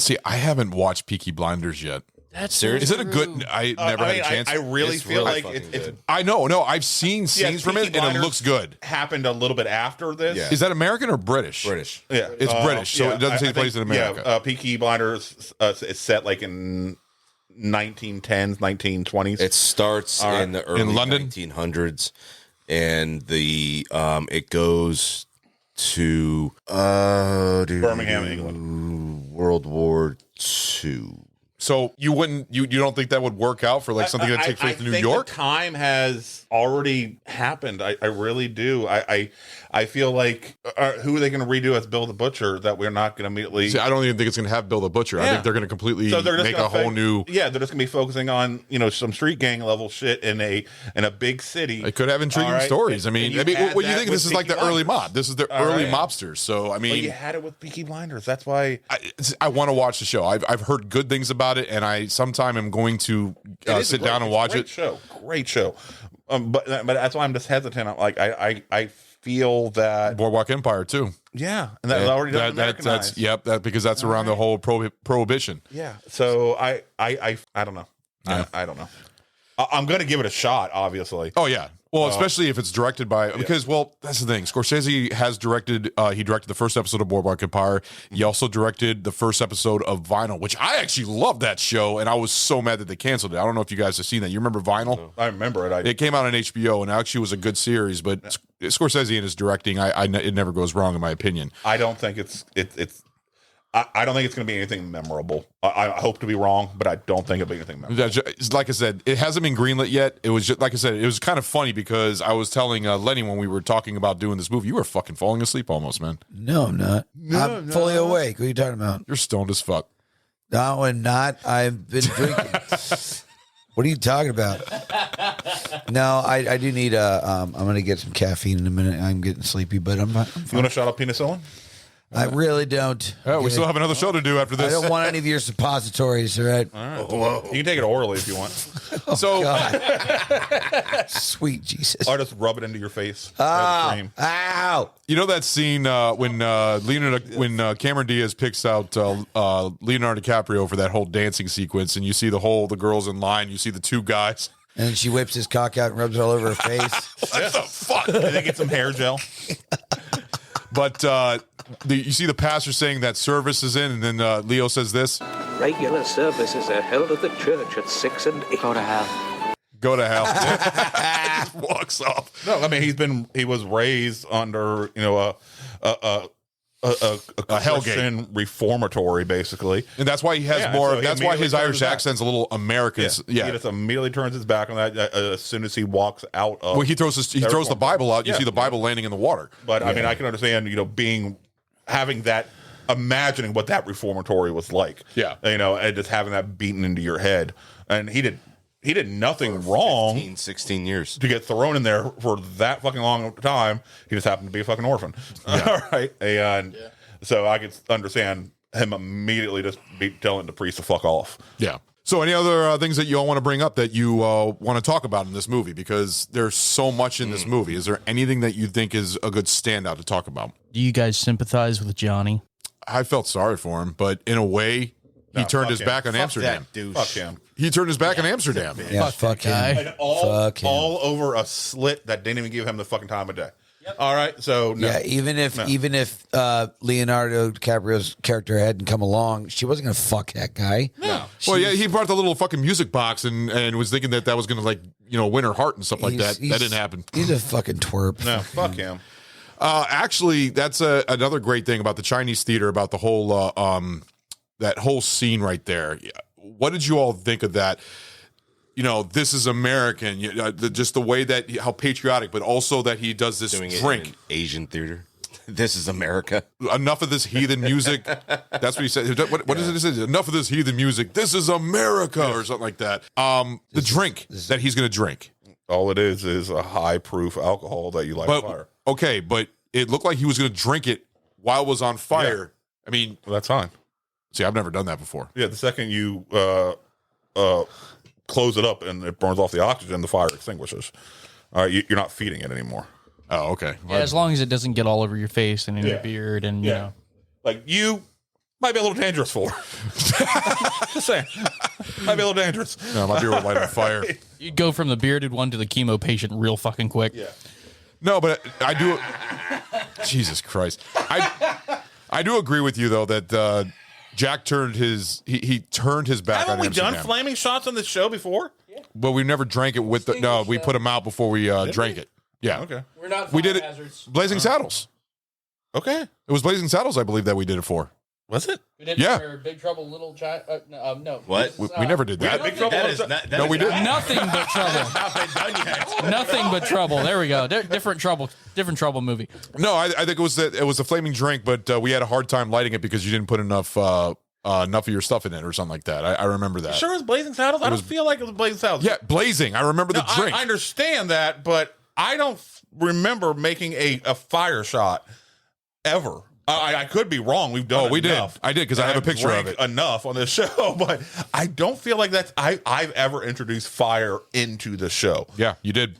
See, I haven't watched Peaky Blinders yet. That's serious. Is it a good? I never had a chance. I really It's feel really like fucking it's good. I know. No, I've seen scenes from it, Peaky and it Blinders looks good. happened a little bit after this. Yeah. Is that American or British? British. Yeah, It's British, so it doesn't take place in America. Yeah, Peaky Blinders is set like in 1910s, 1920s. It starts All right. in the early In London? 1900s, and it goes to Birmingham, England. World War II. So you don't think that would work out for like something that takes place in New York? The time has already happened. I really do. I feel like who are they going to redo as Bill the Butcher that we're not going to immediately? See, I don't even think it's going to have Bill the Butcher. I Yeah. think they're going to completely So they're just make gonna a whole new. Yeah, they're just going to be focusing on some street gang level shit in a big city. It could have intriguing All right? stories. I And mean, you what do add you that think? with This is like the Peaky early Blinders. mob. This is the All early right. mobsters. So I Well, mean, you had it with Peaky Blinders. That's why I want to watch the show. I've heard good things about it, and I sometime am going to It is sit a great- down and it's a watch great it. Show, great show. But that's why I'm just hesitant. I'm like I feel that Boardwalk Empire too. yeah, and that was already done Americanized. Because that's around the whole prohibition. Yeah. So I don't know. Yeah. I don't know. I'm going to give it a shot, obviously. Oh yeah. Well, especially if it's directed by because that's the thing. Scorsese has directed. He directed the first episode of Boardwalk Empire. He also directed the first episode of Vinyl, which I actually love that show, and I was so mad that they canceled it. I don't know if you guys have seen that. You remember Vinyl? I remember it. It came out on HBO, and actually was a good series. But Scorsese and his directing, it never goes wrong in my opinion. I don't think it's. I don't think it's going to be anything memorable. I hope to be wrong, but I don't think it'll be anything memorable. Like I said, it hasn't been greenlit yet. It was just, like I said, it was kind of funny because I was telling Lenny when we were talking about doing this movie, you were fucking falling asleep almost, man. No, I'm not. I'm fully awake. What are you talking about? You're stoned as fuck. No, I'm not. I've been drinking. What are you talking about? No, I do need I'm going to get some caffeine in a minute. I'm getting sleepy, but I'm fine. You want a shot of penicillin? I really don't. Oh, we still have another show to do after this. I don't want any of your suppositories, all right? All right. Whoa. You can take it orally if you want. So, sweet Jesus. Or just rub it into your face. Ow. You know that scene when Cameron Diaz picks out Leonardo DiCaprio for that whole dancing sequence, and you see the girls in line, you see the two guys. And she whips his cock out and rubs it all over her face. What the fuck? And they get some hair gel. But you see the pastor saying that service is in, and then Leo says this. Regular services are held at the church at 6 and 8. Go to hell. Go to hell. Just walks off. No, I mean he was raised under a Christian reformatory, basically, and that's why he has more. So that's why his Irish back. accent's a little American. Yeah, he just immediately turns his back on that as soon as he walks out of. Well, he throws the Bible out. You see the Bible landing in the water. But I mean, I can understand imagining what that reformatory was like. Yeah, and just having that beaten into your head. And he did nothing wrong. 16 years to get thrown in there for that fucking long time. He just happened to be a fucking orphan. Yeah. All right. And so I could understand him immediately just telling the priest to fuck off. Yeah. So, any other things that you all want to bring up that you want to talk about in this movie? Because there's so much in this movie. Is there anything that you think is a good standout to talk about? Do you guys sympathize with Johnny? I felt sorry for him, but in a way, he turned his back on Amsterdam. Fuck him. He turned his back on Amsterdam. Yeah, fuck him. And all over a slit that didn't even give him the fucking time of day. All right, so no. Yeah, even if Leonardo DiCaprio's character hadn't come along, she wasn't gonna fuck that guy. No. Well, yeah, he brought the little fucking music box and was thinking that was gonna win her heart and stuff like that. That didn't happen. He's a fucking twerp. No, fuck him. Actually, that's another great thing about the Chinese theater, about the whole that whole scene right there. What did you all think of that? This is American. Just the way that how patriotic, but also that he does this Doing drink. it in an Asian theater. This is America. Enough of this heathen music. That's what he said. What is it? Enough of this heathen music. This is America, or something like that. The drink that he's going to drink. All it is a high proof alcohol that you light on fire. Okay, but it looked like he was going to drink it while it was on fire. Yeah. I mean, well, that's fine. See, I've never done that before. Yeah, the second you close it up and it burns off the oxygen, the fire extinguishes. All right, you're not feeding it anymore. Oh, okay. Yeah, as long as it doesn't get all over your face and in your beard and you know. Like you might be a little dangerous for her. Just saying. Might be a little dangerous. No, my beard will light on fire. You'd go from the bearded one to the chemo patient real fucking quick. Yeah. No, but I do. Jesus Christ. I do agree with you though that Jack turned his he turned his back. Haven't on we Amsterdam. done flaming shots on this show before? Yeah. Well, we never drank it with the. No, we put them out before we drank it. Yeah. Okay. We're not. We did it. Hazards. Blazing Saddles. Okay. It was Blazing Saddles, I believe, that we did it for. Was it? We did Yeah. for Big Trouble Little Giant. No. What? We never did that. Big Trouble. No, we didn't. Nothing but trouble. Not been done yet. Nothing but trouble. There we go. Different trouble movie. No, I think it was a flaming drink, but we had a hard time lighting it because you didn't put enough of your stuff in it or something like that. I remember that. Sure, it was Blazing Saddles. I don't feel like it was Blazing Saddles. Yeah, blazing. I remember the drink. I understand that, but I don't remember making a fire shot ever. I could be wrong. We've done. We enough. did. I did because I have a picture of it. Enough on this show, but I don't feel like that's I've ever introduced fire into the show. Yeah, you did.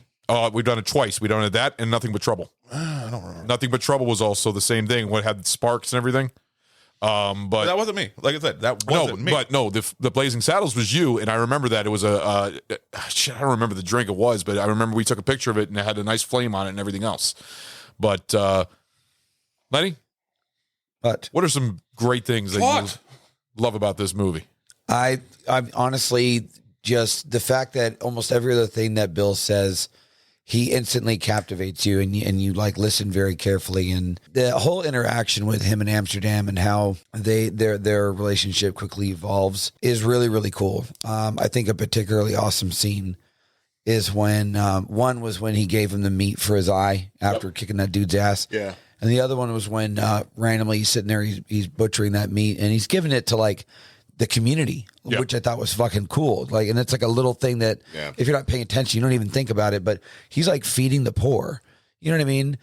We've done it twice. We've done it that and Nothing But Trouble. I don't remember. Nothing But Trouble was also the same thing. What had sparks and everything. But that wasn't me. Like I said, that wasn't me. But no, the Blazing Saddles was you, and I remember that it was I don't remember the drink it was, but I remember we took a picture of it and it had a nice flame on it and everything else. But Lenny, what are some great things that you love about this movie? I'm honestly just the fact that almost every other thing that Bill says, he instantly captivates you and you like listen very carefully. And the whole interaction with him in Amsterdam and how their relationship quickly evolves is really, really cool. I think a particularly awesome scene is when one was when he gave him the meat for his eye after kicking that dude's ass. Yeah. And the other one was when randomly he's sitting there, he's butchering that meat and he's giving it to like the community, which I thought was fucking cool. Like, and it's like a little thing that if you're not paying attention, you don't even think about it, but he's like feeding the poor. You know what I mean?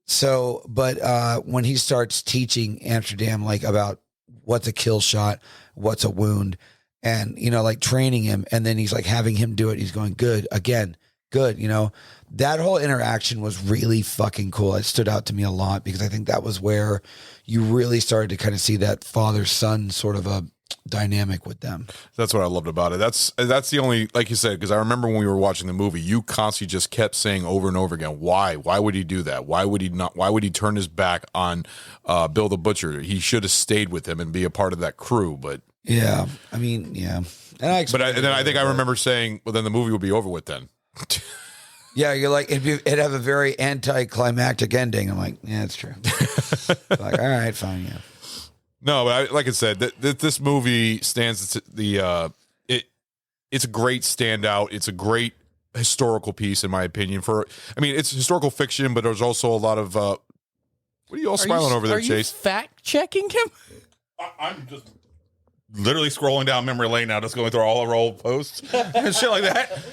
So, but when he starts teaching Amsterdam, like about what's a kill shot, what's a wound, and, you know, like training him, and then he's like having him do it. He's going, good, again, good. You know, that whole interaction was really fucking cool. It stood out to me a lot because I think that was where you really started to kind of see that father-son sort of a dynamic with them. That's what I loved about it. That's the only, like you said, because I remember when we were watching the movie, you constantly just kept saying over and over again, why would he do that? Why would he turn his back on Bill the Butcher? He should have stayed with him and be a part of that crew. But yeah, I mean, yeah. And then I think I remember saying, well, then the movie will be over with then. Yeah, you're like, it'd have a very anticlimactic ending. I'm like, yeah, that's true. Like, all right, fine, yeah. No, but like I said, this movie stands it's a great standout. It's a great historical piece, in my opinion. It's historical fiction, but there's also a lot of. What are you all smiling over there, Chase? Fact checking him? I'm just literally scrolling down memory lane now, just going through all our old posts and shit like that.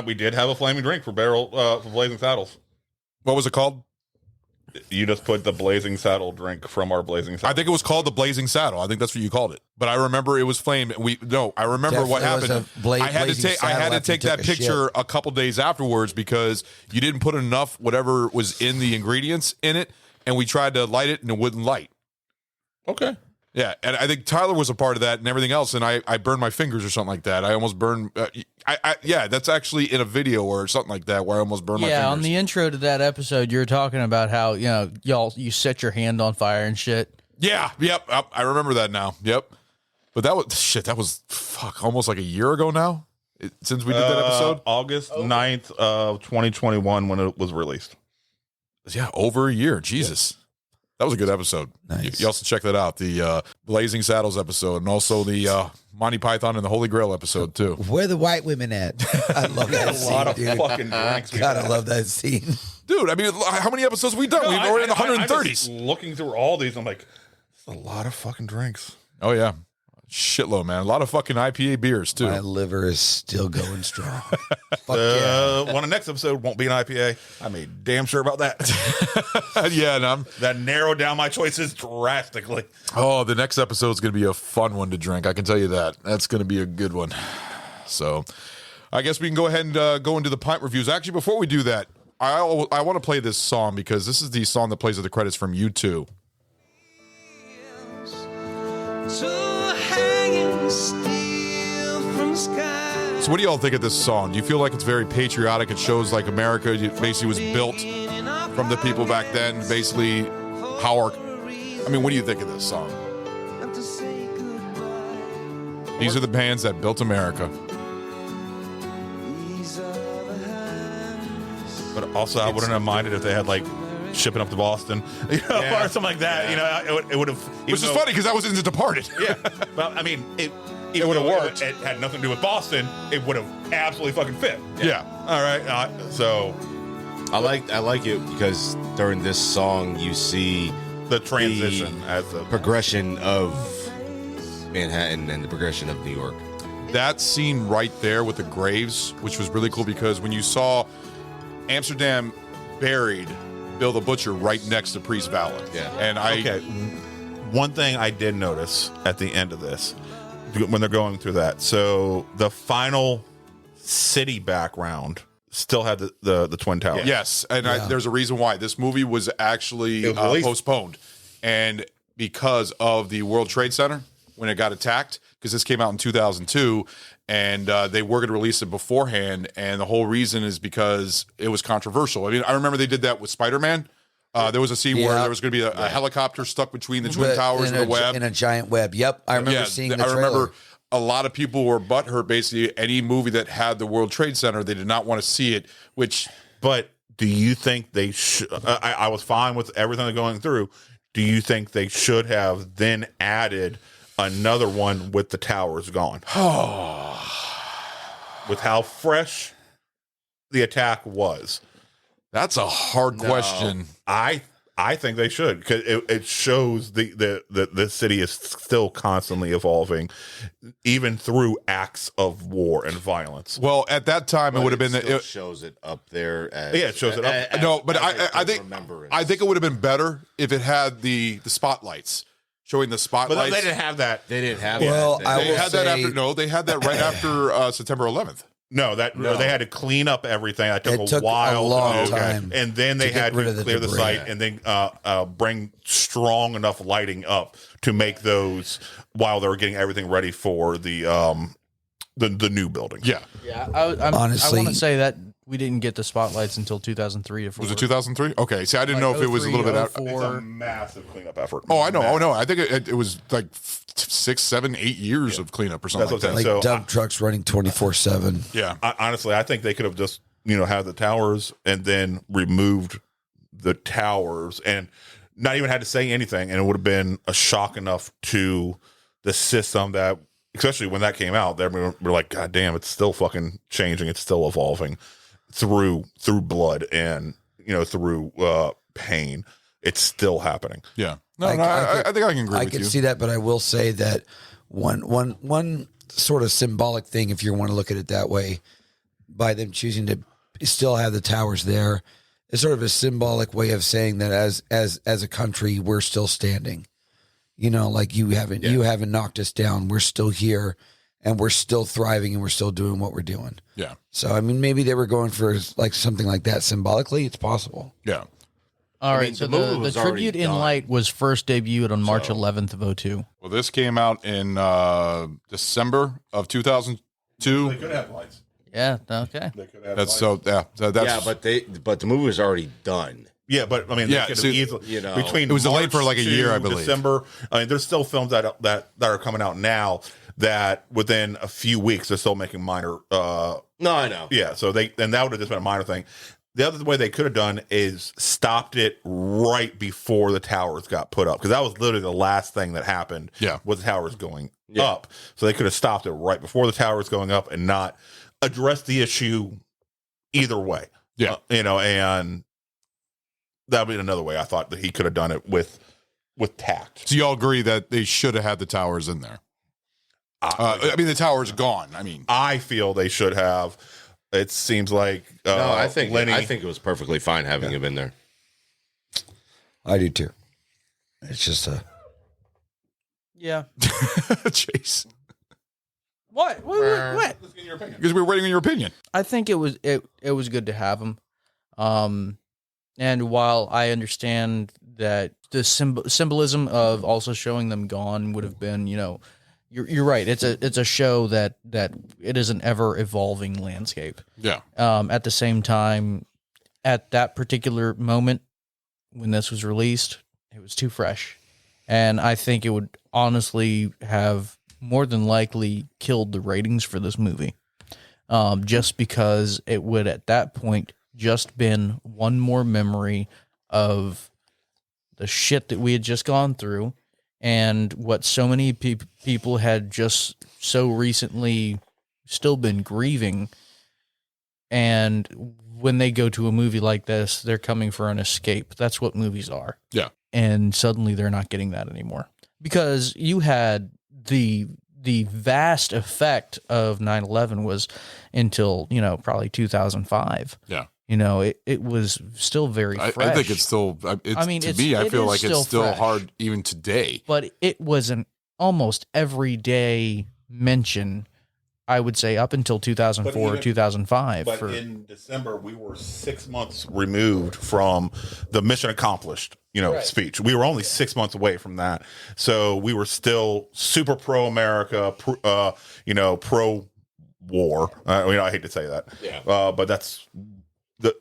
We did have a flaming drink for Blazing Saddles. What was it called? You just put the Blazing Saddle drink from our Blazing Saddle. I think it was called the Blazing Saddle. I think that's what you called it. But I remember it was flamed. I remember what Definitely was happened. a I had to blazing take. I saddle had to after you take that took a picture shit. a couple days afterwards because you didn't put enough whatever was in the ingredients in it, and we tried to light it and it wouldn't light. Okay. Yeah, and I think Tyler was a part of that and everything else, and I burned my fingers or something like that. I almost burned. Yeah, that's actually in a video or something like that where I almost burned my fingers. Yeah, on the intro to that episode, you were talking about how you set your hand on fire and shit. Yeah, yep, I remember that now. Yep, but that was almost like a year ago now since we did that episode. August 9th of 2021 when it was released. Yeah, over a year. Jesus. That was a good episode. Nice. You also check that out, the Blazing Saddles episode, and also the Monty Python and the Holy Grail episode too. Where the white women at? I love that scene, lot of dude. fucking drinks. God, I love that scene. Dude, I mean, how many episodes have we done? We're in the 130s. I'm just looking through all these, I'm like, it's a lot of fucking drinks. Oh yeah, shitload, man. A lot of fucking IPA beers too. My liver is still going strong. Fuck yeah. Well, the next episode won't be an IPA. I made damn sure about that. Yeah, and that narrowed down my choices drastically. Oh, the next episode is going to be a fun one to drink. I can tell you that. That's going to be a good one. So, I guess we can go ahead and go into the pint reviews. Actually, before we do that, I want to play this song because this is the song that plays at the credits from U2. So what do y'all think of this song? Do you feel like it's very patriotic? It shows like America basically was built from the people back then, basically how our... I mean, what do you think of this song? These are the bands that built America. But also, I wouldn't have minded if they had like shipping up to Boston, or something like that. It would have. Which is funny because that was in The Departed. Yeah, well, I mean, it would have worked. It had nothing to do with Boston. It would have absolutely fucking fit. Yeah. All right. So, I like it because during this song you see the transition as the progression of Manhattan and the progression of New York. That scene right there with the graves, which was really cool because when you saw Amsterdam buried Bill the Butcher right next to Priest Valid. Yeah. And one thing I did notice at the end of this, when they're going through that, so the final city background still had the Twin Towers. Yes, and there's a reason why. This movie was actually postponed. And because of the World Trade Center, when it got attacked, because this came out in 2002, and they were going to release it beforehand, and the whole reason is because it was controversial. I mean, I remember they did that with Spider-Man. There was a scene where there was going to be a helicopter stuck between the Twin Towers and the web. In a giant web. Yep, I remember seeing the trailer. I remember a lot of people were butthurt, basically, any movie that had the World Trade Center, they did not want to see it, But do you think they should... I was fine with everything they're going through. Do you think they should have then added another one with the towers gone? With how fresh the attack was. That's a hard question. I think they should, because it shows the city is still constantly evolving, even through acts of war and violence. Well, at that time, it would have been... It shows it up there. As, it shows it up. No, but I think it would have been better if it had the spotlights. Showing the spotlights. But they didn't have that. They didn't have that. They had that right after September 11th. No, they had to clean up everything. That took a while, a long time, and then they had to clear the site and then bring strong enough lighting up to make those while they were getting everything ready for the new building. Yeah, Honestly, I want to say that we didn't get the spotlights until 2003 to 4. Was it 2003? Okay, see, I didn't know if it was a little bit out. It's a massive cleanup effort. Oh, I know. Oh no, I think it was like 6, 7, 8 years of cleanup or something like that. Like dump trucks running 24/7. Yeah, honestly, I think they could have just had the towers and then removed the towers and not even had to say anything, and it would have been a shock enough to the system that, especially when that came out, we're like, God damn, it's still fucking changing, it's still evolving through blood and through pain. It's still happening. Yeah. I think I can agree with you. I can see that, but I will say that one sort of symbolic thing, if you want to look at it that way, by them choosing to still have the towers there, It's sort of a symbolic way of saying that as a country, we're still standing. You know, like you haven't knocked us down. We're still here, and we're still thriving, and we're still doing what we're doing. Yeah. So I mean, maybe they were going for like something like that symbolically. It's possible. Yeah. All right. So the tribute in light was first debuted on March 11th of 2002. Well, this came out in December of 2002. They could have lights. Yeah. Okay. That's so. Yeah. That's but the movie was already done. Yeah, but I mean, Yeah, they could so, have easily, you know, between it was delayed March for like a to year, I believe. December. I mean, there's still films that are coming out now that within a few weeks they're still making minor. No, I know. Yeah, so that would have just been a minor thing. The other way they could have done is stopped it right before the towers got put up, because that was literally the last thing that happened. Yeah, was the towers going up. So they could have stopped it right before the towers going up and not addressed the issue either way. Yeah, you know, and that would be another way I thought that he could have done it with tact. So y'all agree that they should have had the towers in there? I mean, the tower's gone. I mean, I feel they should have. It seems like No, I think Lenny. it was perfectly fine having him in there. I do too. It's just a Yeah. Chase. What? What? Because we're waiting on your opinion. I think it was good to have him. And while I understand that the symbolism of also showing them gone would have been, you know, you're right. It's a show that it is an ever evolving landscape. Yeah. At the same time, at that particular moment when this was released, it was too fresh, and I think it would honestly have more than likely killed the ratings for this movie, just because it would at that point just been one more memory of the shit that we had just gone through and what so many people had just so recently still been grieving. And when they go to a movie like this, they're coming for an escape. That's what movies are. Yeah. And suddenly they're not getting that anymore, because you had the vast effect of 9/11 was until, you know, probably 2005. Yeah. You know, it was still very fresh. I think it's still, I feel like it's still fresh, hard even today. but it was an almost everyday mention, I would say, up until 2004 or 2005. But in December, we were 6 months removed from the mission accomplished, you know, speech. We were only 6 months away from that. So we were still super pro-America, pro-war. I hate to say that. Yeah. But that's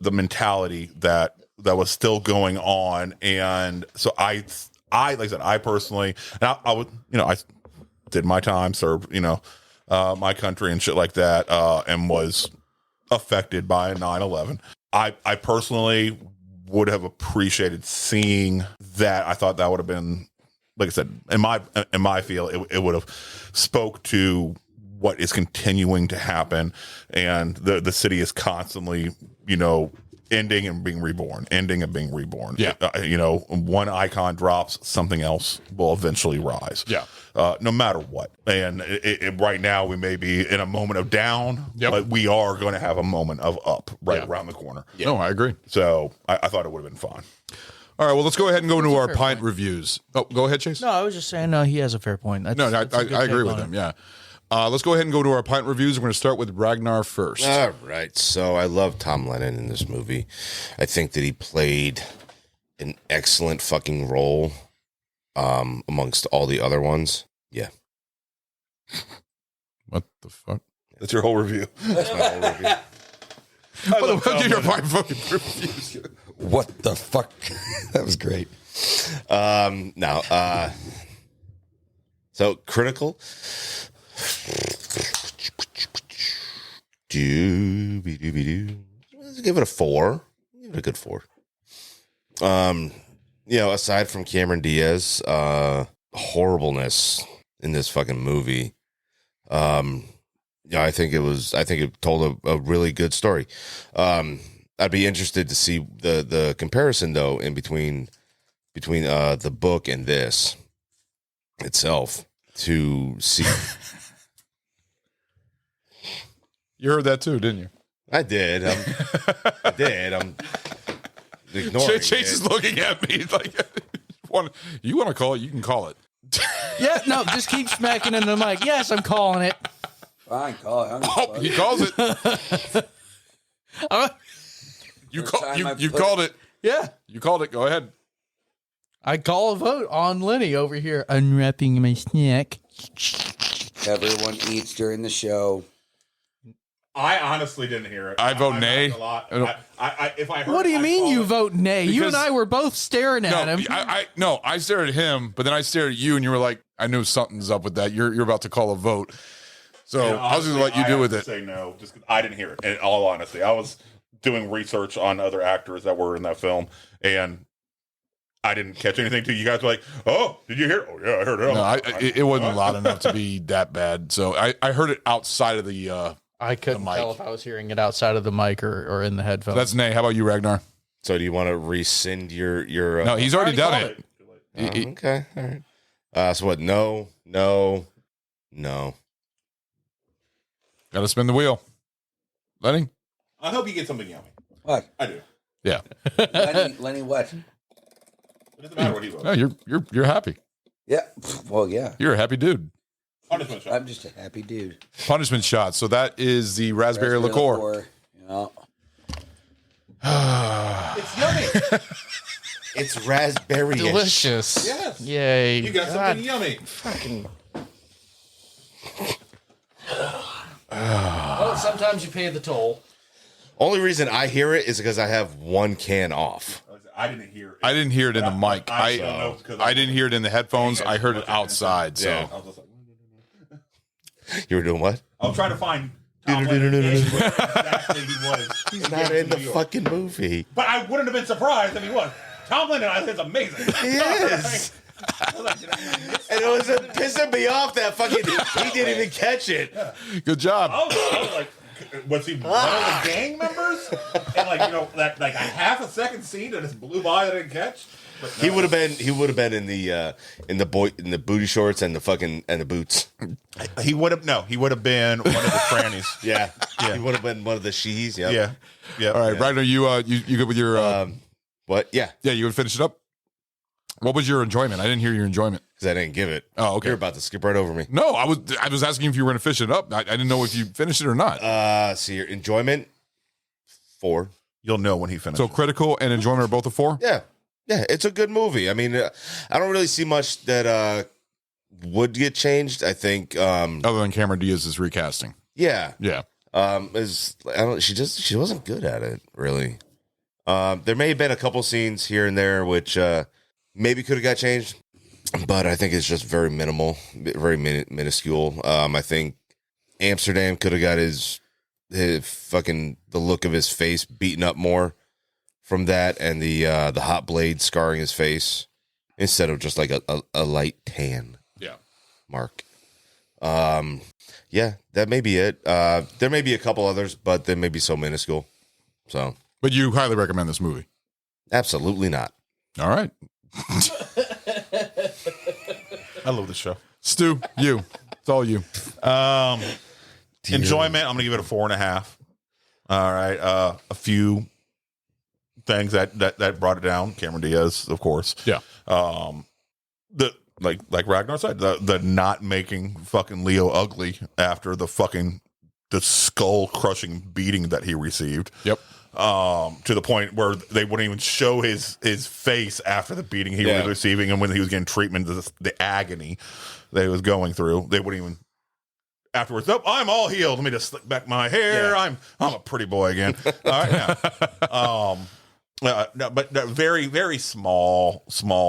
the mentality that was still going on. And so I like I said, I personally, and I would, you know, I did my time, served, you know, my country and shit like that, and was affected by 9/11. I personally would have appreciated seeing that. I thought that would have been, like I said, in my feel, it would have spoke to what is continuing to happen, and the city is constantly, you know, ending and being reborn. Yeah. You know, one icon drops, something else will eventually rise. Yeah. No matter what. And right now we may be in a moment of down, but we are going to have a moment of up around the corner. Yeah. No, I agree. So I thought it would have been fine. All right, well, let's go ahead and go into our pint reviews. Oh, go ahead, Chase. No, I was just saying, no, he has a fair point. I agree with him, yeah. Let's go ahead and go to our pint reviews. We're going to start with Ragnar first. All right. So I love Tom Lennon in this movie. I think that he played an excellent fucking role amongst all the other ones. Yeah. What the fuck? That's your whole review. That's my whole review. What the fuck? Your pint fucking reviews. What the fuck? That was great. So critical. Let's give it a 4. Give it a good 4. You know, aside from Cameron Diaz, horribleness in this fucking movie. Yeah, I think it told a really good story. I'd be interested to see the comparison though in between the book and this itself to see. You heard that too, didn't you? I did. I did. ignoring Chase is looking at me like, you want to call it? You can call it. Yeah, no, just keep smacking in the mic. Yes, I'm calling it. Fine, call it. Oh, he calls it. You called it. Yeah. You called it. Go ahead. I call a vote on Lenny over here unwrapping my snack. Everyone eats during the show. I honestly didn't hear it. I vote nay. If I heard What do you it, I'd mean call you it. vote nay? You and I were both staring at him. I stared at him, but then I stared at you, and you were like, "I knew something's up with that. You're about to call a vote." So And I was going to let you honestly, do with I it. have to say no, just 'cause I didn't hear it. In all honesty, I was doing research on other actors that were in that film, and I didn't catch anything. Till you guys were like, "Oh, did you hear? Oh, yeah, I heard it." No, it wasn't loud enough to be that bad. So I heard it outside of the. I couldn't tell if I was hearing it outside of the mic or in the headphones. That's nay. How about you, Ragnar? So do you want to rescind your? No, he's already done it. Okay, all right. So what? No. Got to spin the wheel. Lenny? I hope you get something yummy. What? I do. Yeah. Lenny, what? It doesn't matter what he votes. No, you're happy. Yeah. Well, yeah. You're a happy dude. Punishment shot. I'm just a happy dude. Punishment shot. So that is the raspberry liqueur. Yeah. It's yummy. It's raspberry. Delicious. Yes. Yay. You got something yummy. Fucking. Well, sometimes you pay the toll. Only reason I hear it is because I have one can off. I didn't hear it. I didn't hear it in the mic. I don't know because I didn't hear it in the headphones. I heard it outside. So Yeah. You were doing what? I'm trying to find Tom Lennon exactly he was. He's not in the fucking movie. But I wouldn't have been surprised if he was. Tom Lennon, I think, is amazing. He is. And it was pissing me off that fucking he didn't even catch it. Good job. I was like, was he one of the gang members? And that like a half a second scene that just blew by that I didn't catch. But no. He would have been in the booty shorts and the boots. He would have been one of the trannies. Yeah. He would have been one of the she's. Yep. Yeah. All right, Ragnar, you good with your what? Yeah. Yeah, you would finish it up. What was your enjoyment? I didn't hear your enjoyment because I didn't give it. Oh, okay. You're about to skip right over me. No, I was asking if you were going to finish it up. I didn't know if you finished it or not. So your enjoyment 4. You'll know when he finishes. So critical and enjoyment are both a 4. Yeah, it's a good movie. I mean, I don't really see much that would get changed. I think other than Cameron Diaz's recasting. Yeah. She wasn't good at it really. There may have been a couple scenes here and there which maybe could have got changed, but I think it's just very minimal, very minuscule. I think Amsterdam could have got his fucking the look of his face beaten up more from that, and the hot blade scarring his face instead of just like a light tan. Yeah. Mark. Yeah, that may be it. There may be a couple others, but they may be so minuscule. So, but you highly recommend this movie? Absolutely not. All right. I love this show. Stu, it's all you. Enjoyment, I'm gonna give it a 4.5. All right. A few things that brought it down. Cameron Diaz, of course. Yeah. The like Ragnar said, the not making fucking Leo ugly after the skull crushing beating that he received. Yep. To the point where they wouldn't even show his face after the beating he was receiving, and when he was getting treatment, the agony that he was going through, they wouldn't even afterwards. Oh, I'm all healed. Let me just slick back my hair. I'm a pretty boy again. All right. No, but very, very small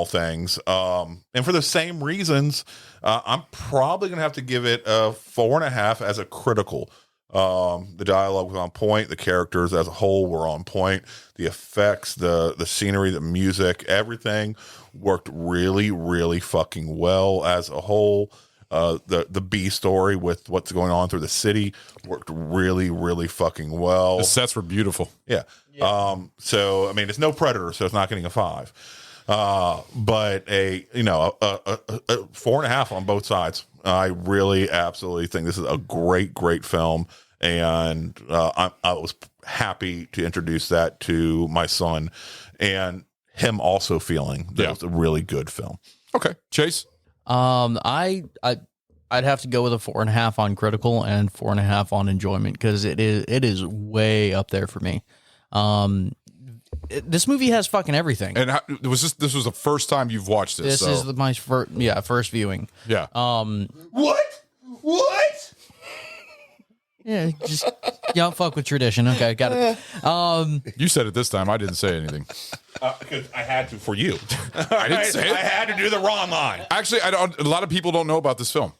things. And for the same reasons, I'm probably gonna have to give it a 4.5 as a critical. The dialogue was on point. The characters as a whole were on point. The effects, the scenery, the music, everything worked really, really fucking well as a whole. The B story with what's going on through the city worked really, really fucking well. The sets were beautiful. Yeah. So I mean, it's no Predator, so it's not getting a 5. But a 4.5 on both sides. I really absolutely think this is a great, great film, and I was happy to introduce that to my son and him also feeling that it was a really good film. Okay, Chase. I'd have to go with a 4.5 on critical and 4.5 on enjoyment because it is way up there for me. This movie has fucking everything. And this was the first time you've watched this? This is my first viewing. Yeah. What? Yeah, just you don't fuck with tradition. Okay, got it. You said it this time. I didn't say anything. Because I had to for you. I didn't say it. I had to do the wrong line. Actually, a lot of people don't know about this film.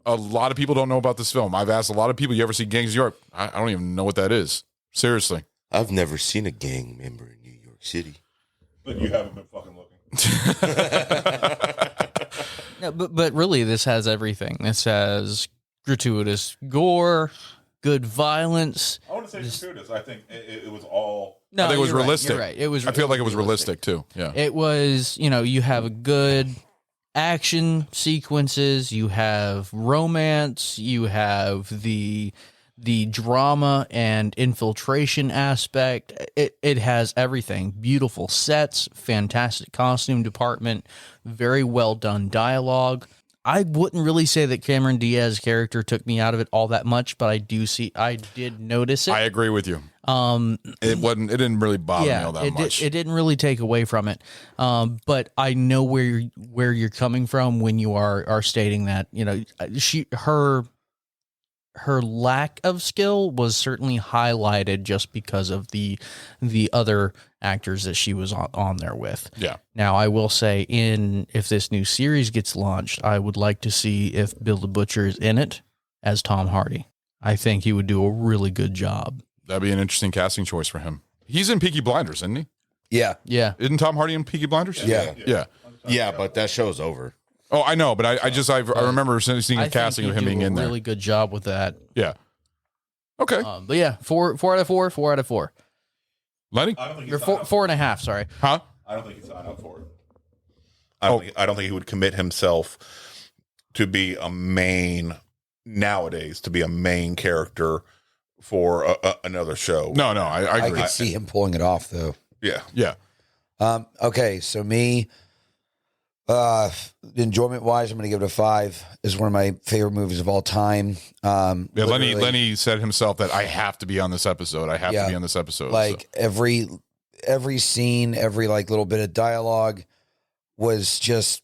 I've asked a lot of people, you ever see Gangs of New York? I don't even know what that is. Seriously. I've never seen a gang member in New York City. But you haven't been fucking looking. No, but really, this has everything. This has gratuitous gore, good violence. I want to say gratuitous. I think it was all... No, I think it was you're right, realistic. you're right. I feel like it was realistic too. Yeah. It was, you have a good action sequences, you have romance, you have the drama and infiltration aspect. It has everything. Beautiful sets, fantastic costume department, very well done dialogue. I wouldn't really say that Cameron Diaz's character took me out of it all that much, but I did notice it. I agree with you. It didn't really bother me all that much. It didn't really take away from it. But I know where you're coming from when you are stating that, her lack of skill was certainly highlighted just because of the other actors that she was on there with. Yeah. Now, I will say, if this new series gets launched, I would like to see if Bill the Butcher is in it as Tom Hardy. I think he would do a really good job. That'd be an interesting casting choice for him. He's in Peaky Blinders, isn't he? Yeah. Yeah. Isn't Tom Hardy in Peaky Blinders? Yeah. Yeah, but that show's over. Oh, I know, but I remember seeing a casting of him being in there. Really good job with that. Yeah. Okay. But yeah, 4 out of 4. 4 out of 4. Lenny? I don't think You're 4.5. Sorry. Huh? I don't think he's signed up for it. I don't think he would commit himself to be a main character for another show. No, I agree. I could see him pulling it off, though. Yeah. Yeah. Okay, so me, enjoyment wise, I'm going to give it a 5. It's one of my favorite movies of all time. Lenny said himself that I have to be on this episode. Like every scene, every little bit of dialogue was just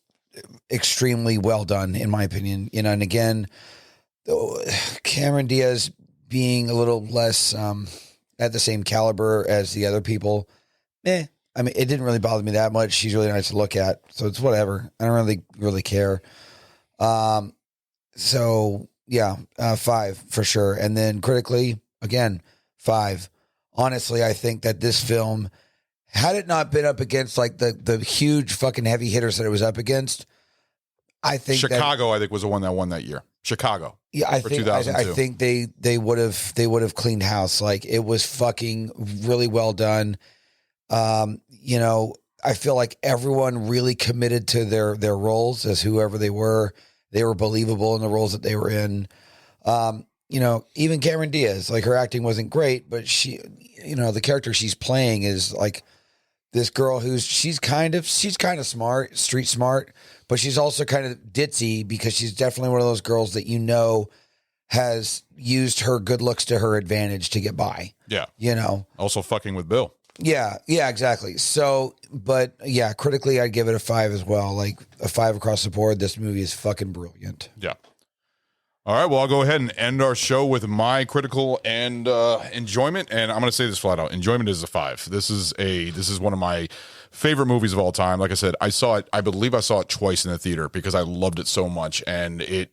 extremely well done, in my opinion. And again, Cameron Diaz being a little less at the same caliber as the other people, I mean, it didn't really bother me that much. She's really nice to look at, so it's whatever. I don't really care. So yeah, 5 for sure. And then critically, again, 5. Honestly, I think that this film, had it not been up against the huge fucking heavy hitters that it was up against, I think Chicago, I think, was the one that won that year. Chicago. Yeah, I think they would have cleaned house. Like, it was fucking really well done. I feel like everyone really committed to their roles as whoever they were. They were believable in the roles that they were in. Even Cameron Diaz, her acting wasn't great, but she, the character she's playing is like this girl she's kind of smart, street smart, but she's also kind of ditzy because she's definitely one of those girls that has used her good looks to her advantage to get by. Yeah. Also fucking with Bill. Yeah, exactly. So, but yeah, critically, I'd give it a 5 as well. Like a 5 across the board. This movie is fucking brilliant. Yeah. All right, well, I'll go ahead and end our show with my critical and enjoyment, and I'm going to say this flat out: enjoyment is a 5. This is one of my favorite movies of all time. Like I said, I believe I saw it twice in the theater because I loved it so much, and it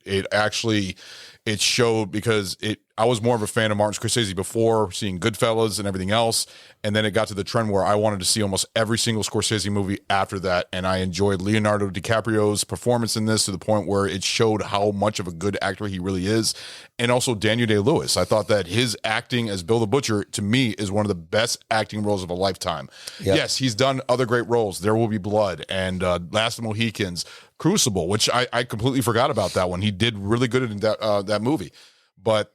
showed because I was more of a fan of Martin Scorsese before seeing Goodfellas and everything else. And then it got to the trend where I wanted to see almost every single Scorsese movie after that. And I enjoyed Leonardo DiCaprio's performance in this to the point where it showed how much of a good actor he really is. And also Daniel Day-Lewis. I thought that his acting as Bill the Butcher, to me, is one of the best acting roles of a lifetime. Yep. Yes, he's done other great roles. There Will Be Blood and Last of the Mohicans, Crucible, which I completely forgot about that one. He did really good in that movie. But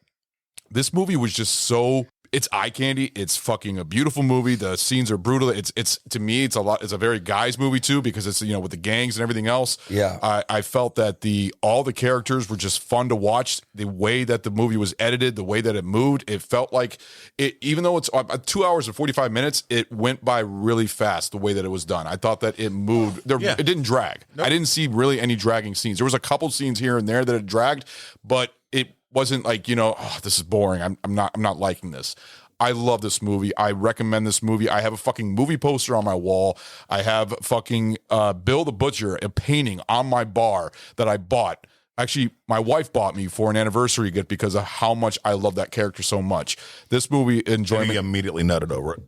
this movie was just so, it's eye candy. It's fucking a beautiful movie. The scenes are brutal. It's to me, it's a very guys movie too, because it's, you know, with the gangs and everything else. Yeah. I felt that all the characters were just fun to watch. The way that the movie was edited, the way that it moved, it felt like it, even though it's 2 hours and 45 minutes, it went by really fast the way that it was done. I thought that it moved. It didn't drag. Nope. I didn't see really any dragging scenes. There was a couple scenes here and there that it dragged, but it wasn't like, you know, oh, this is boring. I'm not liking this. I love this movie. I recommend this movie. I have a fucking movie poster on my wall. I have fucking Bill the Butcher, a painting on my bar that I bought. Actually, my wife bought me for an anniversary gift because of how much I love that character so much. This movie, Enjoyment. And you immediately nutted over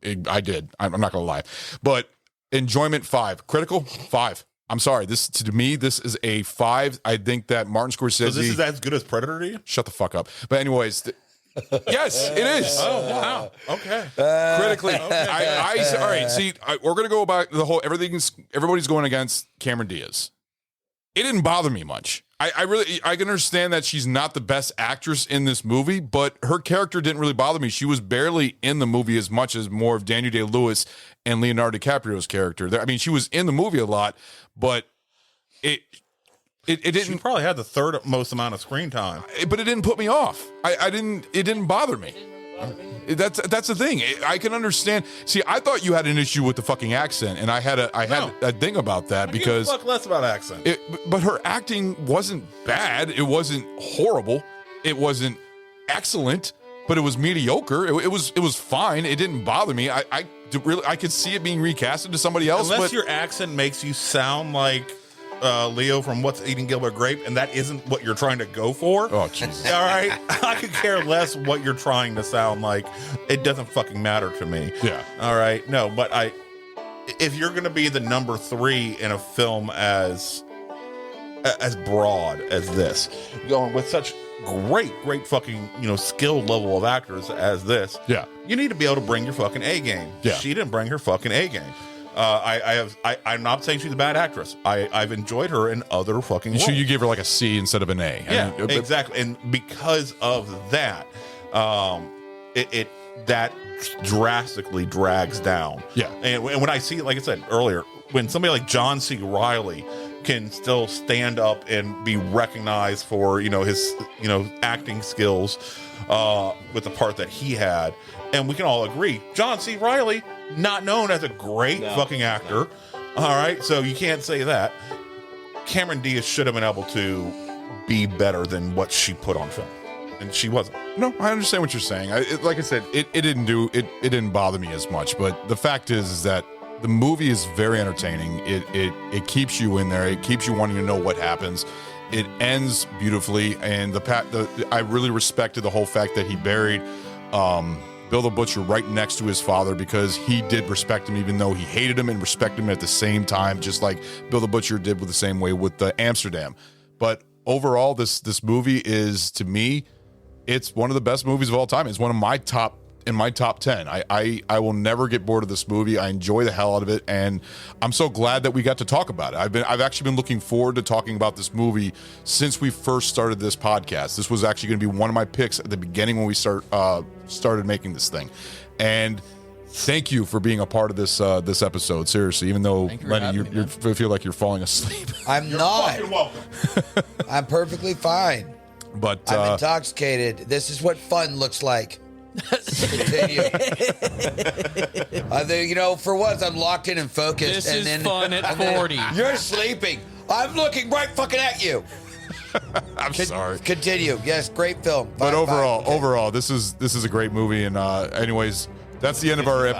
it. I did. I'm not going to lie. But Enjoyment 5. Critical 5. I'm sorry. To me, this is a 5. I think that Martin Scorsese. So this is as good as Predator to you? Shut the fuck up. But anyways, yes, it is. Oh wow. Okay. Critically, Okay. All right. See, we're gonna go about the whole. Everybody's going against Cameron Diaz. It didn't bother me much. I can understand that she's not the best actress in this movie, but her character didn't really bother me. She was barely in the movie as much as more of Daniel Day-Lewis and Leonardo DiCaprio's character. I mean, she was in the movie a lot, but it didn't. She probably had the third most amount of screen time, but it didn't put me off. It didn't bother me. That's the thing. I can understand. See, I thought you had an issue with the fucking accent, and I had a thing about that because fuck less about accent. But her acting wasn't bad. It wasn't horrible. It wasn't excellent, but it was mediocre. It was fine. It didn't bother me. I could see it being recasted to somebody else. Unless but your accent makes you sound like Leo from What's Eating Gilbert Grape, and that isn't what you're trying to go for. Oh, Jesus. All right? I could care less what you're trying to sound like. It doesn't fucking matter to me. Yeah. All right? No, but if you're going to be the number 3 in a film as broad as this, going with such great fucking, you know, skill level of actors as this, yeah, you need to be able to bring your fucking A game. Yeah. She didn't bring her fucking A game. I'm not saying she's a bad actress. I've enjoyed her in other fucking roles. So you gave her like a C instead of an A. Yeah, exactly. And because of that, that drastically drags down. Yeah. And when I see, like I said earlier, when somebody like John C. Reilly can still stand up and be recognized for, you know, his, you know, acting skills with the part that he had, and we can all agree, John C. Reilly, not known as a great fucking actor. All right, so you can't say that. Cameron Diaz should have been able to be better than what she put on film, and she wasn't. No, I understand what you're saying. Like I said, it didn't bother me as much. But the fact is that the movie is very entertaining. It keeps you in there. It keeps you wanting to know what happens. It ends beautifully, and I really respected the whole fact that he buried Bill the Butcher right next to his father, because he did respect him, even though he hated him and respected him at the same time, just like Bill the Butcher did with the same way with Amsterdam. But overall, this movie is, to me, it's one of the best movies of all time. It's one of my top 10. I will never get bored of this movie. I enjoy the hell out of it, and I'm so glad that we got to talk about it. I've actually been looking forward to talking about this movie since we first started this podcast. This was actually going to be one of my picks at the beginning when we started making this thing. And thank you for being a part of this episode. Seriously, even though Lenny, you feel like you're falling asleep. I'm not. Fucking welcome. I'm perfectly fine. But I'm intoxicated. This is what fun looks like. Continue. You know, for once I'm locked in and focused. This is fun at 40. You're sleeping. I'm looking right fucking at you. I'm sorry. Continue. Yes, great film. But overall, this is a great movie. And anyways, that's the end of our.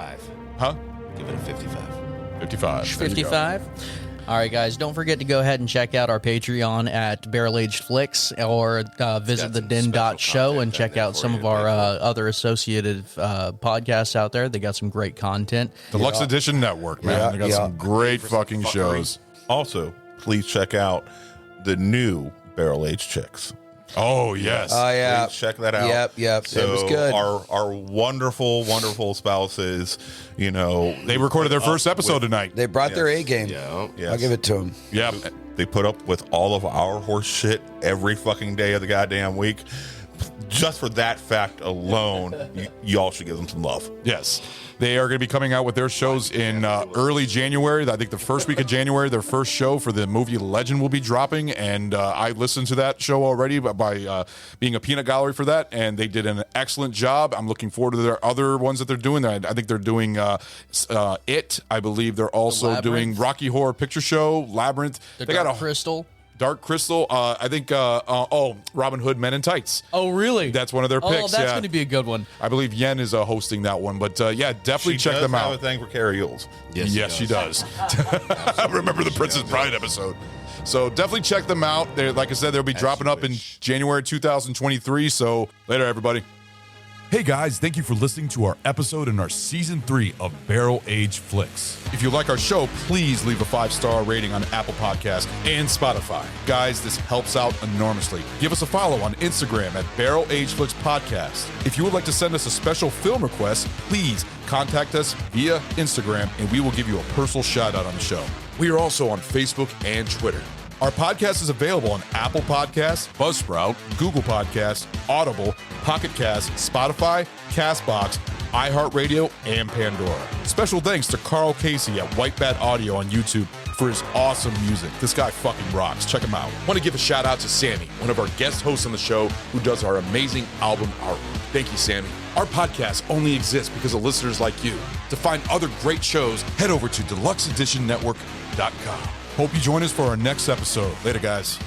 Huh? Give it a 55. 55. 55. All right, guys, don't forget to go ahead and check out our Patreon at Barrel Aged Flicks, or visit the Den.show and check out some of our other associated podcasts out there. They got some great content. Deluxe Edition Network, man. They got some great fucking shows. Also, please check out the new Barrel Aged Chicks. Oh, yes. Oh, yeah. Please check that out. Yep. So it was good. Our wonderful, wonderful spouses, you know. They recorded their first episode tonight. They brought their A game. Yeah. Yes. I'll give it to them. Yeah. They put up with all of our horse shit every fucking day of the goddamn week. just for that fact alone, y'all should give them some love. Yes. They are going to be coming out with their shows in early January. I think the first week of January, their first show for the movie Legend will be dropping. And I listened to that show already by being a peanut gallery for that. And they did an excellent job. I'm looking forward to their other ones that they're doing. I think they're doing It. I believe they're also doing Rocky Horror Picture Show, Labyrinth. The they Dark got a Crystal. Dark Crystal. I think, Robin Hood Men in Tights. Oh, really? That's one of their picks. Oh, that's going to be a good one. I believe Yen is hosting that one. But yeah, definitely check them out. Have a thing for Carrie Yules. Yes, she does. Remember the Princess Bride episode. So definitely check them out. They're, like I said, they'll be dropping up in January 2023. So later, everybody. Hey guys, thank you for listening to our episode in our season 3 of Barrel Age Flicks. If you like our show, please leave a 5-star rating on Apple Podcasts and Spotify. Guys, this helps out enormously. Give us a follow on Instagram at Barrel Age Flicks Podcast. If you would like to send us a special film request, please contact us via Instagram and we will give you a personal shout out on the show. We are also on Facebook and Twitter. Our podcast is available on Apple Podcasts, Buzzsprout, Google Podcasts, Audible, Pocket Cast, Spotify, CastBox, iHeartRadio, and Pandora. Special thanks to Carl Casey at White Bat Audio on YouTube for his awesome music. This guy fucking rocks. Check him out. Want to give a shout out to Sammy, one of our guest hosts on the show who does our amazing album artwork. Thank you, Sammy. Our podcast only exists because of listeners like you. To find other great shows, head over to deluxeeditionnetwork.com. Hope you join us for our next episode. Later, guys.